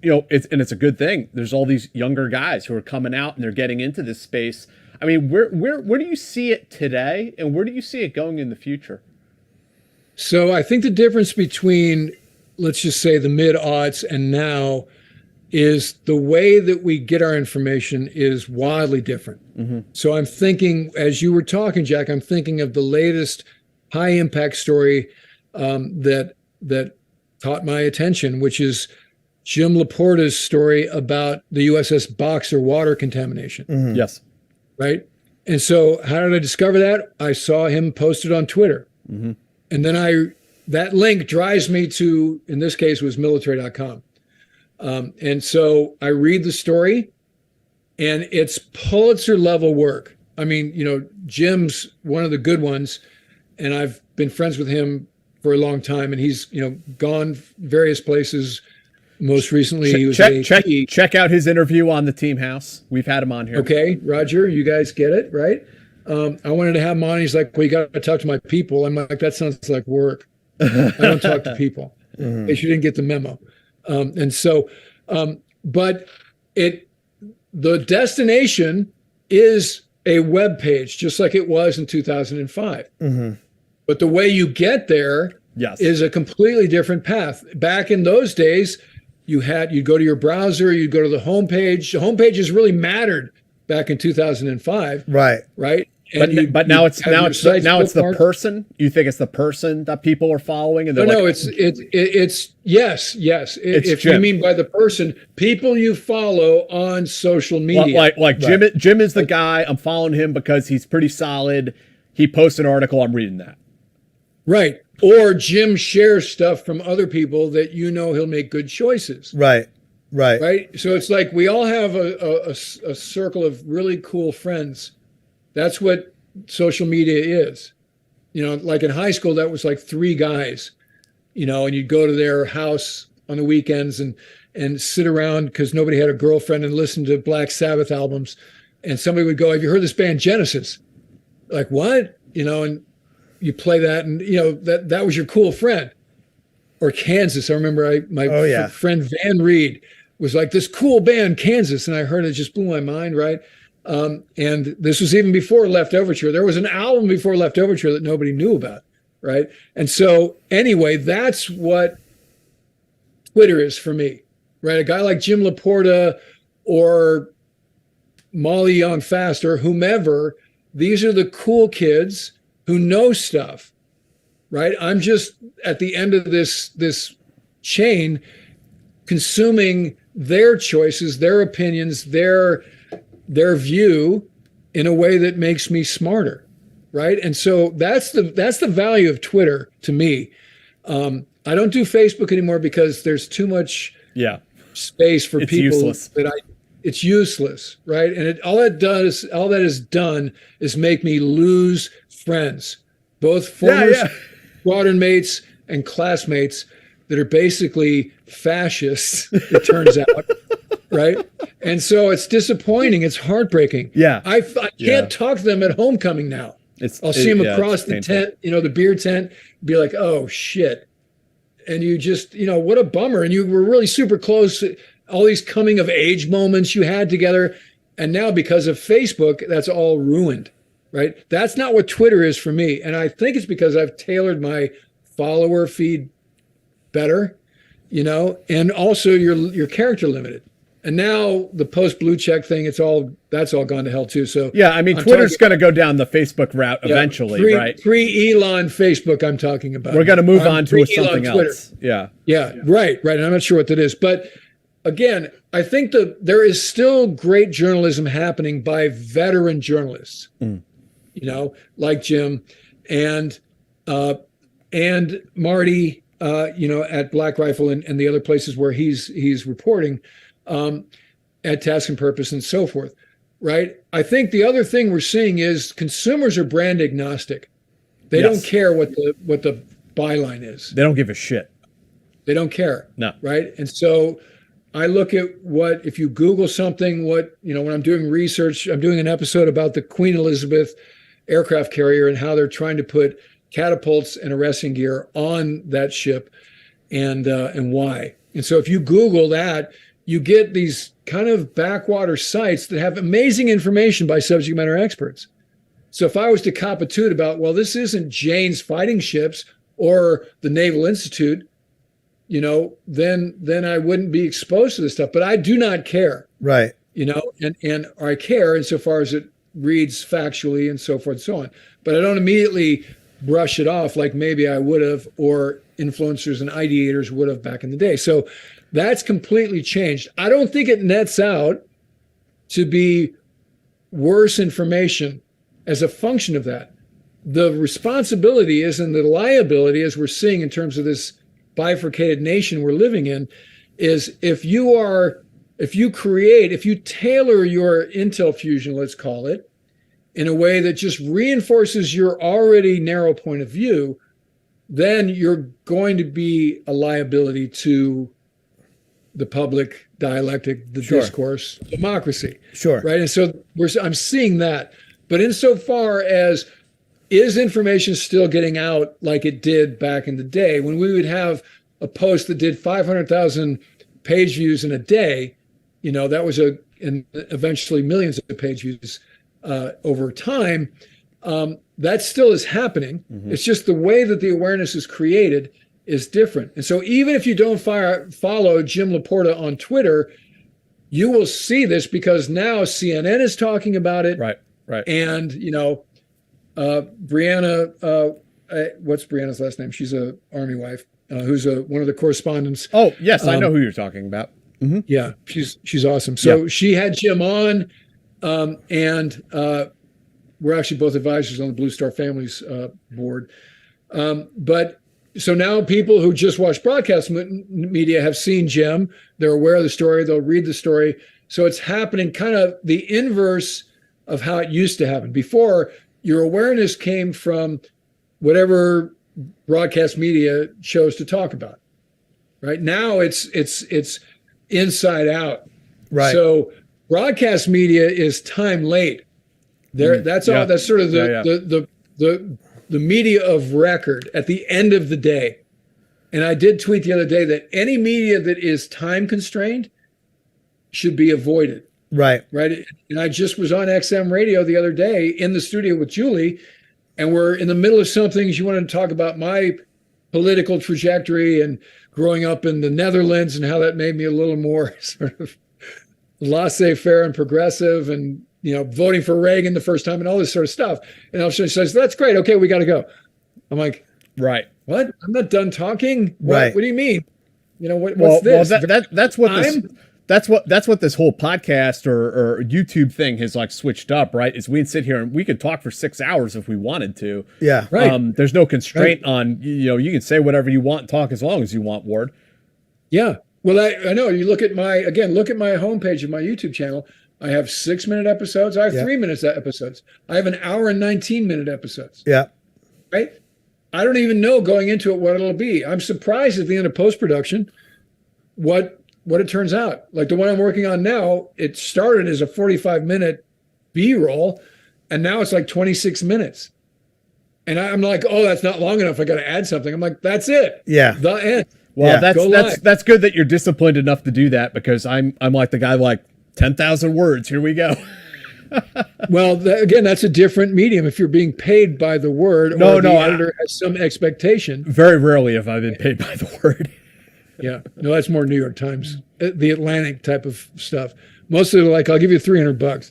Speaker 2: it's a good thing. There's all these younger guys who are coming out and they're getting into this space. I mean, where do you see it today, and where do you see it going in the future?
Speaker 3: So I think the difference between, let's just say, the mid-aughts and now is the way that we get our information is wildly different. So I'm thinking, as you were talking, Jack, I'm thinking of the latest high-impact story that caught my attention, which is Jim Laporta's story about the USS Boxer water contamination.
Speaker 2: Yes.
Speaker 3: Right? And so how did I discover that? I saw him posted on Twitter. And then that link drives me to, in this case, was military.com. And so I read the story, and it's Pulitzer level work. I mean, Jim's one of the good ones, and I've been friends with him for a long time, and he's, gone various places. Most recently, he was
Speaker 2: check out his interview on the Team House. We've had him on here.
Speaker 3: Okay, Roger, you guys get it, right? I wanted to have him on. He's like, well, you got to talk to my people. I'm like, that sounds like work. I don't talk to people. In case you didn't get the memo. But the destination is a web page, just like it was in 2005. But the way you get there is a completely different path. Back in those days, you'd go to your browser, you'd go to the homepage. The homepages really mattered back in 2005.
Speaker 4: Right.
Speaker 3: Right.
Speaker 2: But now it's the person. You think it's the person that people are following, and
Speaker 3: it's yes. If you mean by the person, people you follow on social media,
Speaker 2: like Jim is the guy. I'm following him because he's pretty solid. He posts an article. I'm reading that.
Speaker 3: Right. Or Jim shares stuff from other people that he'll make good choices.
Speaker 4: Right.
Speaker 3: So it's like we all have a circle of really cool friends. That's what social media is. Like in high school, that was like 3 guys, and you'd go to their house on the weekends and sit around because nobody had a girlfriend and listen to Black Sabbath albums. And somebody would go, have you heard this band Genesis? Like, what? And you play that, and that was your cool friend. Or Kansas. I remember my friend Van Reed was like, this cool band Kansas, and I heard it, just blew my mind, right? And this was even before Left Overture. There was an album before Left Overture that nobody knew about, right? And so anyway, that's what Twitter is for me, right? A guy like Jim Laporta or Molly Young Fast or whomever, these are the cool kids who know stuff, right? I'm just at the end of this chain consuming their choices, their opinions, their view in a way that makes me smarter, right? And so that's the value of Twitter to me. I don't do Facebook anymore because there's too much space for people.
Speaker 2: Useless.
Speaker 3: It's useless, right? And all that has done is make me lose friends, both former squadron mates and classmates that are basically fascists, it turns out, right? And so it's disappointing. It's heartbreaking.
Speaker 2: Yeah.
Speaker 3: I can't talk to them at homecoming now. I'll see them across the tent, the beer tent, be like, oh, shit. And you just, what a bummer. And you were really super close. All these coming of age moments you had together. And now because of Facebook, that's all ruined, right? That's not what Twitter is for me. And I think it's because I've tailored my follower feed better, and also your character limited. And now the post blue check thing, that's all gone to hell too. So
Speaker 2: yeah, I mean, Twitter's going to go down the Facebook route eventually, right?
Speaker 3: Pre-Elon Facebook, I'm talking about.
Speaker 2: We're going to move on to something else. Yeah,
Speaker 3: right. And I'm not sure what that is, but again, I think there is still great journalism happening by veteran journalists, like Jim and Marty, at Black Rifle and the other places where he's reporting. At Task and Purpose and so forth, right? I think the other thing we're seeing is consumers are brand agnostic. They don't care what the byline is.
Speaker 2: They don't give a shit.
Speaker 3: They don't care.
Speaker 2: No.
Speaker 3: Right? And so I look at if you Google something, when I'm doing research, I'm doing an episode about the Queen Elizabeth aircraft carrier and how they're trying to put catapults and arresting gear on that ship and why. And so if you Google that, you get these kind of backwater sites that have amazing information by subject matter experts. So if I was to cop a toot about, well, this isn't Jane's fighting ships or the Naval Institute, then I wouldn't be exposed to this stuff. But I do not care.
Speaker 4: Right.
Speaker 3: And I care insofar as it reads factually and so forth and so on. But I don't immediately brush it off like maybe I would have, or influencers and ideators would have back in the day. So that's completely changed. I don't think it nets out to be worse information as a function of that. The responsibility is, and the liability, as we're seeing in terms of this bifurcated nation we're living in, is if you tailor your intel fusion, let's call it, in a way that just reinforces your already narrow point of view, then you're going to be a liability to the public dialectic, the discourse, democracy.
Speaker 4: Sure.
Speaker 3: Right. And so I'm seeing that. But insofar as, is information still getting out like it did back in the day when we would have a post that did 500,000 page views in a day? That was and eventually millions of page views over time. That still is happening. Mm-hmm. It's just the way that the awareness is created is different. And so even if you don't follow Jim Laporta on Twitter, you will see this because now CNN is talking about it.
Speaker 2: Right.
Speaker 3: And, Brianna, what's Brianna's last name? She's a Army wife who's one of the correspondents.
Speaker 2: Oh, yes, I know who you're talking about. Mm-hmm.
Speaker 3: Yeah, she's awesome. So she had Jim on, and we're actually both advisors on the Blue Star Families board. But so now people who just watch broadcast media have seen Jim. They're aware of the story. They'll read the story. So it's happening kind of the inverse of how it used to happen. Before, your awareness came from whatever broadcast media chose to talk about. Right now, it's inside out.
Speaker 4: Right.
Speaker 3: So broadcast media is time late. That's all. That's sort of the media of record at the end of the day. And I did tweet the other day that any media that is time constrained should be avoided.
Speaker 4: Right.
Speaker 3: And I just was on XM radio the other day in the studio with Julie, and we're in the middle of something. She wanted to talk about my political trajectory and growing up in the Netherlands and how that made me a little more sort of laissez-faire and progressive, and voting for Reagan the first time and all this sort of stuff. And she says, "That's great. Okay, we got to go." I'm like,
Speaker 2: right.
Speaker 3: What? I'm not done talking.
Speaker 4: Right.
Speaker 3: What do you mean? What's this?
Speaker 2: Well, that's what this whole podcast or YouTube thing has like switched up, right? Is we can sit here and we could talk for 6 hours if we wanted to.
Speaker 4: Yeah.
Speaker 2: Right. There's no constraint on, you can say whatever you want, talk as long as you want, Ward.
Speaker 3: Yeah. Well, I know you look at my homepage of my YouTube channel. I have 6-minute episodes. I have 3-minute episodes. I have an hour and 19-minute episodes.
Speaker 4: Yeah.
Speaker 3: Right. I don't even know going into it what it'll be. I'm surprised at the end of post-production what it turns out. Like the one I'm working on now, it started as a 45-minute B-roll, and now it's like 26 minutes. And I'm like, oh, that's not long enough. I got to add something. I'm like, that's it.
Speaker 4: Yeah.
Speaker 3: The end.
Speaker 2: Well, that's good that you're disciplined enough to do that, because I'm like the guy like 10,000 words. Here we go.
Speaker 3: Well, again, that's a different medium. If you're being paid by the word, or the editor has some expectation.
Speaker 2: Very rarely have I been paid by the word.
Speaker 3: Yeah, no, that's more New York Times, the Atlantic type of stuff. Mostly like, I'll give you $300,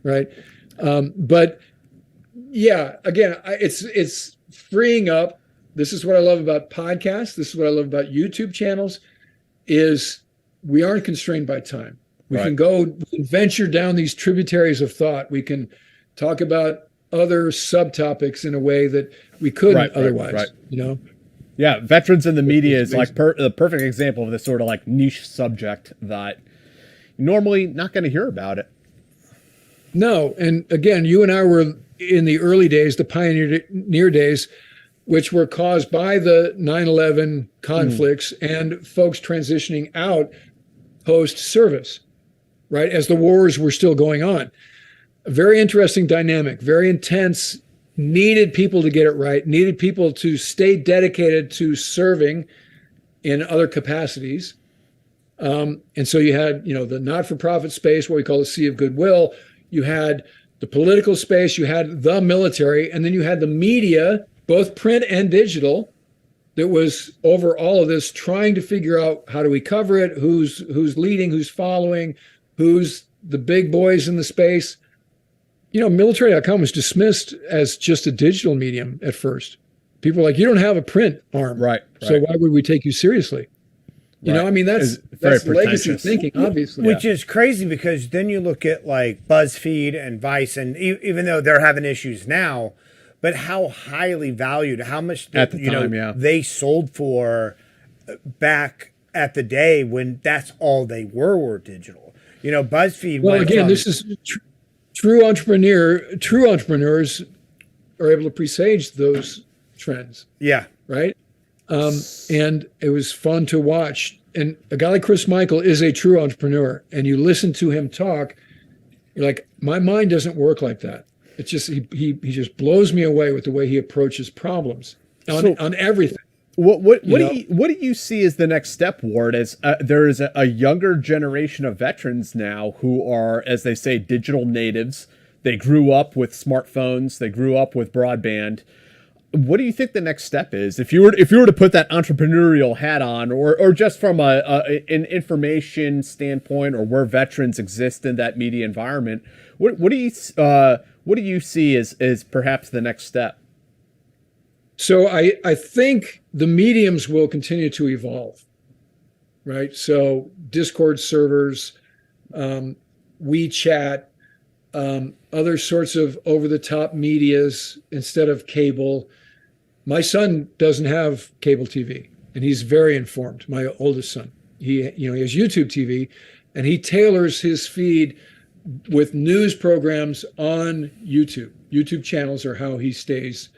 Speaker 3: right? But yeah, again, it's freeing up. This is what I love about podcasts. This is what I love about YouTube channels, is we aren't constrained by time. We can venture down these tributaries of thought. We can talk about other subtopics in a way that we couldn't otherwise,
Speaker 2: Yeah, veterans in the media is like the perfect example of this sort of like niche subject that you're normally not going to hear about it.
Speaker 3: No, and again, you and I were in the early days, the pioneer days, which were caused by the 9/11 conflicts and folks transitioning out post-service, right, as the wars were still going on. A very interesting dynamic, very intense. Needed people to get it right, needed people to stay dedicated to serving in other capacities. And so you had, the not-for-profit space, what we call the sea of goodwill. You had the political space, you had the military, and then you had the media, both print and digital, that was over all of this, trying to figure out how do we cover it, who's leading, who's following, who's the big boys in the space. Military.com was dismissed as just a digital medium at first. People were like, you don't have a print arm.
Speaker 2: Right.
Speaker 3: So why would we take you seriously? That's legacy thinking, obviously.
Speaker 4: Which is crazy, because then you look at like BuzzFeed and Vice, and even though they're having issues now, but how highly valued, how much
Speaker 2: at the time,
Speaker 4: they sold for back at the day when that's all they were digital. BuzzFeed.
Speaker 3: Well, again, this is true entrepreneurs are able to presage those trends.
Speaker 4: Yeah.
Speaker 3: Right. And it was fun to watch. And a guy like Chris Michael is a true entrepreneur. And you listen to him talk, you're like, my mind doesn't work like that. It's just, he just blows me away with the way he approaches problems on everything.
Speaker 2: What do you see as the next step, Ward? As there is a younger generation of veterans now who are, as they say, digital natives. They grew up with smartphones. They grew up with broadband. What do you think the next step is? If you were to put that entrepreneurial hat on, or just from an information standpoint, or where veterans exist in that media environment, what do you see as perhaps the next step?
Speaker 3: So I think the mediums will continue to evolve, right? So Discord servers, WeChat, other sorts of over-the-top medias instead of cable. My son doesn't have cable TV, and he's very informed. My oldest son, he has YouTube TV, and he tailors his feed with news programs on YouTube. YouTube channels are how he stays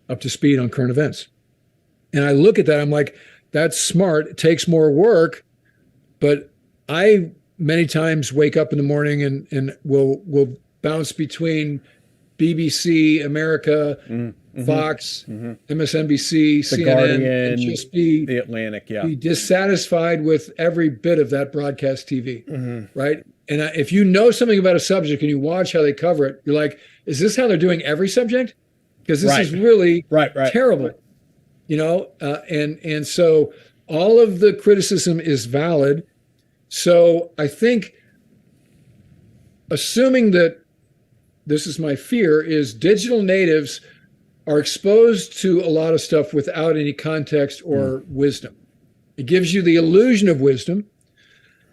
Speaker 3: up to speed on current events. And I look at that, I'm like, that's smart. It takes more work, but I many times wake up in the morning and will bounce between BBC, America, Fox, MSNBC,
Speaker 2: the
Speaker 3: CNN,
Speaker 2: Guardian,
Speaker 3: and just be
Speaker 2: the Atlantic,
Speaker 3: be dissatisfied with every bit of that broadcast TV, right? And if you know something about a subject and you watch how they cover it, you're like, is this how they're doing every subject? Because this is really terrible, and so all of the criticism is valid. So I think, assuming that, this is my fear, is digital natives are exposed to a lot of stuff without any context or wisdom. It gives you the illusion of wisdom.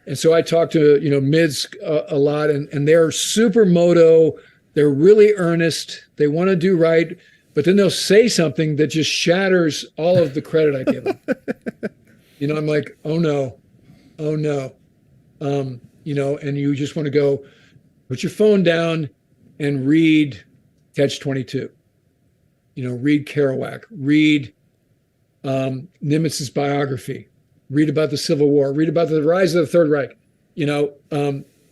Speaker 3: And so I talk to, mids a lot, and they're super moto. They're really earnest. They want to do right, but then they'll say something that just shatters all of the credit I give them. I'm like, oh no. And you just want to go, put your phone down and read Catch-22. Read Kerouac, read Nimitz's biography, read about the Civil War, read about the rise of the Third Reich.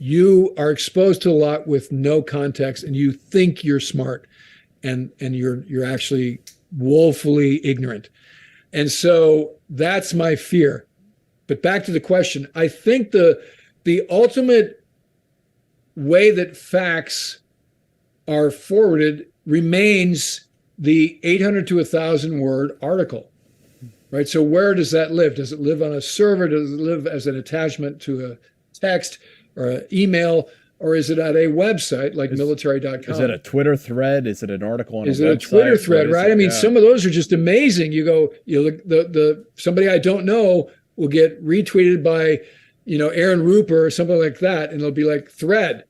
Speaker 3: You are exposed to a lot with no context, and you think you're smart, and you're actually woefully ignorant. And so that's my fear. But back to the question, I think the ultimate way that facts are forwarded remains the 800 to 1,000 word article, right? So where does that live? Does it live on a server? Does it live as an attachment to a text or an email? Or is it at a website like military.com?
Speaker 2: Is it a Twitter thread? Is it an article on a website?
Speaker 3: Is it a Twitter thread, right? I mean, some of those are just amazing. You go, the somebody I don't know will get retweeted by, Aaron Rupert or something like that. And it'll be like thread,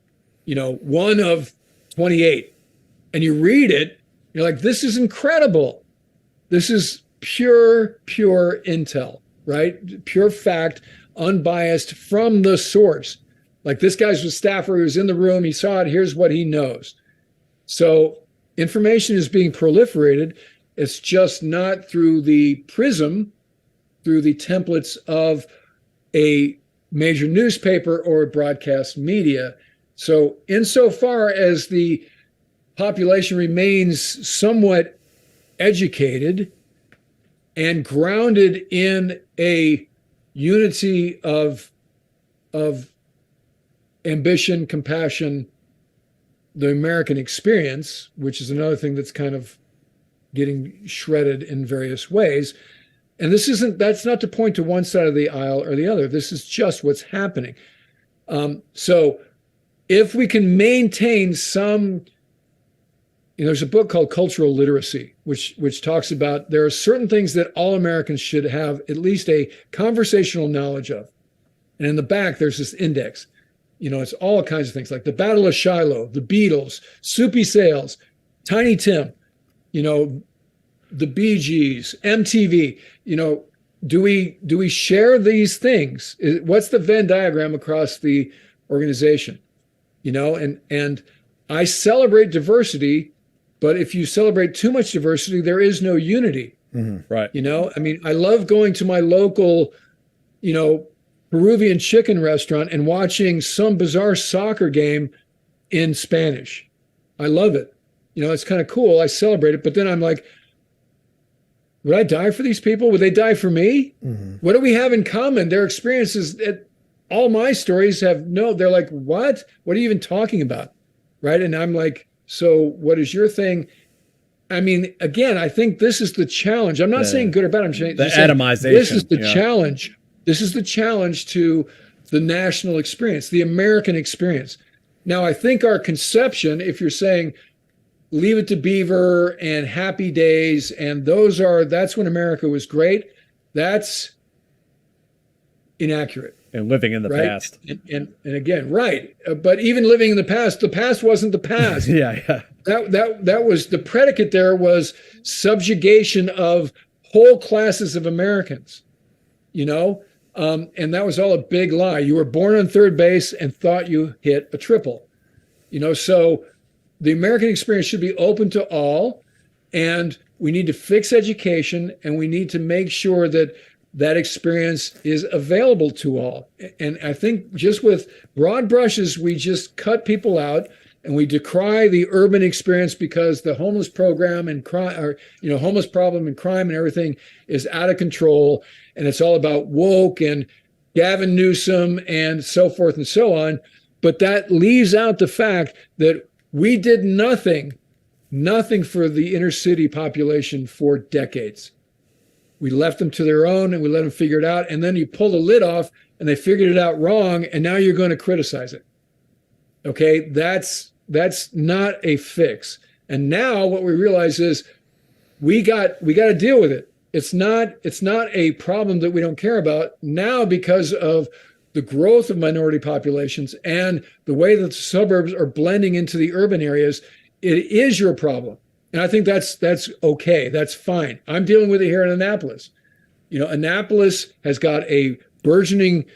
Speaker 3: 1 of 28. And you read it, you're like, this is incredible. This is pure intel, right? Pure fact, unbiased from the source. Like, this guy's a staffer who was in the room, he saw it, here's what he knows. So information is being proliferated. It's just not through the prism, through the templates of a major newspaper or broadcast media. So insofar as the population remains somewhat educated and grounded in a unity of ambition, compassion, the American experience, which is another thing that's kind of getting shredded in various ways. And that's not to point to one side of the aisle or the other. This is just what's happening. So if we can maintain some, there's a book called Cultural Literacy, which talks about there are certain things that all Americans should have at least a conversational knowledge of. And in the back, there's this index. It's all kinds of things like the Battle of Shiloh, the Beatles, Soupy Sales, Tiny Tim, the Bee Gees, MTV. Do we share these things? What's the Venn diagram across the organization? And I celebrate diversity, but if you celebrate too much diversity, there is no unity.
Speaker 2: Mm-hmm. Right.
Speaker 3: I love going to my local, Peruvian chicken restaurant and watching some bizarre soccer game in Spanish. I love it. It's kind of cool. I celebrate it, but then I'm like, would I die for these people? Would they die for me? Mm-hmm. What do we have in common? Their experiences, all my stories they're like, what? What are you even talking about? Right. And I'm like, so what is your thing? Again, I think this is the challenge. I'm not saying good or bad. I'm saying
Speaker 2: the atomization.
Speaker 3: This is the challenge. This is the challenge to the national experience, the American experience. Now, I think our conception, if you're saying Leave It to Beaver and Happy Days, and that's when America was great, that's inaccurate.
Speaker 2: And living in the past.
Speaker 3: And again, right. But even living in the past wasn't the past.
Speaker 2: Yeah.
Speaker 3: That was the predicate. There was subjugation of whole classes of Americans, and that was all a big lie. You were born on third base and thought you hit a triple, so the American experience should be open to all, and we need to fix education, and we need to make sure that experience is available to all. And I think just with broad brushes, we just cut people out and we decry the urban experience because the homeless program and crime, homeless problem and crime and everything is out of control. And it's all about woke and Gavin Newsom and so forth and so on. But that leaves out the fact that we did nothing for the inner city population for decades. We left them to their own and we let them figure it out. And then you pull the lid off and they figured it out wrong. And now you're going to criticize it. Okay. That's not a fix. And now what we realize is we got to deal with it. It's not a problem that we don't care about now because of the growth of minority populations and the way that the suburbs are blending into the urban areas. It is your problem. And I think that's okay. That's fine. I'm dealing with it here in Annapolis. Annapolis has got a burgeoning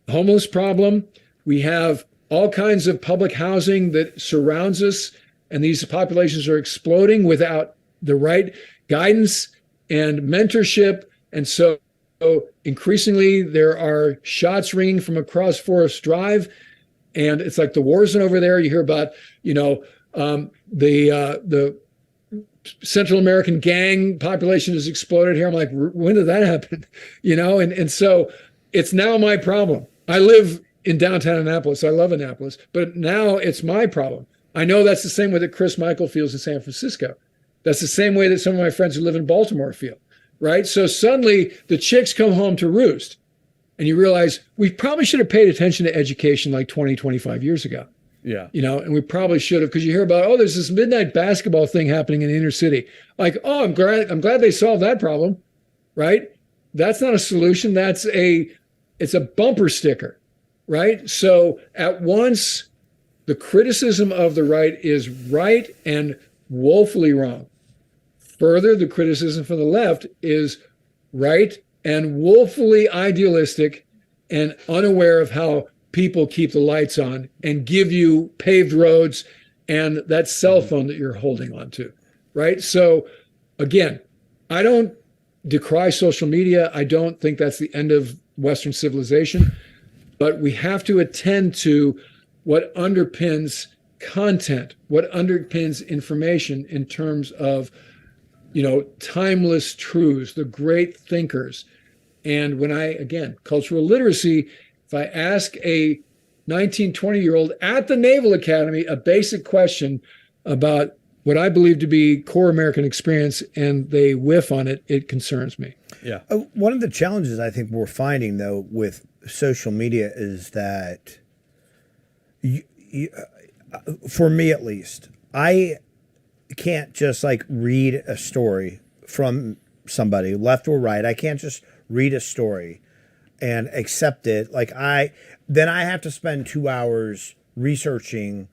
Speaker 3: homeless problem. We have all kinds of public housing that surrounds us, and these populations are exploding without the right guidance and mentorship. And so increasingly there are shots ringing from across Forest Drive, and it's like the war zone over there. You hear about, the Central American gang population has exploded here. I'm like, when did that happen? And so it's now my problem. I live in downtown Annapolis. I love Annapolis, but now it's my problem. I know that's the same way that Chris Michael feels in San Francisco. That's the same way that some of my friends who live in Baltimore feel, right? So suddenly the chicks come home to roost, and you realize we probably should have paid attention to education like 20, 25 years ago.
Speaker 2: Yeah.
Speaker 3: And we probably should have, because you hear about, there's this midnight basketball thing happening in the inner city. Like, I'm glad they solved that problem, right? That's not a solution. It's a bumper sticker, right? So at once, the criticism of the right is right and woefully wrong. Further, the criticism from the left is right and woefully idealistic and unaware of how people keep the lights on and give you paved roads and that cell phone that you're holding on to, right? So again, I don't decry social media. I don't think that's the end of Western civilization, but we have to attend to what underpins content, what underpins information in terms of, timeless truths, the great thinkers. And when cultural literacy, if I ask a 19, 20-year-old at the Naval Academy a basic question about what I believe to be core American experience and they whiff on it, it concerns me.
Speaker 2: Yeah.
Speaker 4: One of the challenges I think we're finding, though, with social media is that, for me at least, I can't just like read a story from somebody, left or right. I can't just read a story and accept it. Then I have to spend 2 hours researching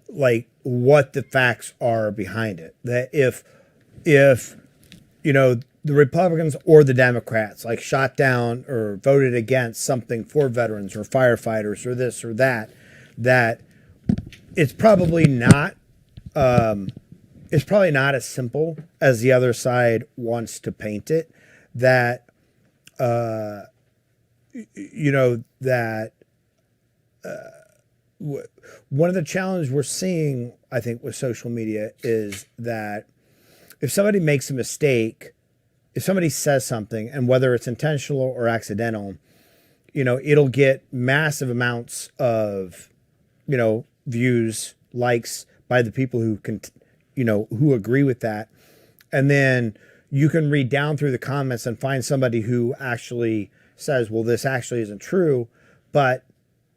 Speaker 4: like what the facts are behind it. That if the Republicans or the Democrats like shot down or voted against something for veterans or firefighters or this or that, that it's probably not as simple as the other side wants to paint it. That one of the challenges we're seeing, I think, with social media is that if somebody makes a mistake, if somebody says something, and whether it's intentional or accidental, it'll get massive amounts of, views, likes by the people who can, who agree with that. And then you can read down through the comments and find somebody who actually says, well, this actually isn't true, but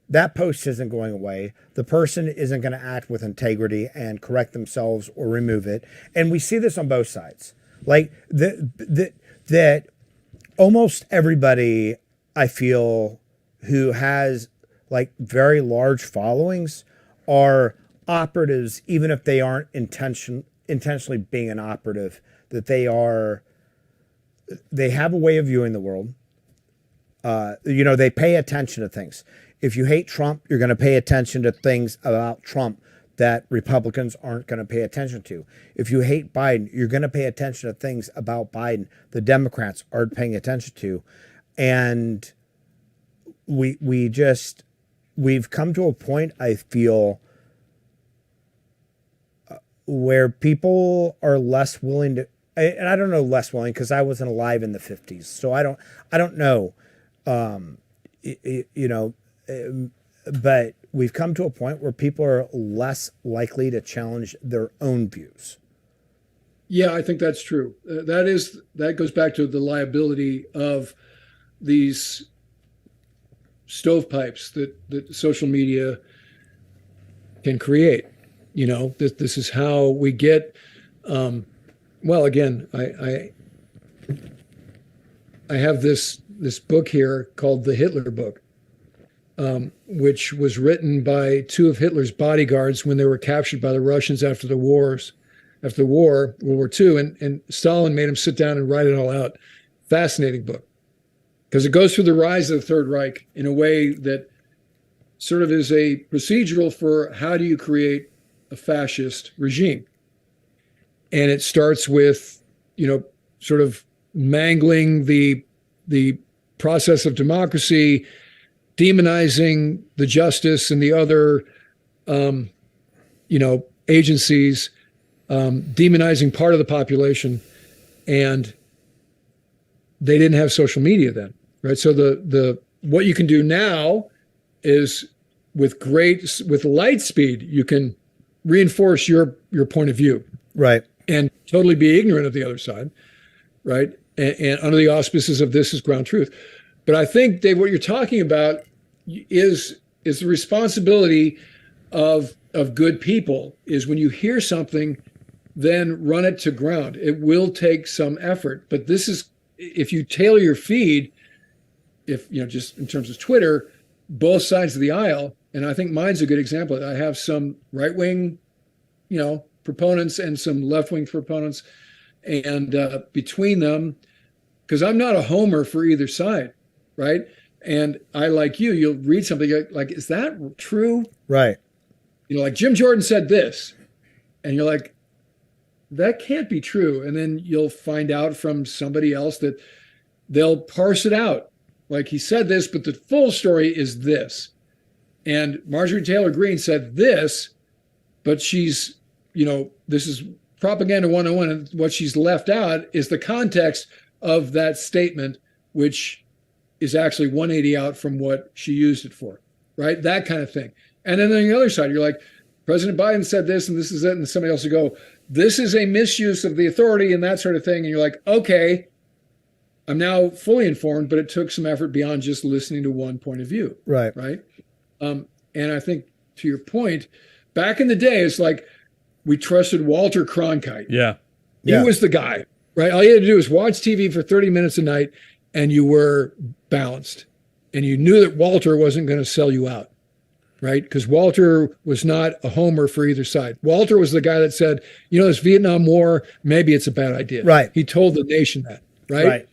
Speaker 4: that post isn't going away. The person isn't going to act with integrity and correct themselves or remove it. And we see this on both sides. Like that almost everybody, I feel, who has like very large followings are operatives, even if they aren't intentionally being an operative, that they have a way of viewing the world. They pay attention to things. If you hate Trump, you're going to pay attention to things about Trump that Republicans aren't going to pay attention to. If you hate Biden, you're going to pay attention to things about Biden the Democrats aren't paying attention to. And we've come to a point, I feel, where people are less willing to, and I don't know less willing because I wasn't alive in the 50s, so I don't know, but we've come to a point where people are less likely to challenge their own views.
Speaker 3: Yeah, I think that's true. That goes back to the liability of these stovepipes that social media can create. This is how we get. Again, I have this book here called The Hitler Book, which was written by two of Hitler's bodyguards when they were captured by the Russians after the war, World War II, and Stalin made him sit down and write it all out. Fascinating book, because it goes through the rise of the Third Reich in a way that sort of is a procedural for how do you create a fascist regime. And it starts with, sort of mangling the process of democracy, demonizing the justice and the other, agencies, demonizing part of the population. And they didn't have social media then, right? So the what you can do now is with light speed, you can reinforce your point of view.
Speaker 4: Right.
Speaker 3: And totally be ignorant of the other side, right? And under the auspices of this is ground truth. But I think, Dave, what you're talking about is the responsibility of good people is when you hear something, then run it to ground. It will take some effort, but this is, if you tailor your feed, just in terms of Twitter, both sides of the aisle, and I think mine's a good example. I have some right-wing, proponents and some left-wing proponents, and between them, because I'm not a homer for either side, right? And I, like you'll read something like, is that true?
Speaker 4: Right.
Speaker 3: Like Jim Jordan said this, and you're like, that can't be true. And then you'll find out from somebody else that they'll parse it out. Like, he said this, but the full story is this. And Marjorie Taylor Greene said this, but she's, this is propaganda 101. And what she's left out is the context of that statement which is actually 180 out from what she used it for, right? That kind of thing. And then on the other side, you're like, President Biden said this and this is it. And somebody else will go, this is a misuse of the authority and that sort of thing. And you're like, okay, I'm now fully informed, but it took some effort beyond just listening to one point of view.
Speaker 4: Right.
Speaker 3: Right. And I think to your point, back in the day, it's like we trusted Walter Cronkite.
Speaker 2: Yeah.
Speaker 3: He was the guy, right? All you had to do was watch TV for 30 minutes a night and you were balanced. And you knew that Walter wasn't going to sell you out, right? Because Walter was not a homer for either side. Walter was the guy that said, you know, this Vietnam War, maybe it's a bad idea.
Speaker 4: Right.
Speaker 3: He told the nation that, right?
Speaker 4: Right.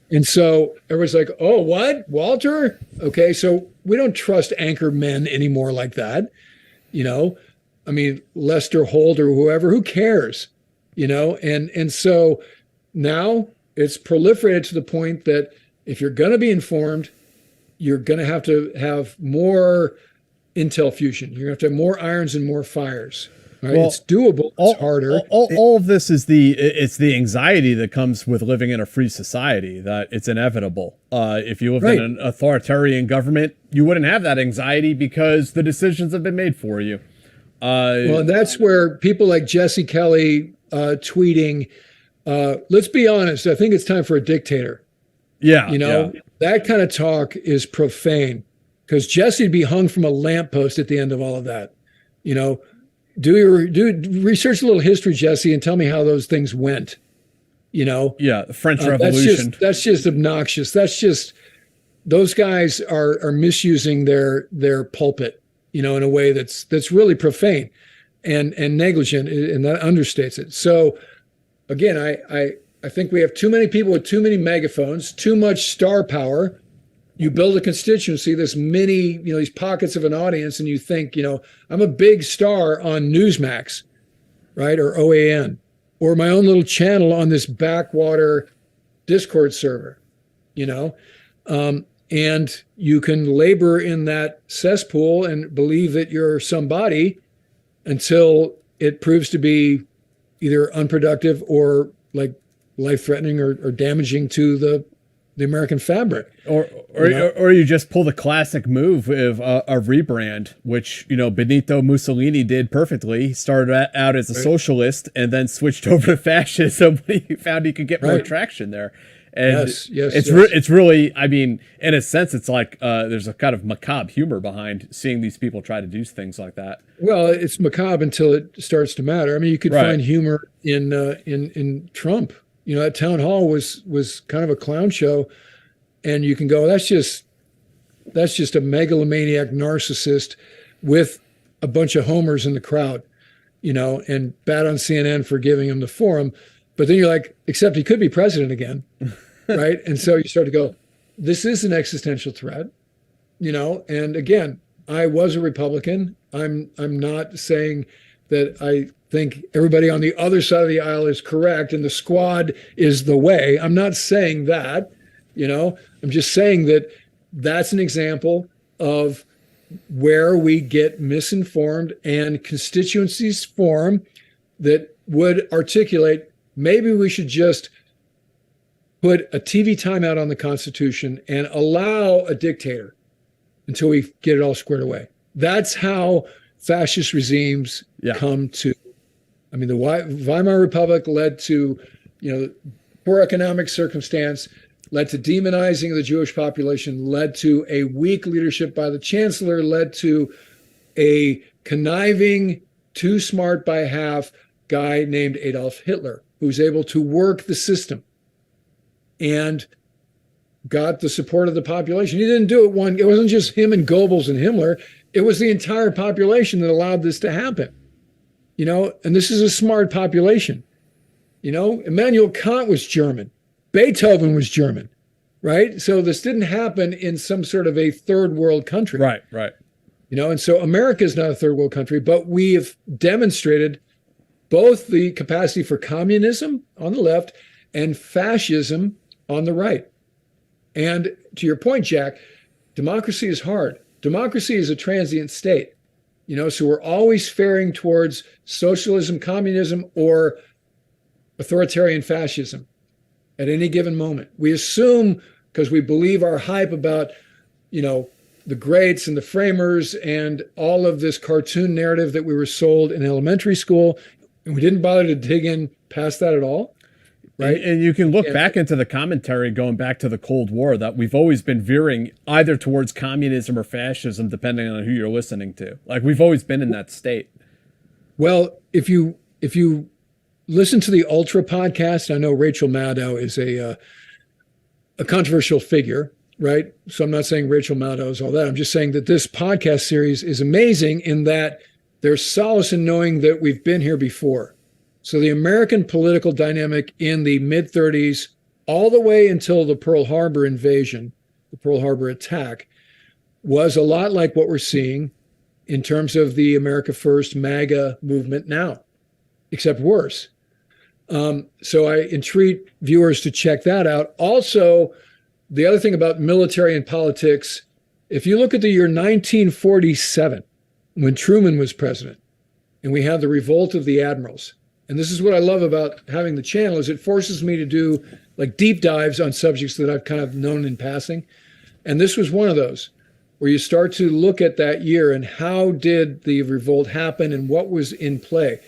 Speaker 3: And so everyone's like, oh, what? Walter? Okay, so we don't trust anchor men anymore like that. You know, I mean, Lester Holt or whoever, who cares? You know, and so now it's proliferated to the point that if you're going to be informed, you're going to have more intel fusion. You're going to have more irons and more fires. Right?
Speaker 2: Well,
Speaker 3: it's doable. It's harder.
Speaker 2: All of this is it's the anxiety that comes with living in a free society, that it's inevitable. If you lived in an authoritarian government, you wouldn't have that anxiety because the decisions have been made for you.
Speaker 3: Well, and that's where people like Jesse Kelly tweeting, let's be honest, I think it's time for a dictator.
Speaker 2: Yeah.
Speaker 3: You know, that kind of talk is profane because Jesse'd be hung from a lamppost at the end of all of that. You know, do research a little history, Jesse, and tell me how those things went. You know,
Speaker 2: the French Revolution.
Speaker 3: That's just obnoxious. That's just, those guys are misusing their pulpit, you know, in a way that's really profane and negligent, and that understates it. So again, I think we have too many people with too many megaphones, too much star power. You build a constituency, this many, you know, these pockets of an audience, and you think, you know, I'm a big star on Newsmax, right? Or OAN, or my own little channel on this backwater Discord server, you know? And you can labor in that cesspool and believe that you're somebody until it proves to be either unproductive or like life-threatening or damaging to the American fabric.
Speaker 2: Or you just pull the classic move of a rebrand, which, you know, Benito Mussolini did perfectly. He started out as a socialist and then switched over to fascism when he found he could get more traction there. And it's really, I mean, in a sense, it's like there's a kind of macabre humor behind seeing these people try to do things like that.
Speaker 3: Well, it's macabre until it starts to matter. I mean, you could find humor in Trump. You know, that town hall was kind of a clown show, and you can go, that's just a megalomaniac narcissist with a bunch of homers in the crowd, you know, and bad on CNN for giving him the forum. But then you're like, except he could be president again, right? And so you start to go, this is an existential threat, you know. And again, I was a Republican. I'm not saying that I think everybody on the other side of the aisle is correct and the squad is the way. I'm not saying that, you know. I'm just saying that that's an example of where we get misinformed and constituencies form that would articulate, maybe we should just put a TV timeout on the Constitution and allow a dictator until we get it all squared away. That's how fascist regimes come to. I mean, the Weimar Republic led to, you know, poor economic circumstance, led to demonizing of the Jewish population, led to a weak leadership by the chancellor, led to a conniving, too smart by half guy named Adolf Hitler, who's able to work the system and got the support of the population. He didn't do it it wasn't just him and Goebbels and Himmler. It was the entire population that allowed this to happen. You know, and this is a smart population. You know, Immanuel Kant was German. Beethoven was German, right? So this didn't happen in some sort of a third world country.
Speaker 2: Right.
Speaker 3: You know, and so America is not a third world country, but we have demonstrated both the capacity for communism on the left and fascism on the right. And to your point, Jack, democracy is hard. Democracy is a transient state. You know, so we're always faring towards socialism, communism, or authoritarian fascism at any given moment. We assume because we believe our hype about, the greats and the framers and all of this cartoon narrative that we were sold in elementary school. And we didn't bother to dig in past that at all. Right.
Speaker 2: And you can look back into the commentary going back to the Cold War that we've always been veering either towards communism or fascism, depending on who you're listening to. Like, we've always been in that state.
Speaker 3: Well, if you listen to the Ultra podcast, I know Rachel Maddow is a controversial figure, right? So I'm not saying Rachel Maddow is all that. I'm just saying that this podcast series is amazing in that there's solace in knowing that we've been here before. So the American political dynamic in the mid-30s, all the way until the Pearl Harbor invasion, the Pearl Harbor attack, was a lot like what we're seeing in terms of the America First MAGA movement now, except worse. So I entreat viewers to check that out. Also, the other thing about military and politics, if you look at the year 1947, when Truman was president, and we had the revolt of the admirals, and this is what I love about having the channel, is it forces me to do like deep dives on subjects that I've kind of known in passing. And this was one of those, where you start to look at that year and how did the revolt happen and what was in play.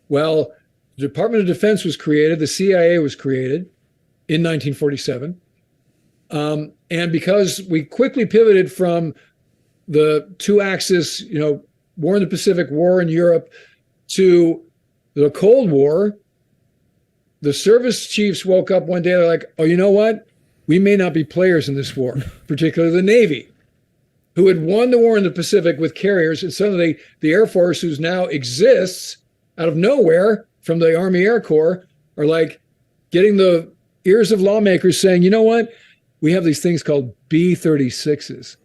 Speaker 3: Well, the Department of Defense was created, the CIA was created in 1947. And because we quickly pivoted from the two-axis, war in the Pacific, war in Europe, to the Cold War, the service chiefs woke up one day, they're like, oh, you know what? We may not be players in this war, particularly the Navy, who had won the war in the Pacific with carriers. And suddenly the Air Force, who now exists out of nowhere from the Army Air Corps, are like getting the ears of lawmakers saying, you know what? We have these things called B-36s.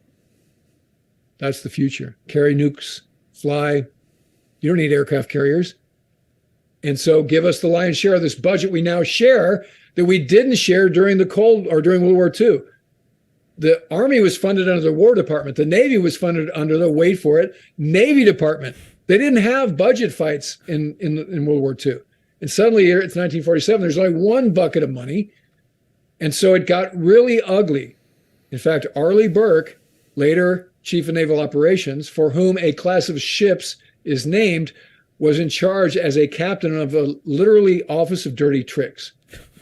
Speaker 3: That's the future. Carry nukes, fly. You don't need aircraft carriers. And so give us the lion's share of this budget we now share that we didn't share during during World War II. The Army was funded under the War Department. The Navy was funded under the, wait for it, Navy Department. They didn't have budget fights in World War II. And suddenly it's 1947, there's only one bucket of money. And so it got really ugly. In fact, Arleigh Burke, later Chief of Naval Operations, for whom a class of ships is named, was in charge as a captain of a literally office of dirty tricks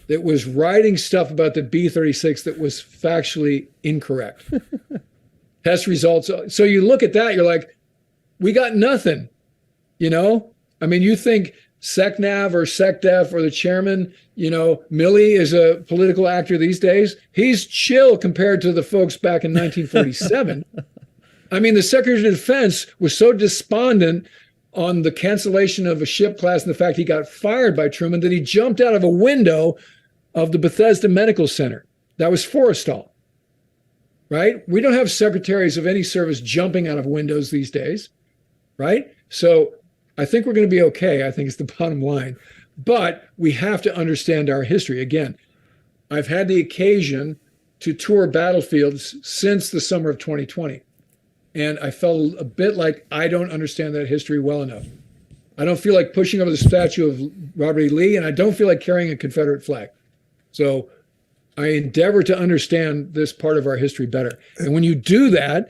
Speaker 3: that was writing stuff about the B-36 that was factually incorrect. Test results. So you look at that, you're like, we got nothing, I mean, you think SecNav or SecDef or the chairman, Milley is a political actor these days. He's chill compared to the folks back in 1947. I mean, the Secretary of Defense was so despondent on the cancellation of a ship class and the fact he got fired by Truman that he jumped out of a window of the Bethesda Medical Center. That was Forrestal, right? We don't have secretaries of any service jumping out of windows these days, right? So I think we're going to be okay, I think is the bottom line. But we have to understand our history. Again, I've had the occasion to tour battlefields since the summer of 2020. And I felt a bit like I don't understand that history well enough. I don't feel like pushing over the statue of Robert E. Lee, and I don't feel like carrying a Confederate flag. So I endeavor to understand this part of our history better. And when you do that,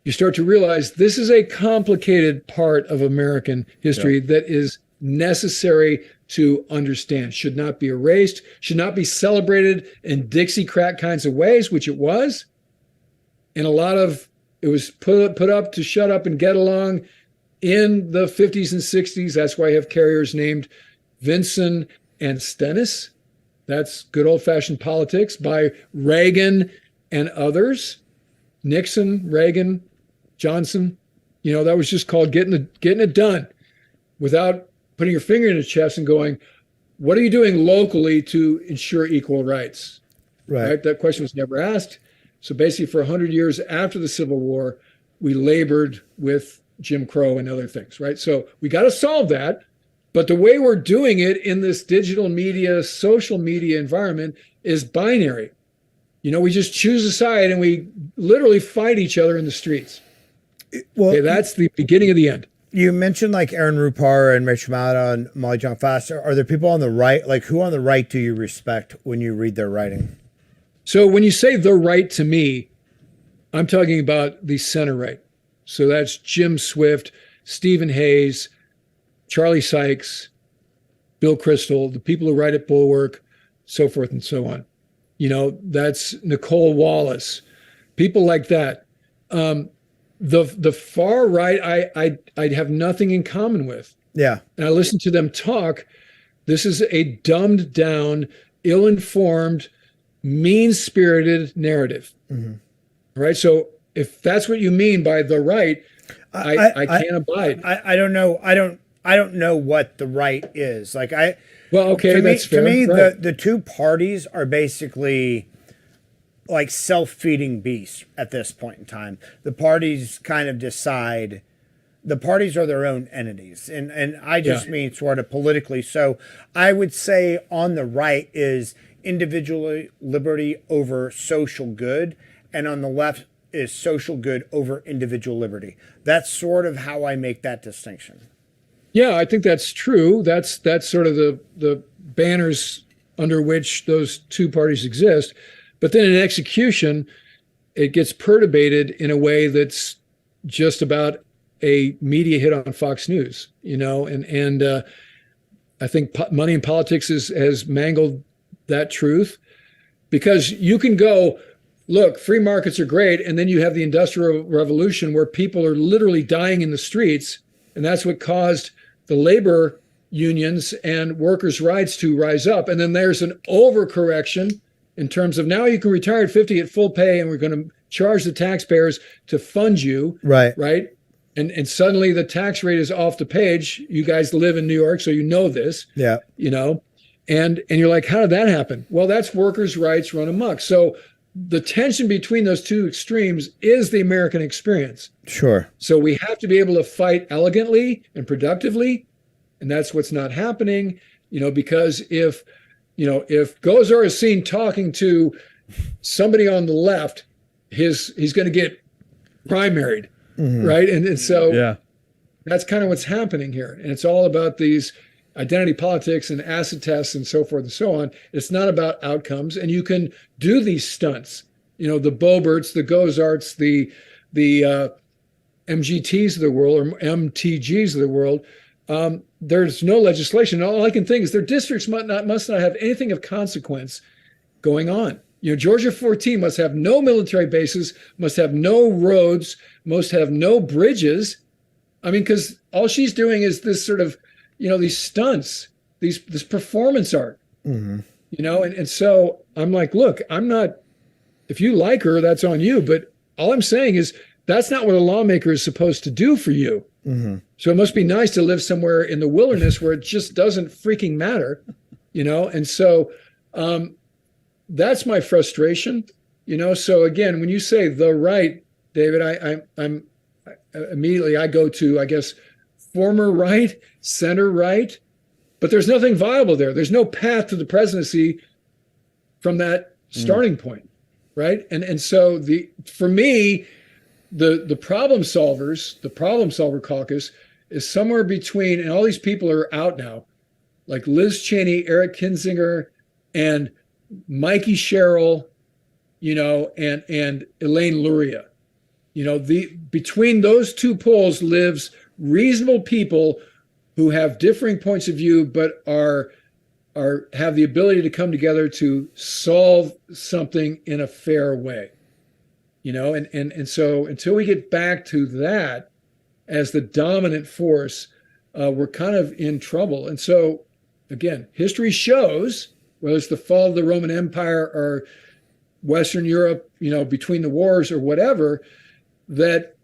Speaker 3: you start to realize this is a complicated part of American history that is necessary to understand, should not be erased, should not be celebrated in Dixiecrat kinds of ways, which it was. And it was put up to shut up and get along in the 50s and 60s. That's why I have carriers named Vinson and Stennis. That's good old-fashioned politics by Reagan and others. Nixon, Reagan, Johnson. That was just called getting it done without putting your finger in the chest and going, what are you doing locally to ensure equal rights? Right? That question was never asked. So basically for 100 years after the Civil War, we labored with Jim Crow and other things, right? So we got to solve that. But the way we're doing it in this digital media, social media environment is binary. We just choose a side and we literally fight each other in the streets. Well, okay, that's the beginning of the end.
Speaker 4: You mentioned like Aaron Rupar and Rich Mata and Molly John Faster. Are there people on the right? Like, who on the right do you respect when you read their writing?
Speaker 3: So when you say the right to me, I'm talking about the center right. So that's Jim Swift, Stephen Hayes, Charlie Sykes, Bill Kristol, the people who write at Bulwark, so forth and so on. That's Nicole Wallace, people like that. The far right, I have nothing in common with.
Speaker 4: Yeah.
Speaker 3: And I listen to them talk. This is a dumbed down, ill-informed, mean-spirited narrative.
Speaker 4: Mm-hmm.
Speaker 3: Right? So if that's what you mean by the right, I can't abide.
Speaker 4: I don't know. I don't know what the right is.
Speaker 3: Well, okay, that's fair.
Speaker 4: To me,
Speaker 3: right.
Speaker 4: the two parties are basically like self-feeding beasts at this point in time. The parties kind of decide. The parties are their own entities, and I just mean sort of politically. So I would say on the right is individual liberty over social good, and on the left is social good over individual liberty. That's sort of how I make that distinction.
Speaker 3: Yeah, I think that's true. That's sort of the banners under which those two parties exist. But then in execution, it gets perturbated in a way that's just about a media hit on Fox News, and I think money in politics has mangled that truth, because you can go, look, free markets are great, and then you have the Industrial Revolution where people are literally dying in the streets, and that's what caused the labor unions and workers' rights to rise up. And then there's an overcorrection in terms of now you can retire at 50 at full pay, and we're going to charge the taxpayers to fund you.
Speaker 4: Right.
Speaker 3: And suddenly the tax rate is off the page. You guys live in New York, so you know this.
Speaker 4: Yeah.
Speaker 3: And you're like, how did that happen? Well, that's workers' rights run amok. So the tension between those two extremes is the American experience.
Speaker 4: Sure.
Speaker 3: So we have to be able to fight elegantly and productively, and that's what's not happening. Because if Gozar is seen talking to somebody on the left, he's going to get primaried. Mm-hmm. Right. And so that's kind of what's happening here. And it's all about these identity politics and acid tests and so forth and so on. It's not about outcomes. And you can do these stunts, the Boberts, the Gozarts, the MGTs of the world, or MTGs of the world. There's no legislation. All I can think is their districts must not have anything of consequence going on. Georgia 14 must have no military bases, must have no roads, must have no bridges. I mean, because all she's doing is this sort of, these stunts, this performance art, and so I'm like, look, I'm not, if you like her, that's on you. But all I'm saying is that's not what a lawmaker is supposed to do for you. Mm-hmm. So it must be nice to live somewhere in the wilderness where it just doesn't freaking matter, and so, that's my frustration, So again, when you say the right, David, I'm immediately I go to, I guess, former right, center right, but there's nothing viable there. There's no path to the presidency from that starting point, right? And so for me, the problem solver caucus is somewhere between, and all these people are out now, like Liz Cheney, Eric Kinzinger, and Mikey Sherrill, and Elaine Luria. Between those two poles lives reasonable people who have differing points of view, but have the ability to come together to solve something in a fair way. And so until we get back to that as the dominant force, we're kind of in trouble. And so again, history shows, whether it's the fall of the Roman Empire or Western Europe, between the wars or whatever, that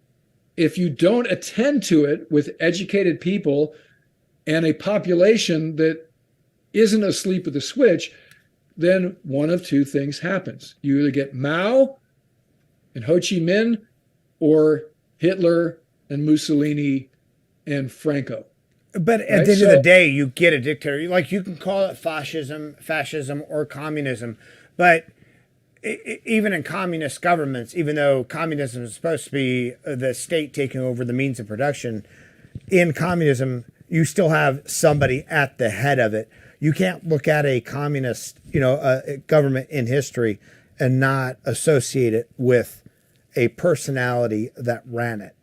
Speaker 3: if you don't attend to it with educated people and a population that isn't asleep at the switch, then one of two things happens. You either get Mao and Ho Chi Minh, or Hitler and Mussolini and Franco.
Speaker 4: But at the end of the day, you get a dictator. Like, you can call it fascism, or communism. But even in communist governments, even though communism is supposed to be the state taking over the means of production, in communism, you still have somebody at the head of it. You can't look at a communist, government in history and not associate it with a personality that ran it.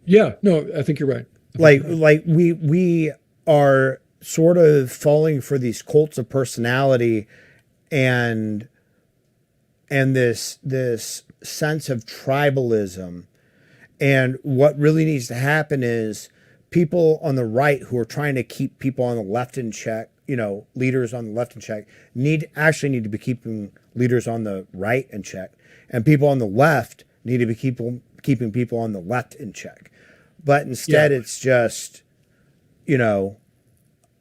Speaker 3: Yeah, no, I think you're right.
Speaker 4: Like we are sort of falling for these cults of personality and this sense of tribalism. And what really needs to happen is people on the right who are trying to keep people on the left in check, leaders on the left in check, need to be keeping leaders on the right in check. And people on the left need to be keeping people on the left in check. But instead it's just,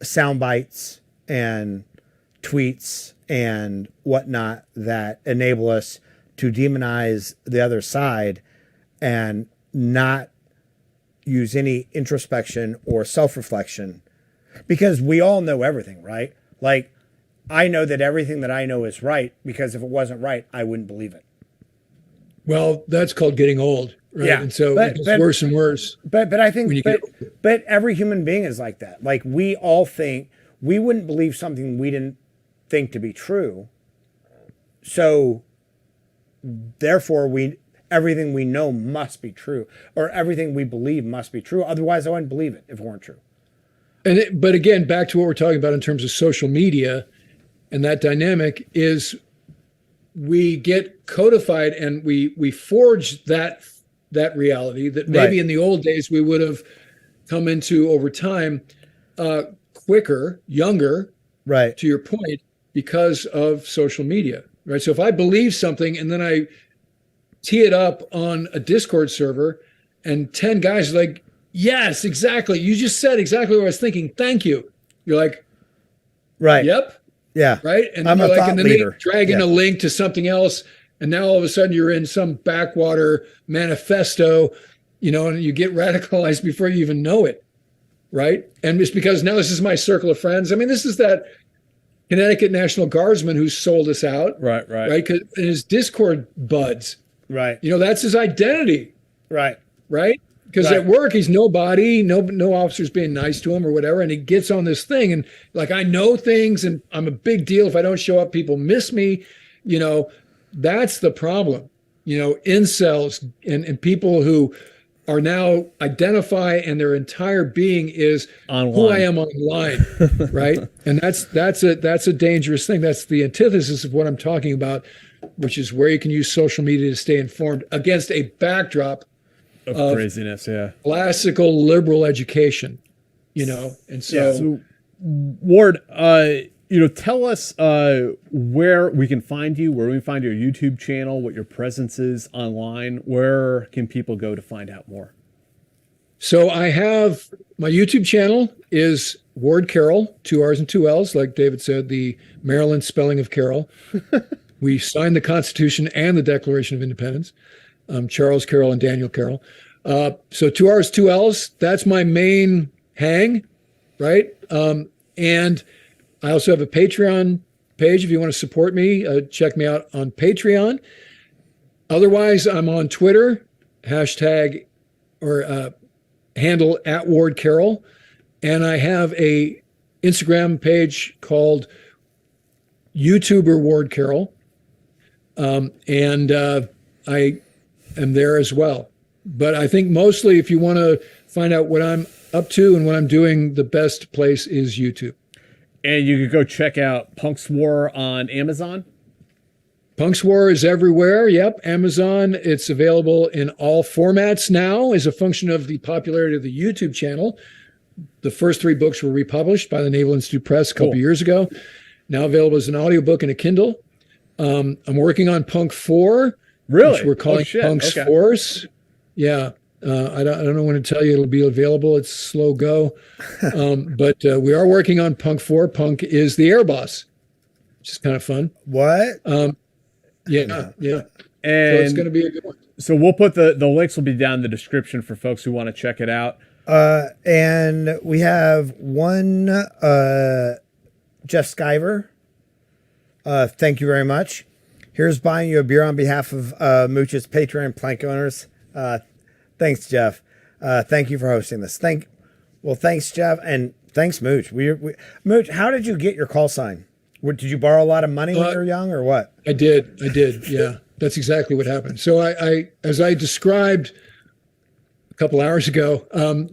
Speaker 4: sound bites and tweets and whatnot that enable us to demonize the other side and not use any introspection or self-reflection, because we all know everything, right? Like, I know that everything that I know is right, because if it wasn't right, I wouldn't believe it.
Speaker 3: Well, that's called getting old, right?
Speaker 4: Yeah,
Speaker 3: And so it gets worse and worse.
Speaker 4: But I think, but every human being is like that. Like, we all think, we wouldn't believe something we didn't think to be true. So therefore everything we know must be true, or everything we believe must be true. Otherwise I wouldn't believe it if it weren't true.
Speaker 3: But again, back to what we're talking about in terms of social media and that dynamic is we get codified and we forge that reality that maybe in the old days we would have come into over time quicker, younger,
Speaker 4: right?
Speaker 3: To your point, because of social media, right? So if I believe something and then I tee it up on a Discord server and 10 guys are like, yes, exactly. You just said exactly what I was thinking. Thank you. You're like,
Speaker 4: right.
Speaker 3: Yep.
Speaker 4: Yeah.
Speaker 3: Right. And
Speaker 4: I'm
Speaker 3: then,
Speaker 4: a thought
Speaker 3: and then
Speaker 4: leader.
Speaker 3: they drag in a link to something else. And now all of a sudden you're in some backwater manifesto, and you get radicalized before you even know it. Right. And it's because now this is my circle of friends. I mean, this is that Connecticut National Guardsman who sold us out.
Speaker 2: Right.
Speaker 3: Right. Because his Discord buds.
Speaker 4: Right.
Speaker 3: That's his identity.
Speaker 4: Right.
Speaker 3: Right. Because at work, he's nobody, no officers being nice to him or whatever. And he gets on this thing and like, I know things and I'm a big deal. If I don't show up, people miss me. That's the problem. Incels and people who are now identify and their entire being is online. Who I am online. Right. And that's a dangerous thing. That's the antithesis of what I'm talking about, which is where you can use social media to stay informed against a backdrop of
Speaker 2: craziness, yeah.
Speaker 3: Classical liberal education, and so
Speaker 2: Ward, tell us where we can find you, where we can find your YouTube channel, what your presence is online. Where can people go to find out more?
Speaker 3: So I have my YouTube channel is Ward Carroll, 2 R's and 2 L's, like David said, the Maryland spelling of Carroll. We signed the Constitution and the Declaration of Independence. Charles Carroll and Daniel Carroll. So 2 R's, 2 L's, that's my main hang, right? And I also have a Patreon page. If you want to support me, check me out on Patreon. Otherwise, I'm on Twitter, hashtag or handle @Ward Carroll. And I have a Instagram page called YouTuber Ward Carroll. And I am there as well. But I think mostly if you want to find out what I'm up to and what I'm doing, the best place is YouTube.
Speaker 2: And you could go check out Punk's War on Amazon.
Speaker 3: Punk's War is everywhere. Yep. Amazon. It's available in all formats now as a function of the popularity of the YouTube channel. The first 3 books were republished by the Naval Institute Press a couple years ago. Now available as an audiobook and a Kindle. I'm working on Punk 4.
Speaker 2: Really?
Speaker 3: Which we're calling Punk's Force. Yeah. I don't know when to tell you it'll be available. It's slow go. But we are working on Punk 4. Punk is the air boss, which is kind of fun.
Speaker 4: What?
Speaker 3: Yeah.
Speaker 2: And
Speaker 3: so it's going to be a good one.
Speaker 2: So we'll put the links will be down in the description for folks who want to check it out.
Speaker 4: And we have one, Jeff Skyver. Thank you very much. Here's buying you a beer on behalf of Mooch's Patreon plank owners. Thanks, Jeff. Thank you for hosting this. Thanks, Jeff, and thanks, Mooch. Mooch, how did you get your call sign? Did you borrow a lot of money when you were young, or what?
Speaker 3: I did. Yeah, that's exactly what happened. So I as I described a couple hours ago, I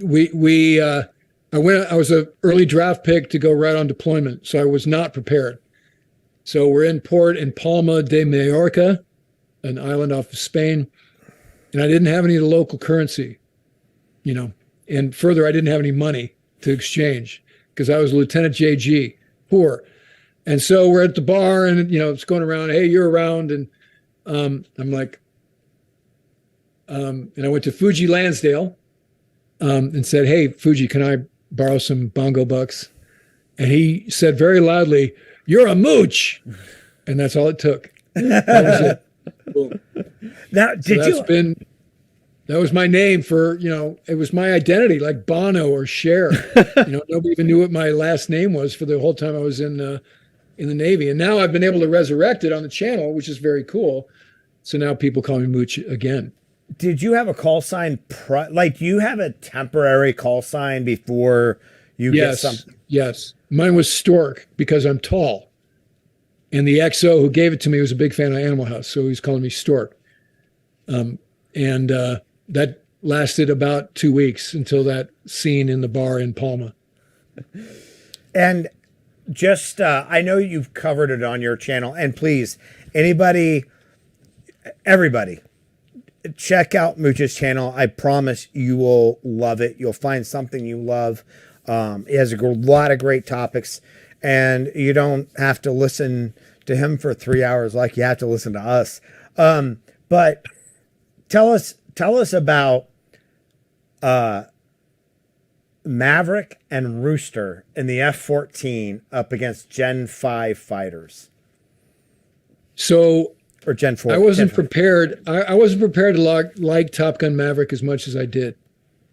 Speaker 3: was an early draft pick to go right on deployment. So I was not prepared. So we're in port in Palma de Mallorca, an island off of Spain. And I didn't have any of the local currency, and further, I didn't have any money to exchange because I was Lieutenant JG, poor. And so we're at the bar and, it's going around, hey, you're around. And I'm like, and I went to Fuji Lansdale and said, hey, Fuji, can I borrow some bongo bucks? And he said very loudly, you're a mooch. And that's all it took. That was it. Boom.
Speaker 4: Now,
Speaker 3: That was my name for, it was my identity, like Bono or Cher. Nobody even knew what my last name was for the whole time I was in the Navy. And now I've been able to resurrect it on the channel, which is very cool. So now people call me Mooch again.
Speaker 4: Did you have a call sign? Do you have a temporary call sign before you get something? Yes.
Speaker 3: Mine was Stork because I'm tall. And the XO who gave it to me was a big fan of Animal House. So he was calling me Stork. That lasted about 2 weeks until that scene in the bar in Palma.
Speaker 4: And just, I know you've covered it on your channel, and please, everybody, check out Mooch's channel. I promise you will love it. You'll find something you love. He has a lot of great topics, and you don't have to listen to him for 3 hours like you have to listen to us. But tell us about Maverick and Rooster in the F-14 up against Gen 5 fighters. Or Gen 4.
Speaker 3: I wasn't prepared. I wasn't prepared to like Top Gun Maverick as much as I did.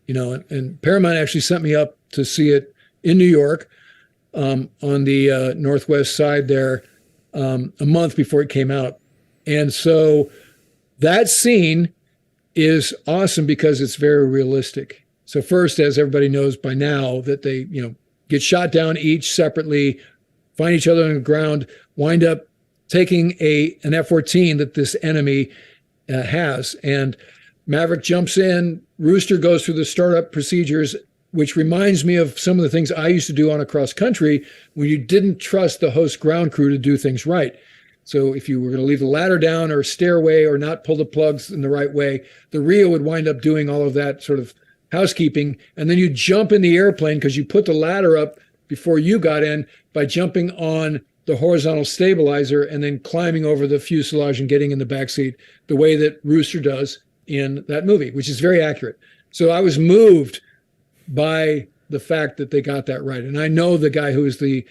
Speaker 3: And Paramount actually sent me up to see it in New York on the northwest side there a month before it came out. And so that scene is awesome because it's very realistic. So first, as everybody knows by now, that they, get shot down each separately, find each other on the ground, wind up taking an F-14 that this enemy has. And Maverick jumps in, Rooster goes through the startup procedures, which reminds me of some of the things I used to do on a cross country when you didn't trust the host ground crew to do things right. So if you were going to leave the ladder down or stairway or not pull the plugs in the right way, the RIO would wind up doing all of that sort of housekeeping. And then you jump in the airplane because you put the ladder up before you got in by jumping on the horizontal stabilizer and then climbing over the fuselage and getting in the backseat the way that Rooster does in that movie, which is very accurate. So I was moved by the fact that they got that right. And I know the guy who is the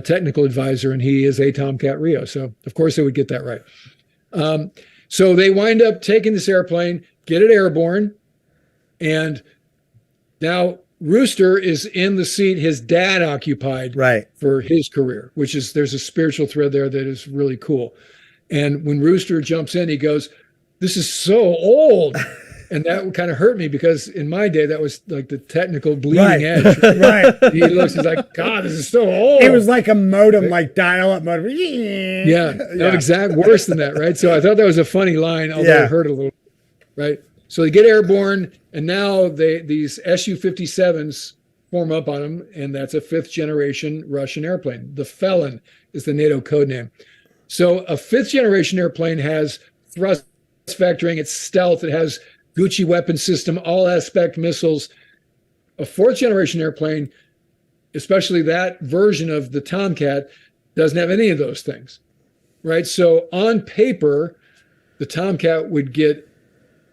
Speaker 3: technical advisor, and he is a Tomcat RIO. So of course they would get that right. So they wind up taking this airplane, get it airborne, and now Rooster is in the seat his dad occupied for his career, which is, there's a spiritual thread there that is really cool. And when Rooster jumps in, he goes, "This is so old." And that kind of hurt me because in my day, that was like the technical bleeding edge.
Speaker 4: Right.
Speaker 3: He looks, he's like, "God, this is so old."
Speaker 4: It was like a modem, like dial-up modem.
Speaker 3: Yeah, no, exact worse than that, right? So I thought that was a funny line, although it hurt a little, right? So they get airborne, and now these Su-57s form up on them, and that's a fifth-generation Russian airplane. The Felon is the NATO code name. So a fifth-generation airplane has thrust vectoring, it's stealth, it has Gucci weapon system, all aspect missiles. A fourth generation airplane, especially that version of the Tomcat, doesn't have any of those things, right? So on paper, the Tomcat would get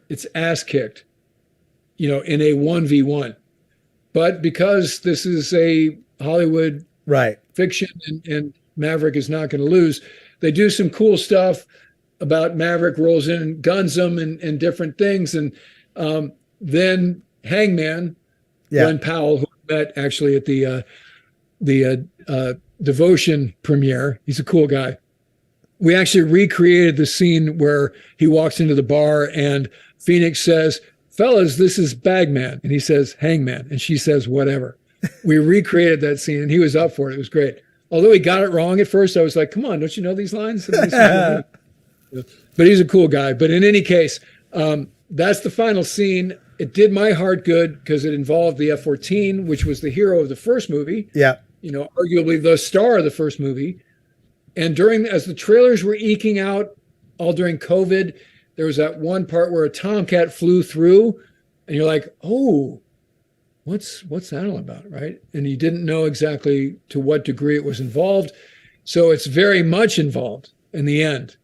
Speaker 3: its ass kicked, in a 1v1. But because this is a Hollywood fiction and Maverick is not going to lose, they do some cool stuff about Maverick rolls in and guns them and different things. And then Hangman, Glenn Powell, who I met actually at the Devotion premiere, he's a cool guy. We actually recreated the scene where he walks into the bar and Phoenix says, "Fellas, this is Bagman." And he says, "Hangman." And she says, "Whatever." We recreated that scene and he was up for it. It was great. although he got it wrong at first, I was like, come on, don't you know these lines? But he's a cool guy. But in any case, that's the final scene. It did my heart good because it involved the F-14, which was the hero of the first movie.
Speaker 4: Yeah.
Speaker 3: You know, arguably the star of the first movie. And as the trailers were eking out all during COVID, there was that one part where a Tomcat flew through, and you're like, oh, what's that all about, right? And you didn't know exactly to what degree it was involved. So it's very much involved in the end.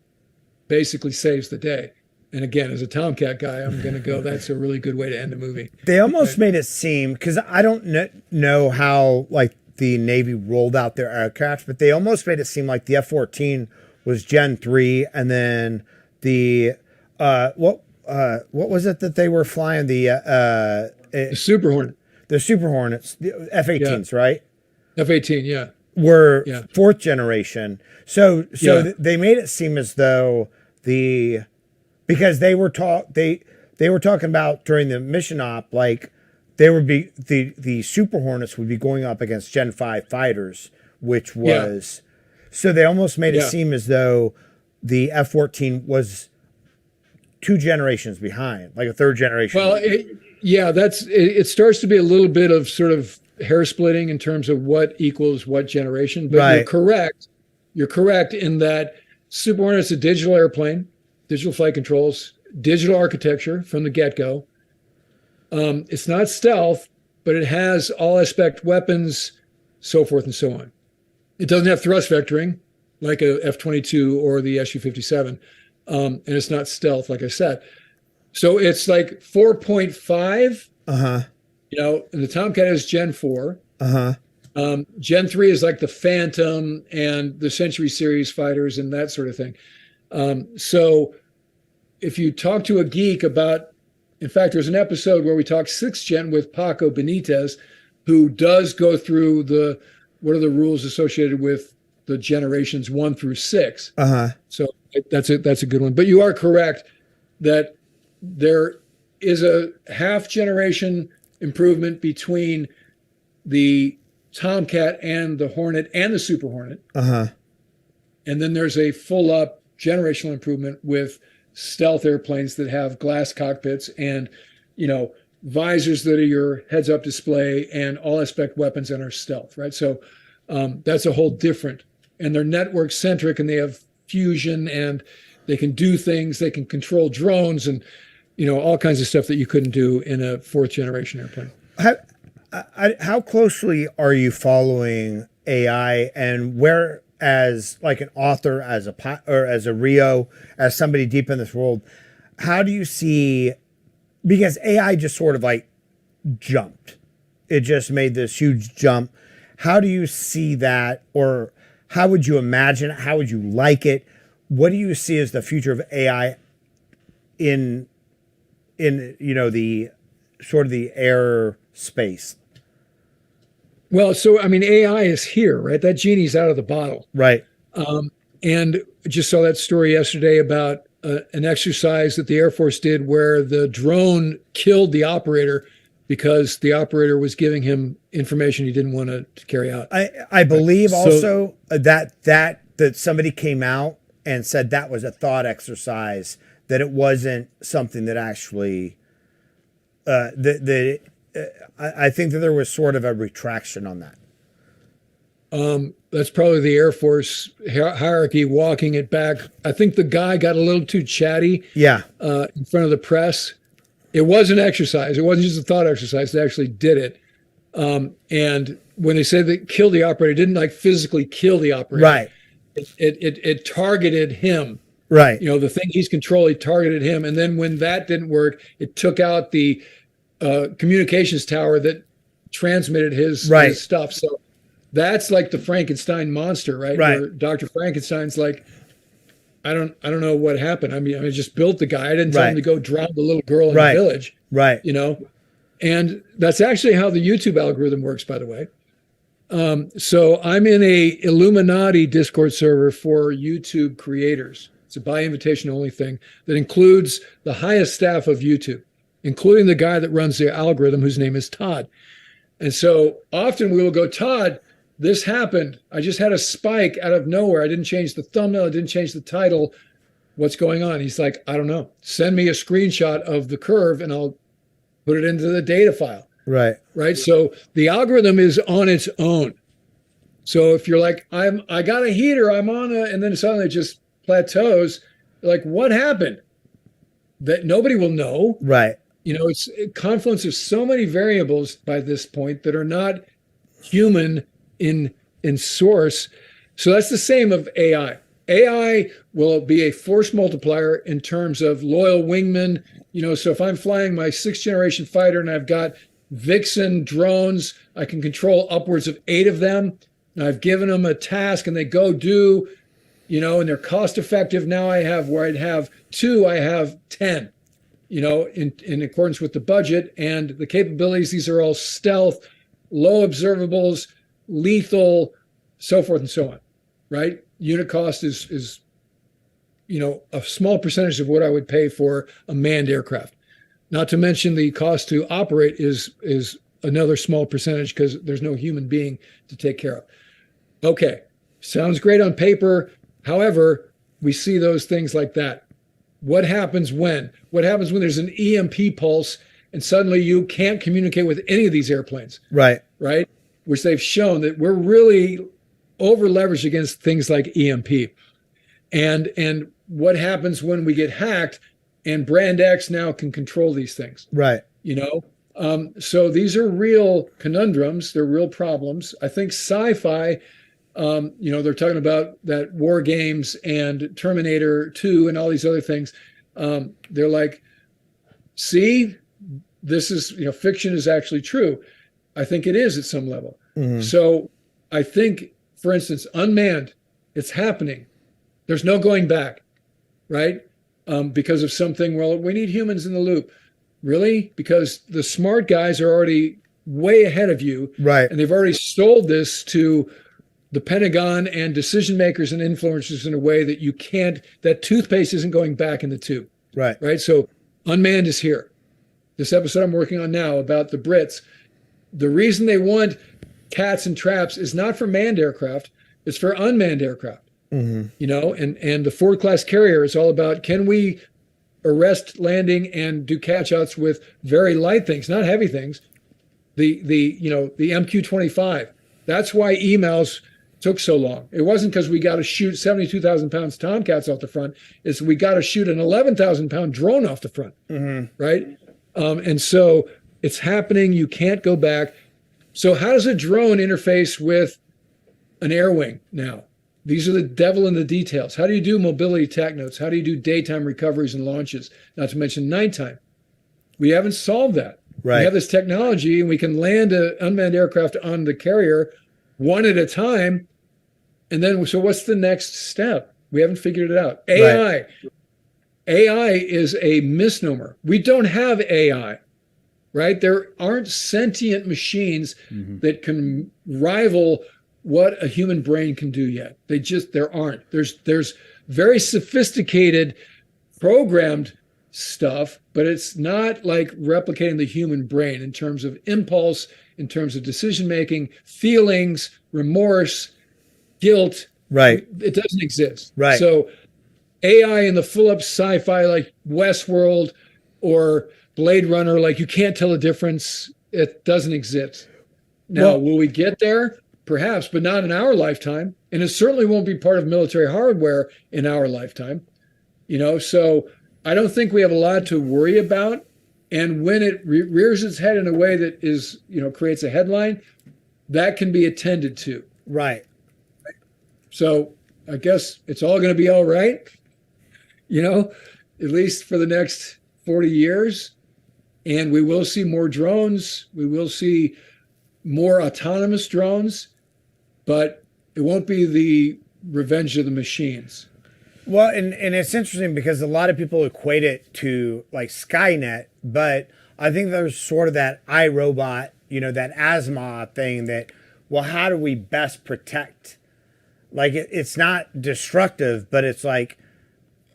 Speaker 3: Basically saves the day. And again, as a Tomcat guy, I'm going to go, that's a really good way to end a movie.
Speaker 4: They almost made it seem, because I don't know how like the Navy rolled out their aircraft, but they almost made it seem like the F-14 was Gen 3, and then the what was it that they were flying? The
Speaker 3: Super Hornet.
Speaker 4: The Super Hornets, the F-18s, right?
Speaker 3: F-18, yeah.
Speaker 4: Were fourth generation. So they made it seem as though because they were talking about during the mission op, like they would be the Super Hornets would be going up against Gen 5 fighters, which was so they almost made it seem as though the F-14 was 2 generations behind, like a third generation.
Speaker 3: Well, it starts to be a little bit of sort of hair splitting in terms of what equals what generation. But you're correct. You're correct in that Super Hornet's a digital airplane, digital flight controls, digital architecture from the get-go. It's not stealth, but it has all aspect weapons, so forth and so on. It doesn't have thrust vectoring like a F-22 or the Su-57. And it's not stealth, like I said. So it's like 4.5. You know, and the Tomcat is Gen 4. Gen 3 is like the Phantom and the Century Series fighters and that sort of thing. So if you talk to a geek about, in fact, there's an episode where we talk 6th gen with Paco Benitez, who does go through what are the rules associated with the generations 1 through 6. So that's a good one. But you are correct that there is a half generation improvement between the Tomcat and the Hornet and the Super Hornet. And then there's a full up generational improvement with stealth airplanes that have glass cockpits and, you know, visors that are your heads up display and all aspect weapons and are stealth, right? So that's a whole different, and they're network centric and they have fusion and they can do things, they can control drones and, you know, all kinds of stuff that you couldn't do in a 4th generation airplane.
Speaker 4: How closely are you following AI, and where, as like an author, as a RIO, as somebody deep in this world, how do you see, because AI just sort of like jumped, it just made this huge jump. How do you see that, or how would you imagine it? How would you like it? What do you see as the future of AI in you know, the sort of the air space?
Speaker 3: Well, so I mean, AI is here, right? That genie's out of the bottle,
Speaker 4: right?
Speaker 3: And I just saw that story yesterday about an exercise that the Air Force did where the drone killed the operator because the operator was giving him information he didn't want to carry out.
Speaker 4: I believe also that somebody came out and said that was a thought exercise, that it wasn't something that actually I think that there was sort of a retraction on that.
Speaker 3: That's probably the Air Force hierarchy walking it back. I think the guy got a little too chatty in front of the press. It was an exercise. It wasn't just a thought exercise. They actually did it. And when they said they killed the operator, it didn't like physically kill the operator.
Speaker 4: Right.
Speaker 3: It targeted him.
Speaker 4: Right.
Speaker 3: You know, the thing he's controlling targeted him. And then when that didn't work, it took out the communications tower that transmitted his stuff. So that's like the Frankenstein monster, right? Where Dr. Frankenstein's like, I don't know what happened. I mean, I just built the guy. I didn't tell him to go drown the little girl in the village. Right. You know, and that's actually how the YouTube algorithm works, by the way. So I'm in a Illuminati Discord server for YouTube creators. It's a by invitation only thing that includes the highest staff of YouTube, including the guy that runs the algorithm, whose name is Todd. And so often we will go, Todd, this happened. I just had a spike out of nowhere. I didn't change the thumbnail. I didn't change the title. What's going on? He's like, I don't know. Send me a screenshot of the curve and I'll put it into the data file.
Speaker 4: Right.
Speaker 3: Right. So the algorithm is on its own. So if you're like, I got a heater, I'm on and then suddenly it just plateaus, you're like, what happened? That nobody will know.
Speaker 4: Right.
Speaker 3: It's a confluence of so many variables by this point that are not human in source. So that's the same of AI. AI will be a force multiplier in terms of loyal wingmen. So if I'm flying my 6th generation fighter and I've got Vixen drones, I can control upwards of 8 of them. And I've given them a task and they go do, and they're cost effective. Now I have where I'd have 2, I have 10, in accordance with the budget and the capabilities. These are all stealth, low observables, lethal, so forth and so on, right? Unit cost is a small percentage of what I would pay for a manned aircraft. Not to mention the cost to operate is another small percentage because there's no human being to take care of. Okay, sounds great on paper. However, we see those things like that. What happens when? What happens when there's an EMP pulse and suddenly you can't communicate with any of these airplanes?
Speaker 4: Right.
Speaker 3: Right? Which they've shown that we're really over leveraged against things like EMP. And what happens when we get hacked and Brand X now can control these things?
Speaker 4: Right.
Speaker 3: So these are real conundrums. They're real problems. I think sci-fi, they're talking about that War Games and Terminator 2 and all these other things. They're like, see, this is, fiction is actually true. I think it is at some level. Mm-hmm. So I think, for instance, unmanned, it's happening. There's no going back, right? Because of something, well, we need humans in the loop. Really? Because the smart guys are already way ahead of you.
Speaker 4: Right.
Speaker 3: And they've already sold this to the Pentagon and decision makers and influencers in a way that you can't, that toothpaste isn't going back in the tube.
Speaker 4: Right.
Speaker 3: Right. So unmanned is here. This episode I'm working on now about the Brits, the reason they want cats and traps is not for manned aircraft, it's for unmanned aircraft. Mm-hmm. And the Ford class carrier is all about, can we arrest landing and do catch-outs with very light things, not heavy things. The MQ-25. That's why emails took so long. It wasn't because we got to shoot 72,000 pounds Tomcats off the front. It's we got to shoot an 11,000 pound drone off the front, right? And so it's happening. You can't go back. So how does a drone interface with an air wing now? These are the devil in the details. How do you do mobility tech notes? How do you do daytime recoveries and launches? Not to mention nighttime. We haven't solved that.
Speaker 4: Right.
Speaker 3: We have this technology and we can land an unmanned aircraft on the carrier one at a time. And then, so what's the next step? We haven't figured it out. AI. Right. AI is a misnomer. We don't have AI, right? There aren't sentient machines that can rival what a human brain can do yet. There aren't. There's very sophisticated programmed stuff, but it's not like replicating the human brain in terms of impulse, in terms of decision making, feelings, remorse, guilt.
Speaker 4: Right.
Speaker 3: It doesn't exist.
Speaker 4: Right.
Speaker 3: So AI in the full up sci-fi like Westworld or Blade Runner, like you can't tell the difference. It doesn't exist. Now, will we get there? Perhaps, but not in our lifetime. And it certainly won't be part of military hardware in our lifetime. So I don't think we have a lot to worry about. And when it rears its head in a way that is, creates a headline, that can be attended to.
Speaker 4: Right.
Speaker 3: So I guess it's all going to be all right, at least for the next 40 years. And we will see more drones. We will see more autonomous drones. But it won't be the revenge of the machines.
Speaker 4: Well, and it's interesting because a lot of people equate it to like Skynet, but I think there's sort of that iRobot, that Asimov thing that, well, how do we best protect? Like it's not destructive, but it's like,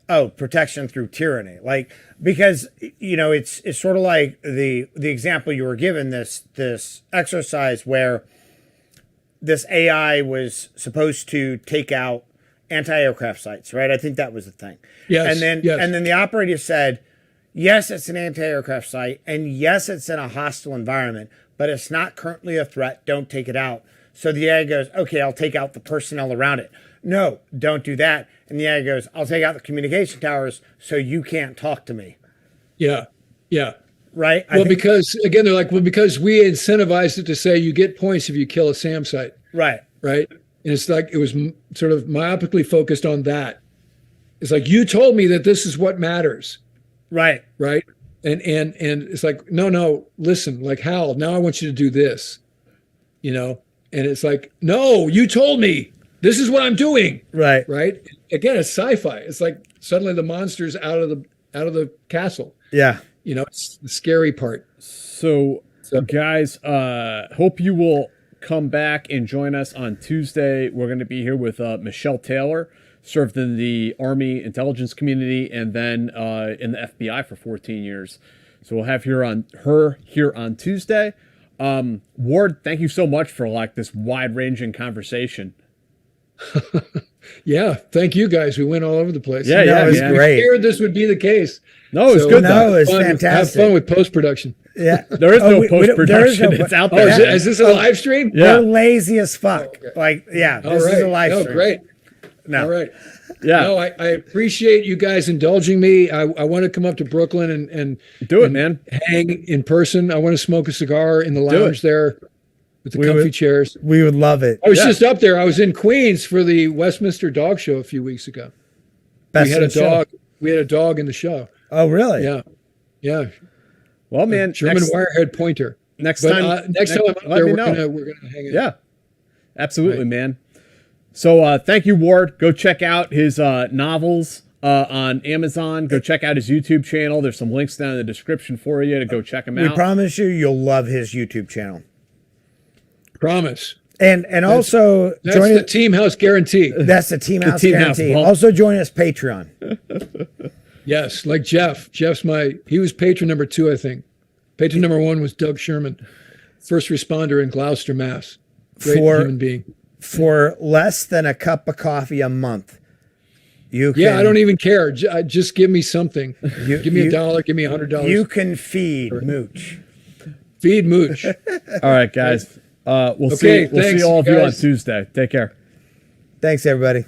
Speaker 4: protection through tyranny. Like, because, it's sort of like the example you were given, this exercise where this AI was supposed to take out anti-aircraft sites, right? I think that was the thing.
Speaker 3: Yes,
Speaker 4: And then
Speaker 3: yes.
Speaker 4: and then the operator said, yes, it's an anti-aircraft site, and yes, it's in a hostile environment, but it's not currently a threat. Don't take it out. So the AI goes, okay, I'll take out the personnel around it. No, don't do that. And the AI goes, I'll take out the communication towers so you can't talk to me.
Speaker 3: Yeah. Yeah.
Speaker 4: Right?
Speaker 3: Well, because again, they're like, well, because we incentivized it to say you get points if you kill a SAM site.
Speaker 4: Right.
Speaker 3: Right. And it's like, it was sort of myopically focused on that. It's like, you told me that this is what matters.
Speaker 4: Right.
Speaker 3: Right. And it's like, no, listen, like, Hal, now I want you to do this, you know? And it's like, no, you told me this is what I'm doing.
Speaker 4: Right.
Speaker 3: Right. Again, it's sci-fi. It's like suddenly the monster's out of the castle.
Speaker 4: Yeah.
Speaker 3: You know, it's the scary part.
Speaker 2: So guys, hope you will come back and join us on Tuesday. We're going to be here with Michelle Taylor, served in the Army intelligence community and then in the FBI for 14 years. So we'll have her here on Tuesday. Ward, thank you so much for like this wide-ranging conversation.
Speaker 3: Yeah, thank you guys. We went all over the place.
Speaker 2: Yeah,
Speaker 4: No, it was
Speaker 2: man.
Speaker 4: great.
Speaker 3: I feared this would be the case.
Speaker 2: No, it's
Speaker 3: So,
Speaker 2: good.
Speaker 4: No,
Speaker 2: though.
Speaker 4: it's
Speaker 3: Have
Speaker 4: fantastic.
Speaker 3: fun with post-production.
Speaker 4: Yeah.
Speaker 2: There is no
Speaker 4: we don't-
Speaker 2: post-production.
Speaker 4: there is
Speaker 2: It's
Speaker 4: no-
Speaker 2: out
Speaker 3: Oh,
Speaker 2: there.
Speaker 3: is this a live stream?
Speaker 2: Yeah.
Speaker 4: We're lazy as fuck. Like, yeah,
Speaker 3: All
Speaker 4: this
Speaker 3: right.
Speaker 4: is a live
Speaker 3: No,
Speaker 4: stream.
Speaker 3: great.
Speaker 4: No.
Speaker 3: All right.
Speaker 2: Yeah.
Speaker 3: No, I appreciate you guys indulging me. I want to come up to Brooklyn and
Speaker 2: Do it, man.
Speaker 3: hang in person. I want to smoke a cigar in the
Speaker 2: Do
Speaker 3: lounge
Speaker 2: it.
Speaker 3: there with the
Speaker 4: We
Speaker 3: comfy
Speaker 4: would-
Speaker 3: chairs.
Speaker 4: We would love it.
Speaker 3: I was
Speaker 2: Yeah.
Speaker 3: just up there. I was in Queens for the Westminster Dog Show a few weeks ago.
Speaker 4: Best
Speaker 3: We had
Speaker 4: in
Speaker 3: a
Speaker 4: the show.
Speaker 3: dog. We had a dog in the show.
Speaker 4: Oh, really?
Speaker 3: Yeah. Yeah.
Speaker 2: Well, man,
Speaker 3: German wirehead pointer.
Speaker 2: next
Speaker 3: But
Speaker 2: time,
Speaker 3: next time I'm up
Speaker 2: let
Speaker 3: there,
Speaker 2: me
Speaker 3: we're
Speaker 2: know.
Speaker 3: gonna hang out.
Speaker 2: Yeah, absolutely,
Speaker 3: Right.
Speaker 2: man. So thank you, Ward. Go check out his novels on Amazon. Go check out his YouTube channel. There's some links down in the description for you to go check him
Speaker 4: We
Speaker 2: out.
Speaker 4: promise you'll love his YouTube channel.
Speaker 3: Promise.
Speaker 4: And also
Speaker 3: That's
Speaker 4: join
Speaker 3: the
Speaker 4: it.
Speaker 3: Team House guarantee.
Speaker 4: That's the Team House
Speaker 2: Team House,
Speaker 4: guarantee.
Speaker 2: well.
Speaker 4: Also join us Patreon.
Speaker 3: Yes, like Jeff. He was patron number 2, I think. Patron number 1 was Doug Sherman, first responder in Gloucester, Mass. Great human being.
Speaker 4: For less than a cup of coffee a month. You can,
Speaker 3: Yeah, I don't even care. Just give me something. Give me
Speaker 4: you-
Speaker 3: $1. Give me $100.
Speaker 4: You can feed Mooch.
Speaker 3: Feed Mooch.
Speaker 2: All right, guys. We'll
Speaker 3: Okay,
Speaker 2: see
Speaker 3: thanks,
Speaker 2: all of you on
Speaker 3: guys.
Speaker 2: Tuesday. Take care.
Speaker 4: Thanks, everybody.